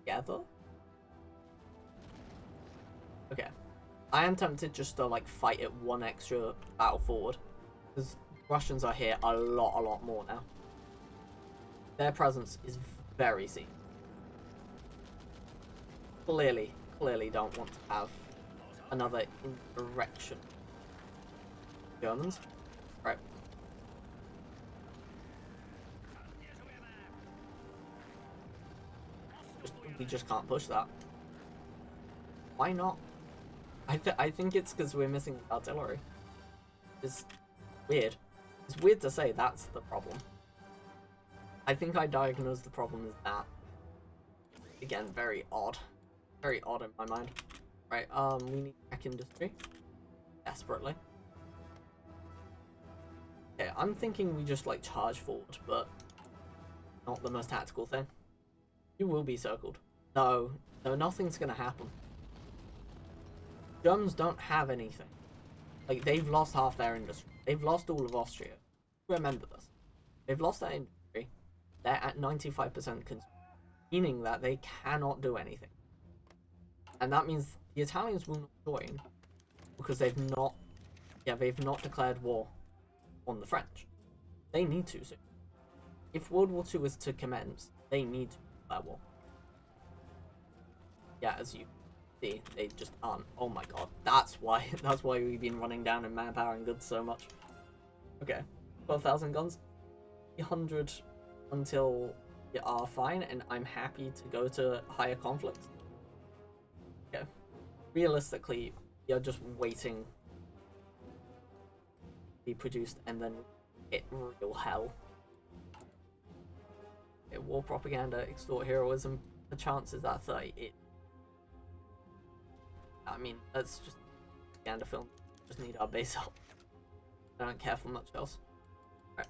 together. Okay. I am tempted just to like fight it one extra battle forward. Because Russians are here a lot more now. Their presence is very seen. Clearly don't want to have another insurrection. Germans? Right. We just can't push that. Why not? I think it's because we're missing artillery. It's weird. It's weird to say that's the problem. I think I diagnosed the problem as that. Again, very odd. Very odd in my mind. Right, we need tech industry. Desperately. Okay, I'm thinking we just like charge forward, but not the most tactical thing. You will be circled. No, nothing's gonna happen. Germans don't have anything. Like, they've lost half their industry. They've lost all of Austria. Remember this. They've lost their industry. They're at 95% consumed, meaning that they cannot do anything. And that means the Italians will not join because they've not declared war on the French. They need to soon. If World War II is to commence, they need to declare war. Yeah, as you see, they just aren't. Oh my god, that's why we've been running down in manpower and goods so much. Okay, 12,000 guns, 100 until you are fine, and I'm happy to go to higher conflicts. Okay, realistically, you're just waiting to be produced and then hit real hell. Okay, war propaganda, extort heroism. The chances are 38. I mean, that's just propaganda film. Just need our base up. I don't care for much else. Right.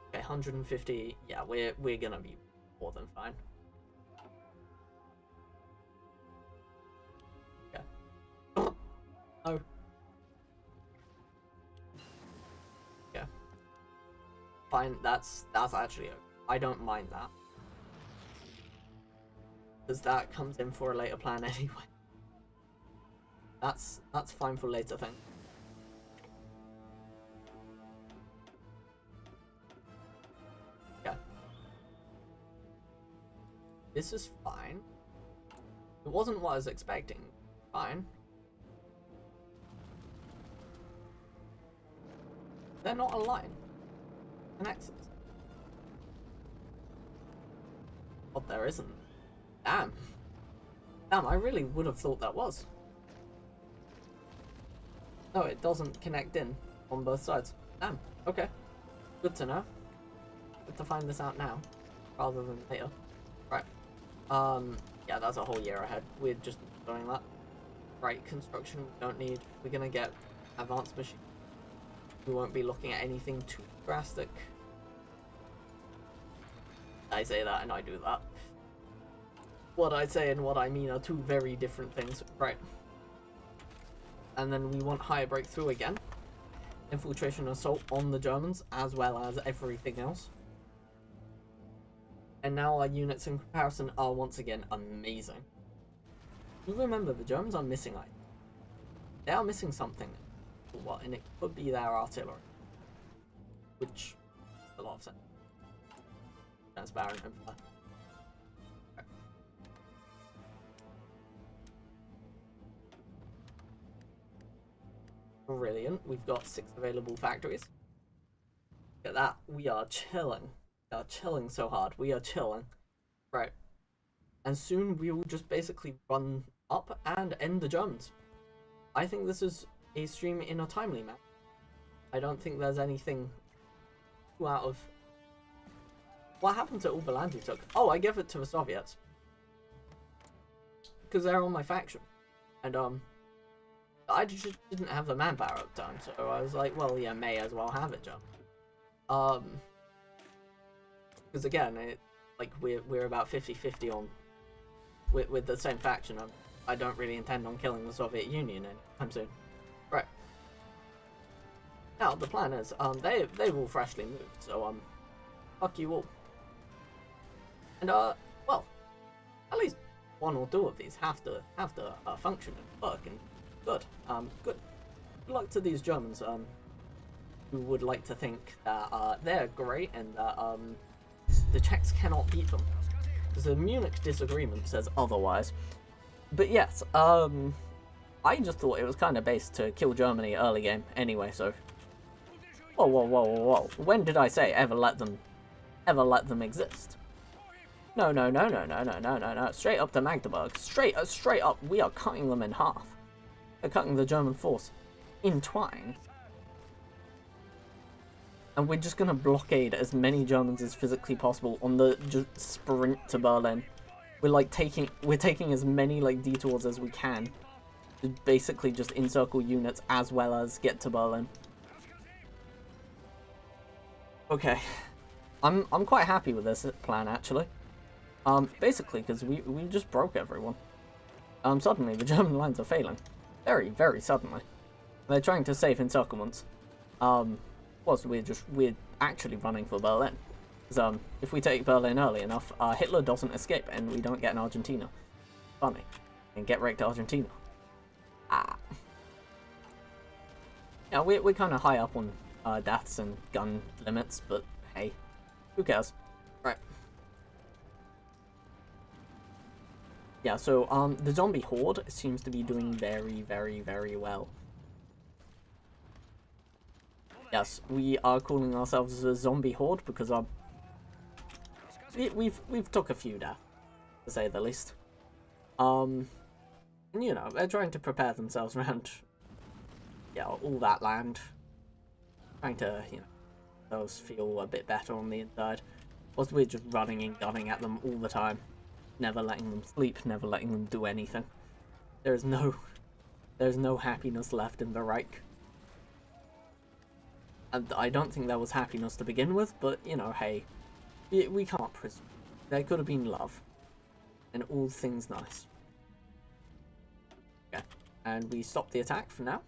Okay, 150. Yeah, we're gonna be more than fine. Okay. Oh. Yeah. Fine. That's actually okay. I don't mind that, because that comes in for a later plan anyway. That's fine for later thing. Yeah. This is fine. It wasn't what I was expecting. Fine. They're not a line. An axis. Oh, there isn't. Damn. Damn, I really would have thought that was. No, it doesn't connect in on both sides. Damn. Okay. Good to know. Good to find this out now, rather than later. Right. Yeah, that's a whole year ahead. We're just doing that. Right, construction we don't need. We're gonna get advanced machine. We won't be looking at anything too drastic. I say that and I do that. What I say and what I mean are two very different things. Right. And then we want higher breakthrough again. Infiltration assault on the Germans, as well as everything else. And now our units in comparison are once again amazing. You remember, the Germans are missing items. They are missing something. What? And it could be their artillery. Which makes a lot of sense. Transparent empire. Brilliant. We've got 6 available factories. Look at that. We are chilling. We are chilling so hard. We are chilling. Right. And soon we will just basically run up and end the Germans. I think this is a stream in a timely manner. I don't think there's anything too out of... What happened to all the land we took? Oh, I gave it to the Soviets. Because they're on my faction. And, I just didn't have the manpower at the time, so I was like, well, yeah, may as well have it, John. Because again, like, we're about 50-50 on... With the same faction. I don't really intend on killing the Soviet Union anytime soon. Right. Now, the plan is, they will freshly move, so, fuck you all. And, well, at least 1 or 2 of these have to function and work, and good. Good luck to these Germans, who would like to think that, they're great and that, the Czechs cannot beat them. Because the Munich disagreement says otherwise. But yes, I just thought it was kind of based to kill Germany early game anyway, so... Whoa, whoa, whoa, whoa, whoa. When did I say ever let them exist? No, no, no, no, no, no, no, no, no. Straight up to Magdeburg. Straight up, we are cutting them in half. They're cutting the German force in twine. And we're just gonna blockade as many Germans as physically possible on the just sprint to Berlin. We're taking as many like detours as we can to basically just encircle units as well as get to Berlin. Okay, I'm quite happy with this plan actually. Basically because we just broke everyone. Suddenly the German lines are failing, very very suddenly. They're trying to save encirclements. We're actually running for Berlin. Because, if we take Berlin early enough, Hitler doesn't escape and we don't get an Argentina. Funny. And get wrecked Argentina. Yeah, we're kind of high up on deaths and gun limits, but hey, who cares? Right. Yeah, so, the zombie horde seems to be doing very, very, very well. Yes, we are calling ourselves a zombie horde because we've took a few deaths, to say the least. And you know, they're trying to prepare themselves around, yeah, all that land. Trying to, you know, those feel a bit better on the inside. Whilst we're just running and gunning at them all the time. Never letting them sleep, never letting them do anything. There's no happiness left in the Reich. And I don't think there was happiness to begin with, but, you know, hey, we can't presume. There could have been love. And all things nice. Okay, and we stop the attack for now.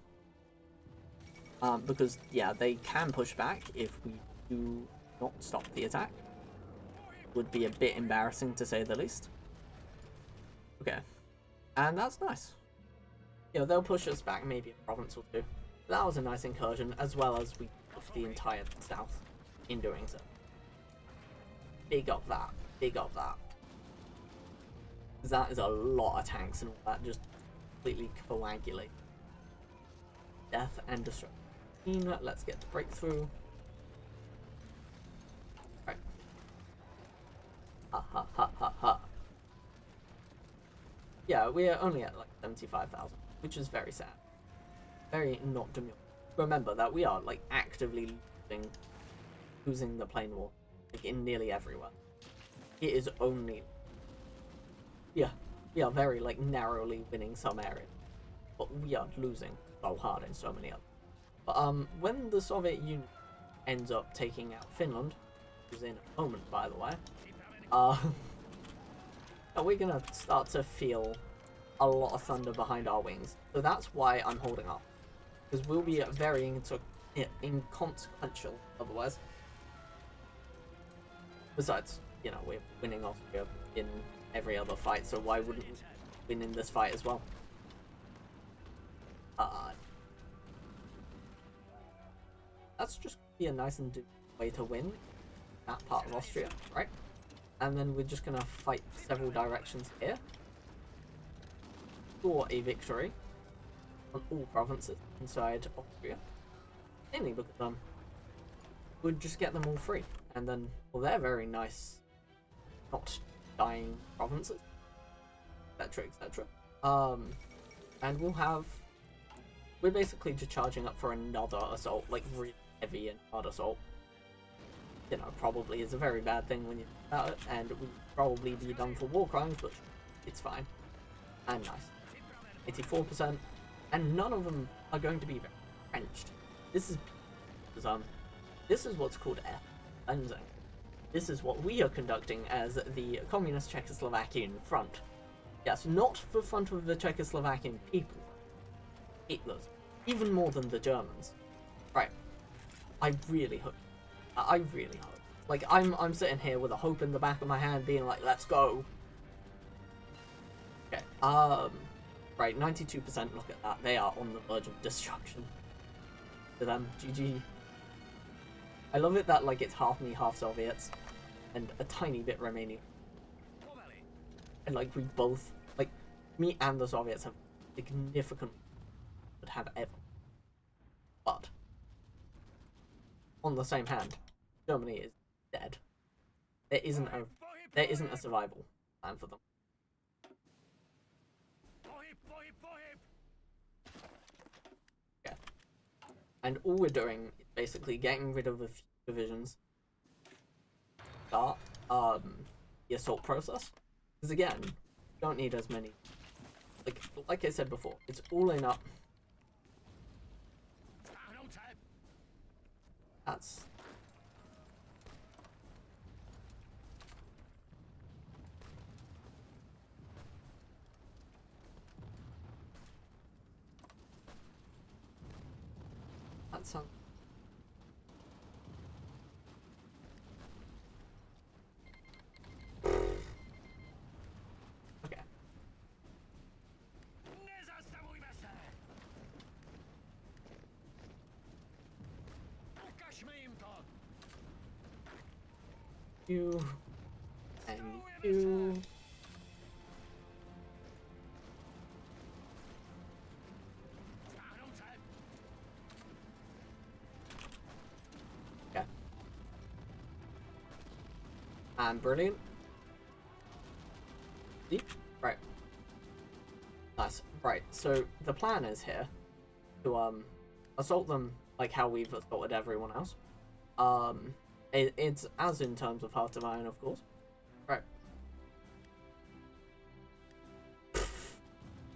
Because, yeah, they can push back if we do not stop the attack. Would be a bit embarrassing, to say the least. Okay, and that's nice. You know, they'll push us back maybe a province or two. That was a nice incursion, as well as we pushed the entire south in doing so. Big up that. Big up that. That is a lot of tanks and all that just completely coagulate. Death and destruction. Let's get the breakthrough. Right. Ha ha ha ha ha. Yeah, we are only at like 75,000, which is very sad. very not demure. Remember that we are like actively losing the plane war, like in nearly everywhere. It is only, yeah, we are very like narrowly winning some areas, but we are losing so hard in so many others. But when the Soviet Union ends up taking out Finland, which is in a moment by the way, we're gonna start to feel a lot of thunder behind our wings. So that's why I'm holding up, because we'll be very inconsequential otherwise. Besides, you know, we're winning Austria in every other fight, so why wouldn't we win in this fight as well? That's just be a nice and way to win that part of Austria, right? And then we're just gonna fight several directions here for a victory on all provinces inside Austria. Mainly because we'd just get them all free, and then, well, they're very nice, not dying provinces, etc., etc. And we're basically just charging up for another assault, like really heavy and hard assault. You know, probably is a very bad thing when you think about it, and we'd probably be done for war crimes, but it's fine. And nice. 84%, and none of them are going to be Frenched. This is what's called ethnic cleansing. This is what we are conducting as the Communist Czechoslovakian Front. Yes, not the front of the Czechoslovakian people. Hitler's. Even more than the Germans. Right. I really hope. Like, I'm sitting here with a hope in the back of my hand being like, let's go. Okay, right, 92%, look at that. They are on the verge of destruction. To them, GG. I love it that, like, it's half me, half Soviets. And a tiny bit Romanian. And, like, we both, like, me and the Soviets have significant would have ever. But, on the same hand, Germany is dead. There isn't a survival plan for them. Yeah. And all we're doing is basically getting rid of a few divisions. Start the assault process. Because again, you don't need as many. Like I said before, it's all in up. That's some. Okay. You and you. Yeah. And brilliant. See? Right. Nice. Right. So the plan is here to assault them like how we've assaulted everyone else. It's as in terms of Heart of Iron, of course. Right.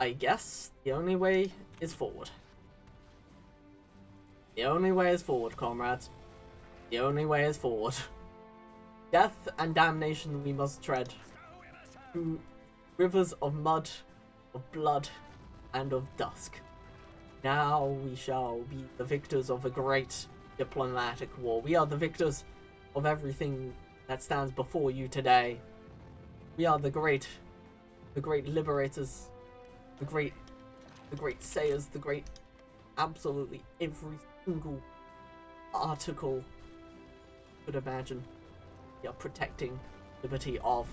I guess the only way is forward. The only way is forward, comrades. The only way is forward. Death and damnation we must tread through rivers of mud, of blood, and of dusk. Now we shall be the victors of a great diplomatic war. We are the victors of everything that stands before you today. We are the great liberators, the great sayers, the great, absolutely every single article you could imagine. We are protecting liberty of.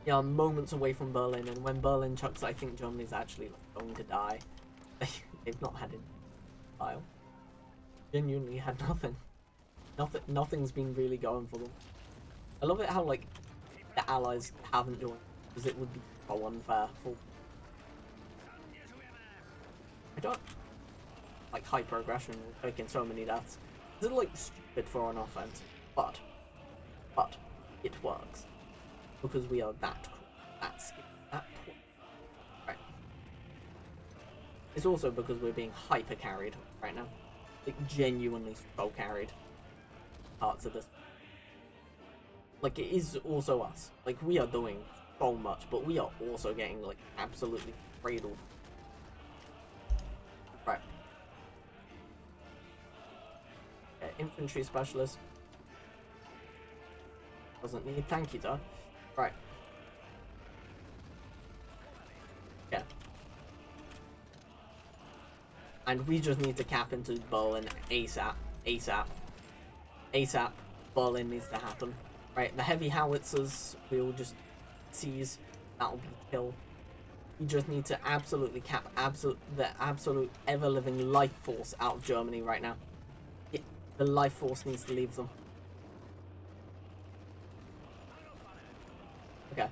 We are moments away from Berlin, and when Berlin chucks, I think Germany's actually going to die. They've not had it in a while. Genuinely had nothing. Nothing's been really going for them. I love it how, like, the Allies haven't joined, because it would be so unfair for... I don't like hyper aggression, taking so many deaths. It's like stupid for an offense, but it works because we are that cool, that skilled, that cool. Right. It's also because we're being hyper carried right now, like genuinely so carried. Parts of this, like it is also us. Like we are doing so much, but we are also getting like absolutely cradled. Right. Okay, infantry specialist. Doesn't need thank you though. Right. Yeah. And we just need to cap into Berlin ASAP. ASAP. ASAP. Berlin needs to happen. Right, the heavy howitzers we'll just seize. That'll be kill. We just need to absolutely cap the absolute ever-living life force out of Germany right now. Yeah, the life force needs to leave them. Okay.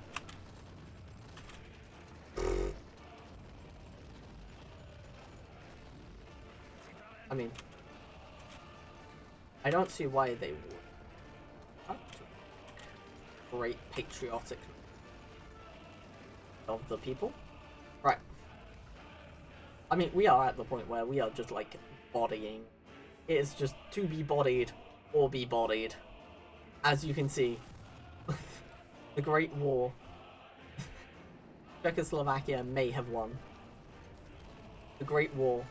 I mean, I don't see why they would. Great patriotic of the people. Right. I mean, we are at the point where we are just like bodying. It is just to be bodied or be bodied. As you can see, the Great War. Czechoslovakia may have won. The Great War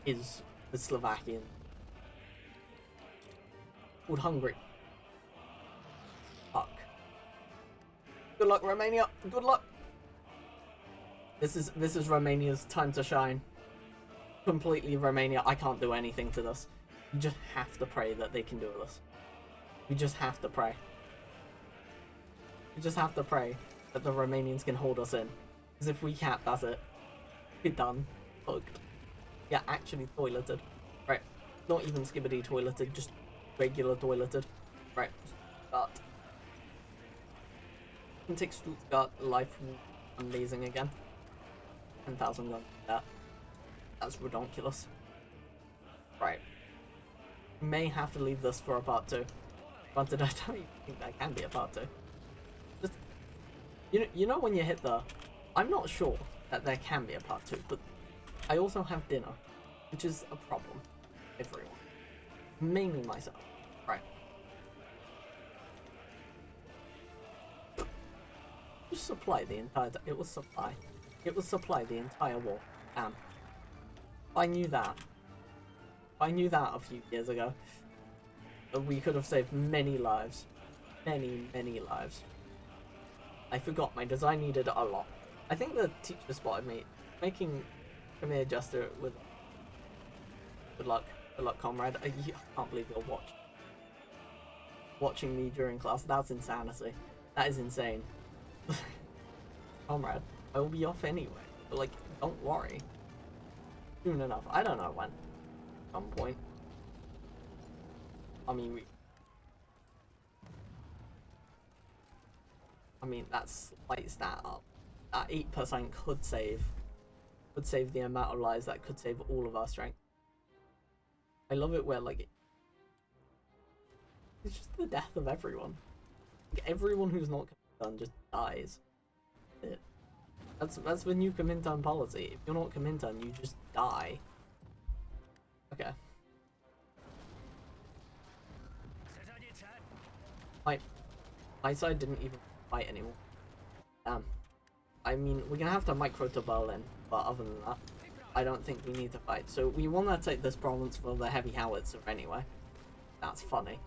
is the Slovakian. Called Hungary. Fuck. Good luck, Romania. Good luck. This is Romania's time to shine. Completely Romania. I can't do anything to this. You just have to pray that they can do this. We just have to pray. We just have to pray that the Romanians can hold us in. Because if we can't, that's it. We're done. Fucked. Yeah, actually toileted. Right. Not even skibbity toileted, just regular toileted. Right. Stuttgart. Can take Stuttgart life amazing again. 10,000 guns. Yeah. That's ridiculous. Right. May have to leave this for a part 2. Granted, I don't even think that can be a part 2. Just, you know when you hit the... I'm not sure that there can be a part 2, but I also have dinner, which is a problem. Everyone. Mainly myself. Right. Just supply the entire... It was supply. It was supply the entire war. Damn. If I knew that. If I knew that a few years ago, we could have saved many lives. Many, many lives. I forgot my design needed a lot. I think the teacher spotted me making come here gesture with good luck, comrade. I can't believe you're watching me during class. That's insanity. That is insane. Comrade, I will be off anyway. But like, don't worry. Soon enough. I don't know when. At some point. I mean, that's slight stat up. That 8% could save the amount of lives that could save all of our strength. I love it where like it's just the death of everyone. Like, everyone who's not Comintern just dies. That's the new Comintern policy. If you're not Comintern, you just die. Okay. My side didn't even fight anymore. Damn. I mean, we're gonna have to micro to Berlin, but other than that, I don't think we need to fight. So we want to take this province for the heavy howitzer anyway. That's funny.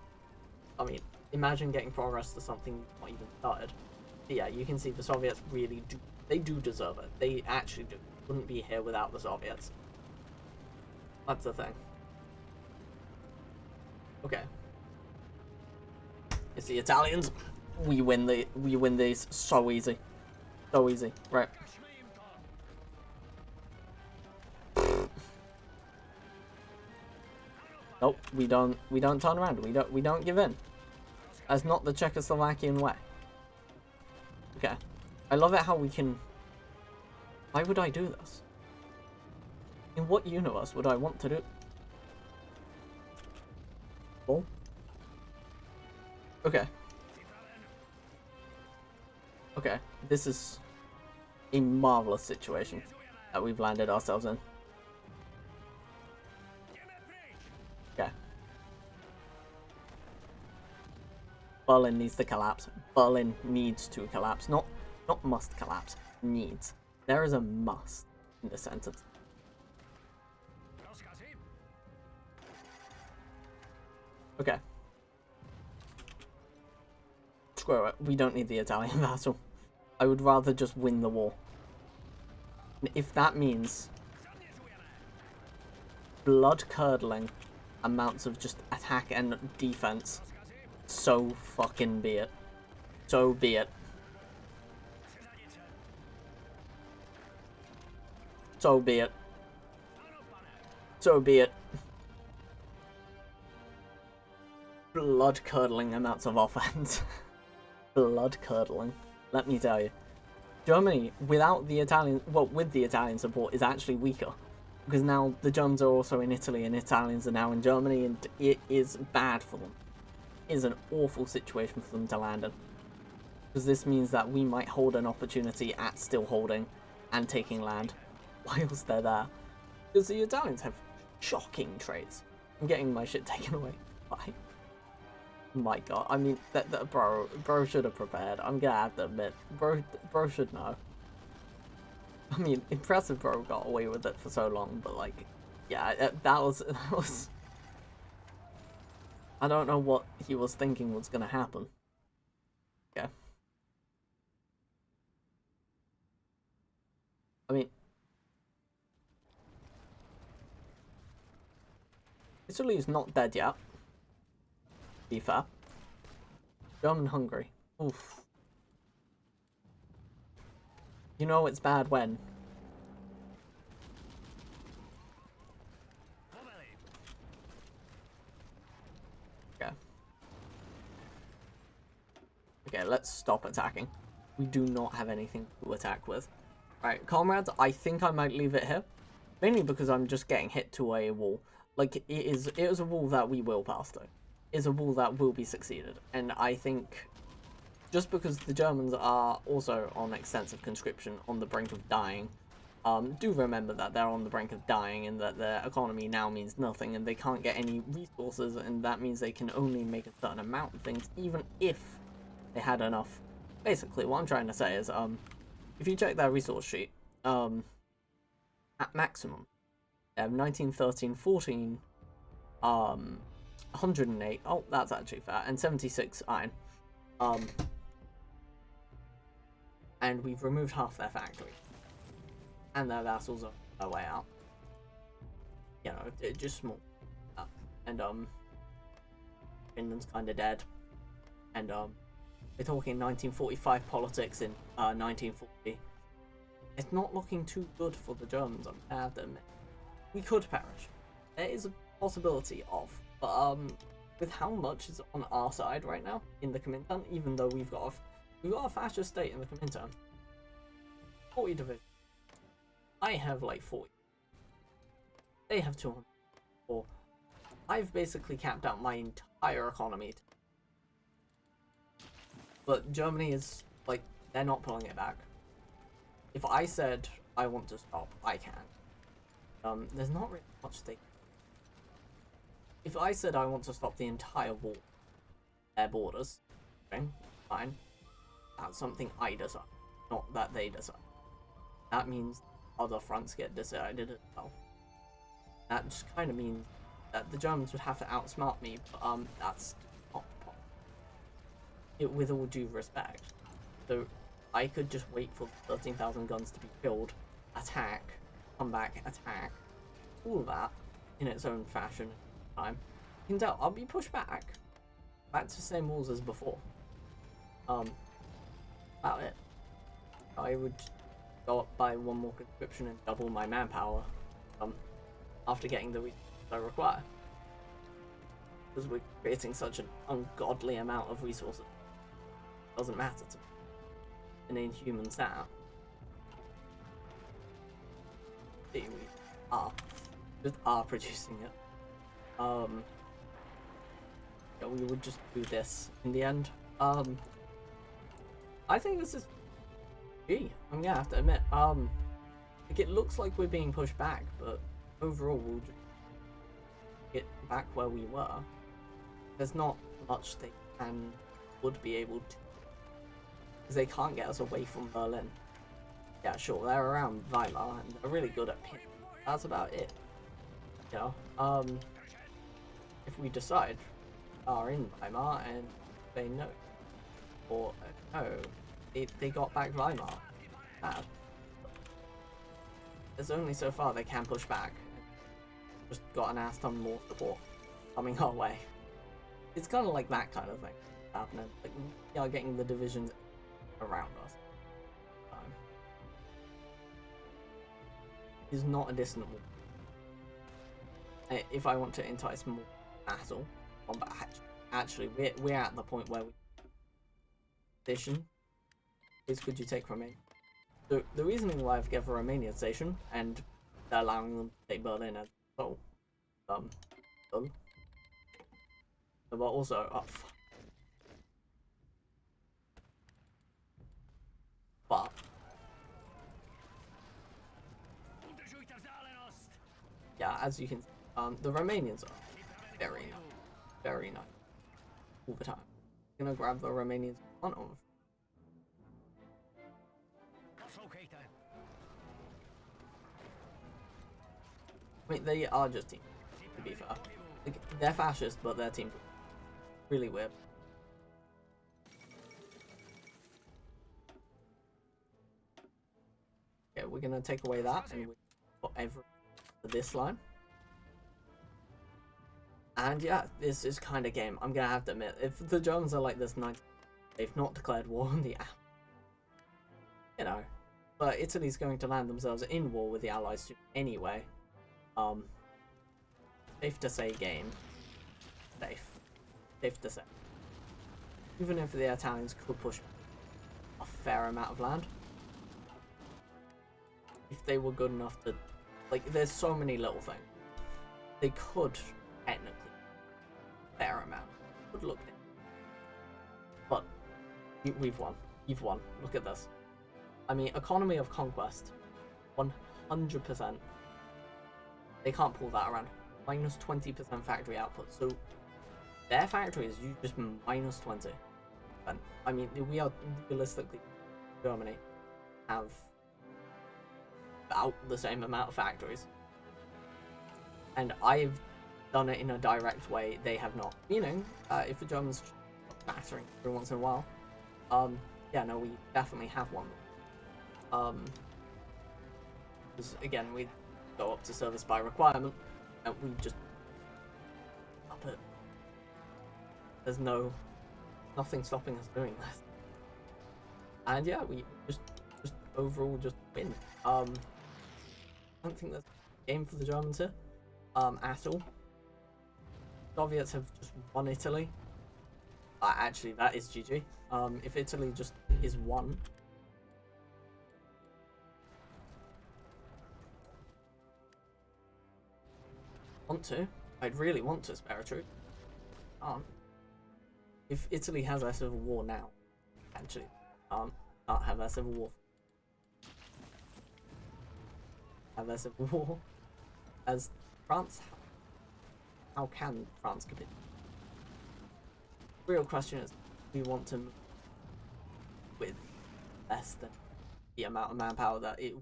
I mean, imagine getting progress to something not even started. But yeah, you can see the Soviets really do. They do deserve it. They actually do. Wouldn't be here without the Soviets. That's the thing. Okay. It's the Italians. We win these so easy. So easy. Right. Nope, we don't turn around. We don't give in. That's not the Czechoslovakian way. Okay. I love it how we can... Why would I do this? In what universe would I want to do? Oh. Okay. Okay, this is a marvelous situation that we've landed ourselves in. Okay. Berlin needs to collapse. Berlin needs to collapse. Not must collapse. Needs. There is a must in the sentence. Okay. Screw it. We don't need the Italian vassal. I would rather just win the war. And if that means blood-curdling amounts of just attack and defense, so fucking be it. So be it. So be it. So be it. Blood-curdling amounts of offense. Blood-curdling. Let me tell you. Germany, without the Italian, well, with the Italian support, is actually weaker. Because now the Germans are also in Italy and Italians are now in Germany, and it is bad for them. It is an awful situation for them to land in. Because this means that we might hold an opportunity at still holding and taking land whilst they're there. Because the Italians have shocking traits. I'm getting my shit taken away. Bye. My god, I mean, bro should have prepared. I'm gonna have to admit, bro should know. I mean, impressive bro got away with it for so long, but like, yeah, that was, I don't know what he was thinking was gonna happen. Okay. I mean, Italy is not dead yet. Be fair. German-Hungary. Oof. You know it's bad when? Okay. Okay, let's stop attacking. We do not have anything to attack with. Right, comrades, I think I might leave it here. Mainly because I'm just getting hit to a wall. Like, it is a wall that we will pass through. Is a wall that will be succeeded, and I think just because the Germans are also on extensive conscription on the brink of dying, do remember that they're on the brink of dying and that their economy now means nothing and they can't get any resources, and that means they can only make a certain amount of things even if they had enough. Basically what I'm trying to say is if you check their resource sheet, at maximum they have 19, 13, 14, 108, oh that's actually fair, and 76 iron, and we've removed half their factory and their vassals are their way out, you know, just small, and Finland's kind of dead, and we're talking 1945 politics in 1940. It's not looking too good for the Germans, I have to admit. We could perish, there is a possibility of, but with how much is on our side right now in the Comintern, even though we've got a fascist state in the Comintern, 40 divisions. I have like 40. They have 204. I've basically capped out my entire economy. But Germany is like, they're not pulling it back. If I said I want to stop, I can. There's not really much they. If I said I want to stop the entire war, their borders, okay, fine. That's something I decide, not that they decide. That means other fronts get decided as well. That just kind of means that the Germans would have to outsmart me, but that's not possible. With all due respect. So I could just wait for 13,000 guns to be killed, attack, come back, attack, all of that in its own fashion. Time. You can tell I'll be pushed back to the same walls as before. About it. I would go up by one more conscription and double my manpower after getting the resources I require, because we're creating such an ungodly amount of resources. It doesn't matter to me. An inhuman setup. We are just are producing it. Yeah, we would just do this in the end. I think this is I'm gonna have to admit, like it looks like we're being pushed back, but overall we'll just get back where we were. There's not much they would be able to, because they can't get us away from Berlin. Yeah, sure, they're around Weimar and they're really good at pinning. That's about it. You know, if we decide are in Weimar and they know, or no, they got back Weimar. Bad. There's only so far they can push back. Just got an ass ton more support coming our way. It's kind of like that kind of thing happening. Like we are getting the divisions around us. It's not a distant war. If I want to entice more battle, but actually we're at the point where we station. Please could you take Romania? So the reasoning why I've given Romania station and they're allowing them to take Berlin as well, but also but yeah, as you can the Romanians are very nice all the time. I'm gonna grab the Romanians on over. I mean, they are just team, to be fair. Like, they're fascist, but their team's really weird. Okay, we're gonna take away that and we put everything to this line. And yeah, this is kind of game. I'm gonna have to admit, if the Germans are like this, they've not declared war on the Allies. You know, but Italy's going to land themselves in war with the Allies soon anyway. Safe to say game. Safe to say. Even if the Italians could push a fair amount of land. If they were good enough to, like, there's so many little things. They could, technically, fair amount. Good look at it. But, we've won. You've won. Look at this. I mean, economy of conquest. 100%. They can't pull that around. Minus 20% factory output. So their factories, you just minus 20. And I mean, we are realistically, Germany have about the same amount of factories. And I've done it in a direct way. They have not. Meaning, if the Germans battering every once in a while, yeah, no, we definitely have one. Because again, we go up to service by requirement, and we just up it. There's nothing stopping us doing this. And yeah, we just overall just win. I don't think that's a game for the Germans here, at all. Soviets have just won Italy. Actually, that is GG. If Italy just is won. I'd really want to spare a troop. If Italy has a civil war now, actually, not have a civil war. Have a civil war as France. How can France compete? The real question is, do we want to move with less than the amount of manpower that it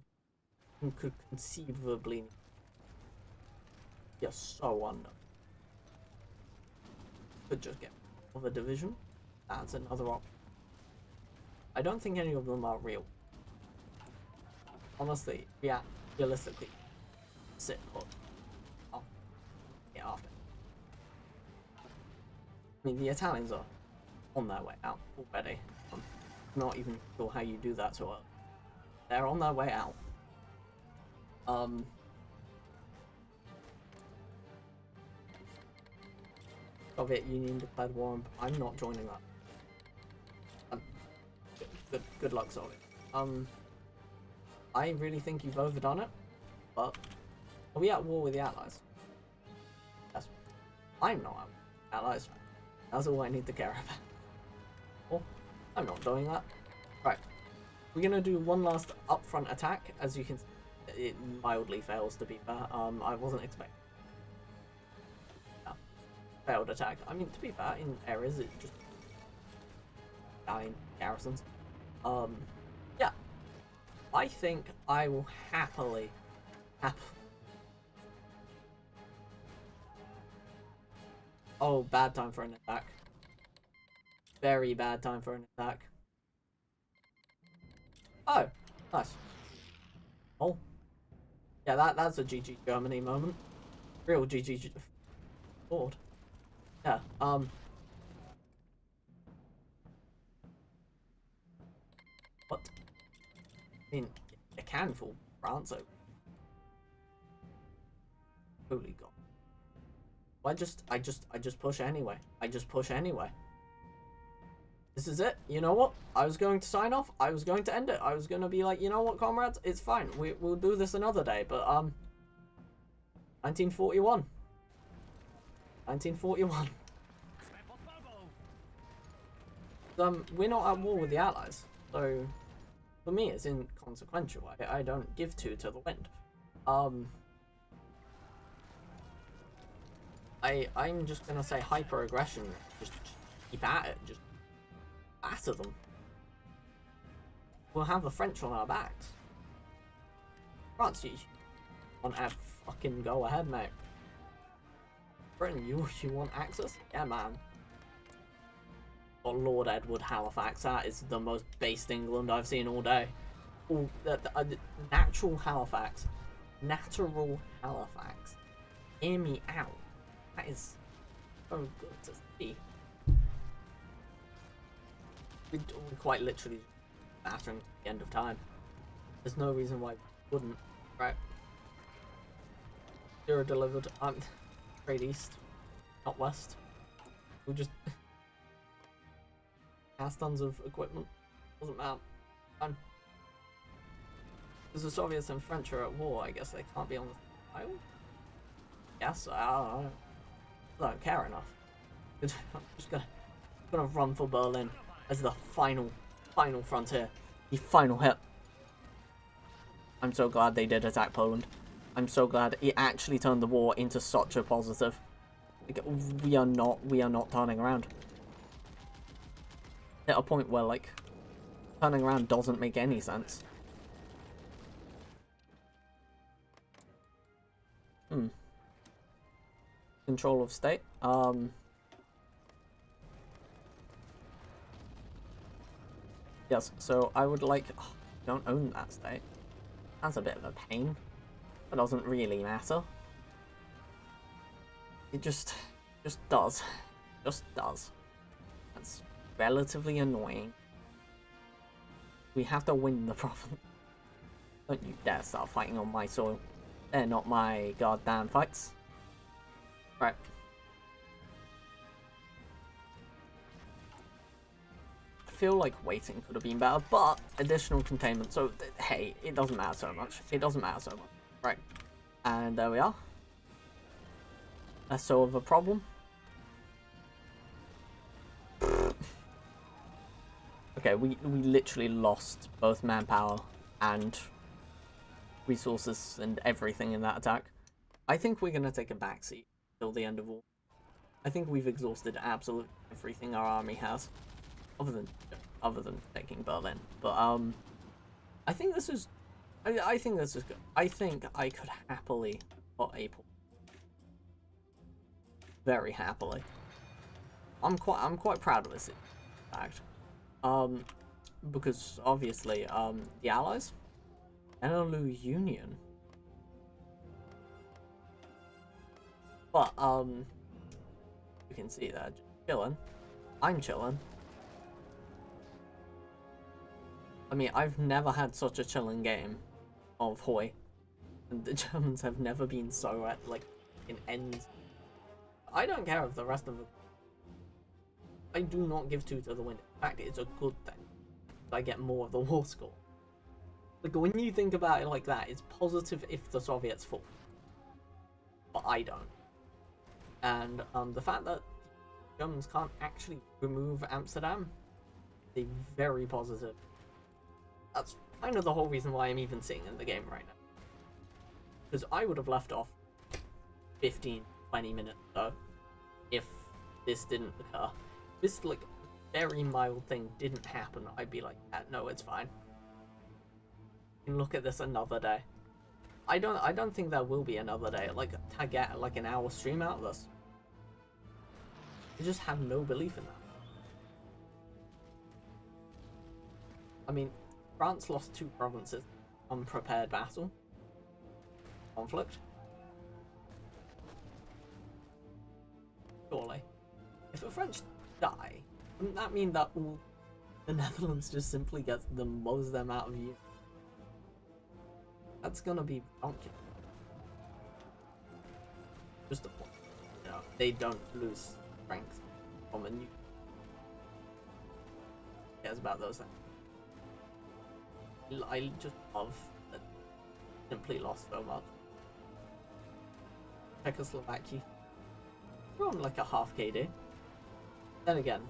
could conceivably? You're so under. Could just get of a division. That's another option. I don't think any of them are real. Honestly, yeah, realistically, sit put. I'll get after. I mean, the Italians are on their way out already. I'm not even sure how you do that so early. They're on their way out. Soviet Union declared war on. I'm not joining that. Good luck, Soviet. I really think you've overdone it, but Are we at war with the Allies? Yes. I'm not at war with the Allies. That's all I need to care about. Oh, I'm not doing that. Right. We're gonna do one last upfront attack. As you can see, it mildly fails, to be fair. I wasn't expecting. No. Failed attack. I mean, to be fair, in areas it just dying garrisons. Yeah. I think I will happily Oh, bad time for an attack. Very bad time for an attack. Oh, nice. Oh. Yeah, that's a GG Germany moment. Real GG Lord. Yeah, what? I mean, you can fool France over. Holy God. I just push anyway. I just push anyway. This is it. You know what? I was going to sign off. I was going to end it. I was going to be like, you know what, comrades? It's fine. We'll do this another day. But 1941. 1941. We're not at war with the Allies, so for me it's inconsequential. I don't give two to the wind. I'm just gonna say hyper aggression. Just keep at it. Just batter them. We'll have the French on our backs. France, you want to fucking go ahead, mate. Britain, you want Axis? Yeah, man. Oh, Lord Edward Halifax, that is the most based England I've seen all day. Oh, natural Halifax. Natural Halifax. Hear me out. That is so good to see. We're quite literally battering the end of time. There's no reason why we wouldn't, right? Zero delivered. Trade east, not west. We'll just cast tons of equipment. Doesn't matter. Fine. Because the Soviets and French are at war, I guess they can't be on the island. Yes, I don't care enough. I'm just gonna run for Berlin as the final frontier, the final hit. I'm so glad they did attack Poland. I'm so glad it actually turned the war into such a positive. Like, we are not turning around. At a point where, like, turning around doesn't make any sense. Control of state. Yes, so I would like... Oh, don't own that state. That's a bit of a pain. It doesn't really matter. It just does. Just does. That's relatively annoying. We have to win the province. Don't you dare start fighting on my soil. They're not my goddamn fights. Right. I feel like waiting could have been better, but additional containment, so hey, it doesn't matter so much. It doesn't matter so much. Right. And there we are. Less so of a problem. Okay, we literally lost both manpower and resources and everything in that attack. I think we're gonna take a backseat till the end of war. I think we've exhausted absolutely everything our army has, other than taking Berlin. But I think this is, I think this is good. I think I could happily put a port. Very happily. I'm quite proud of this, in fact. Because obviously, the Allies, NLU Union. But you can see that chilling. I'm chilling. I mean, I've never had such a chilling game of HOI, and the Germans have never been so at like in ends. I don't care if the rest of them. I do not give two to the wind. In fact, it's a good thing. I get more of the war score. Like, when you think about it like that, it's positive if the Soviets fall. but I don't. And the fact that Germans can't actually remove Amsterdam is very positive. That's kind of the whole reason why I'm even sitting in the game right now. Because I would have left off 15-20 minutes ago if this didn't occur. This, like, very mild thing didn't happen, I'd be like, no, it's fine. You can look at this another day. I don't think there will be another day. Like, to get like an hour stream out of this. I just have no belief in that. I mean, France lost 2 provinces. Unprepared battle. Conflict. Surely. If the French die, wouldn't that mean that all the Netherlands just simply gets the most amount of units? That's gonna be donkey. Just the point. You know, they don't lose strength from a new. Who cares about those things? I just love that simply lost so much. Czechoslovakia. We're on like a half KD. Then again,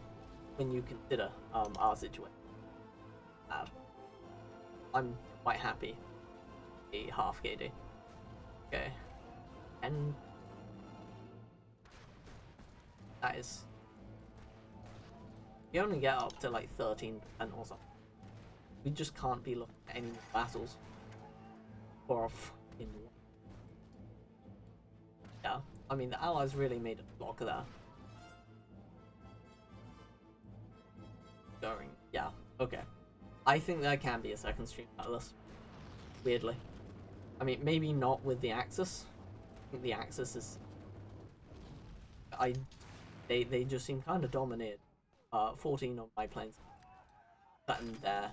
when you consider our situation, I'm quite happy. A half KD. Okay. And that is, you only get up to like 13% or something. We just can't be looking at any more battles for a fucking war. Yeah, I mean the Allies really made a block there. Going, yeah, okay. I think there can be a second stream out of this. Weirdly. I mean, maybe not with the Axis. I think the Axis is... They just seem kind of dominated. 14 on my planes. And they're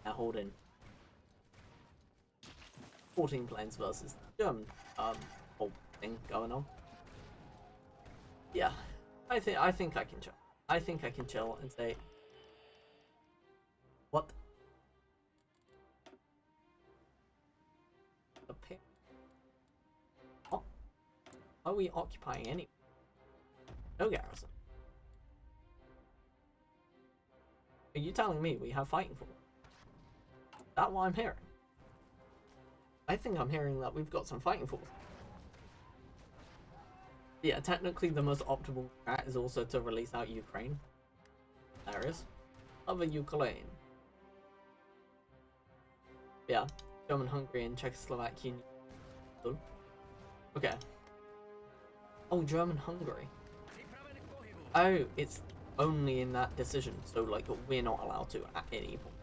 holding 14 planes versus the German whole thing going on. Yeah, I think I can chill. I think I can chill and say, what? Okay. What are we occupying anyway? No garrison. Are you telling me we have fighting force? Is that what I'm hearing? I think I'm hearing that we've got some fighting force. Yeah, technically the most optimal strat is also to release out Ukraine. There is. Other Ukraine. Yeah, German, Hungary, and Czechoslovakia. Oh. Okay. Oh, German, Hungary. Oh, it's only in that decision, so like we're not allowed to at any point.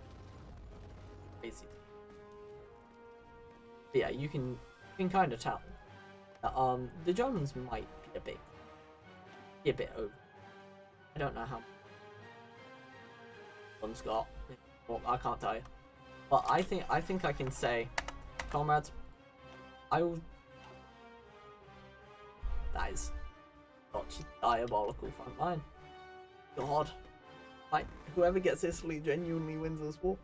Crazy. But yeah, you can kind of tell that the Germans might be a bit over. I don't know how one's got. Well, I can't tell you, but I think I can say, comrades, I will. That is such a diabolical front line. God, like whoever gets Italy genuinely wins this war.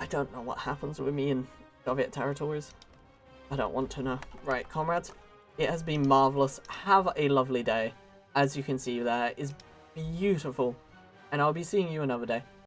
I don't know what happens with me in Soviet territories. I don't want to know. Right, comrades, it has been marvelous. Have a lovely day. As you can see, there is beautiful, and I'll be seeing you another day.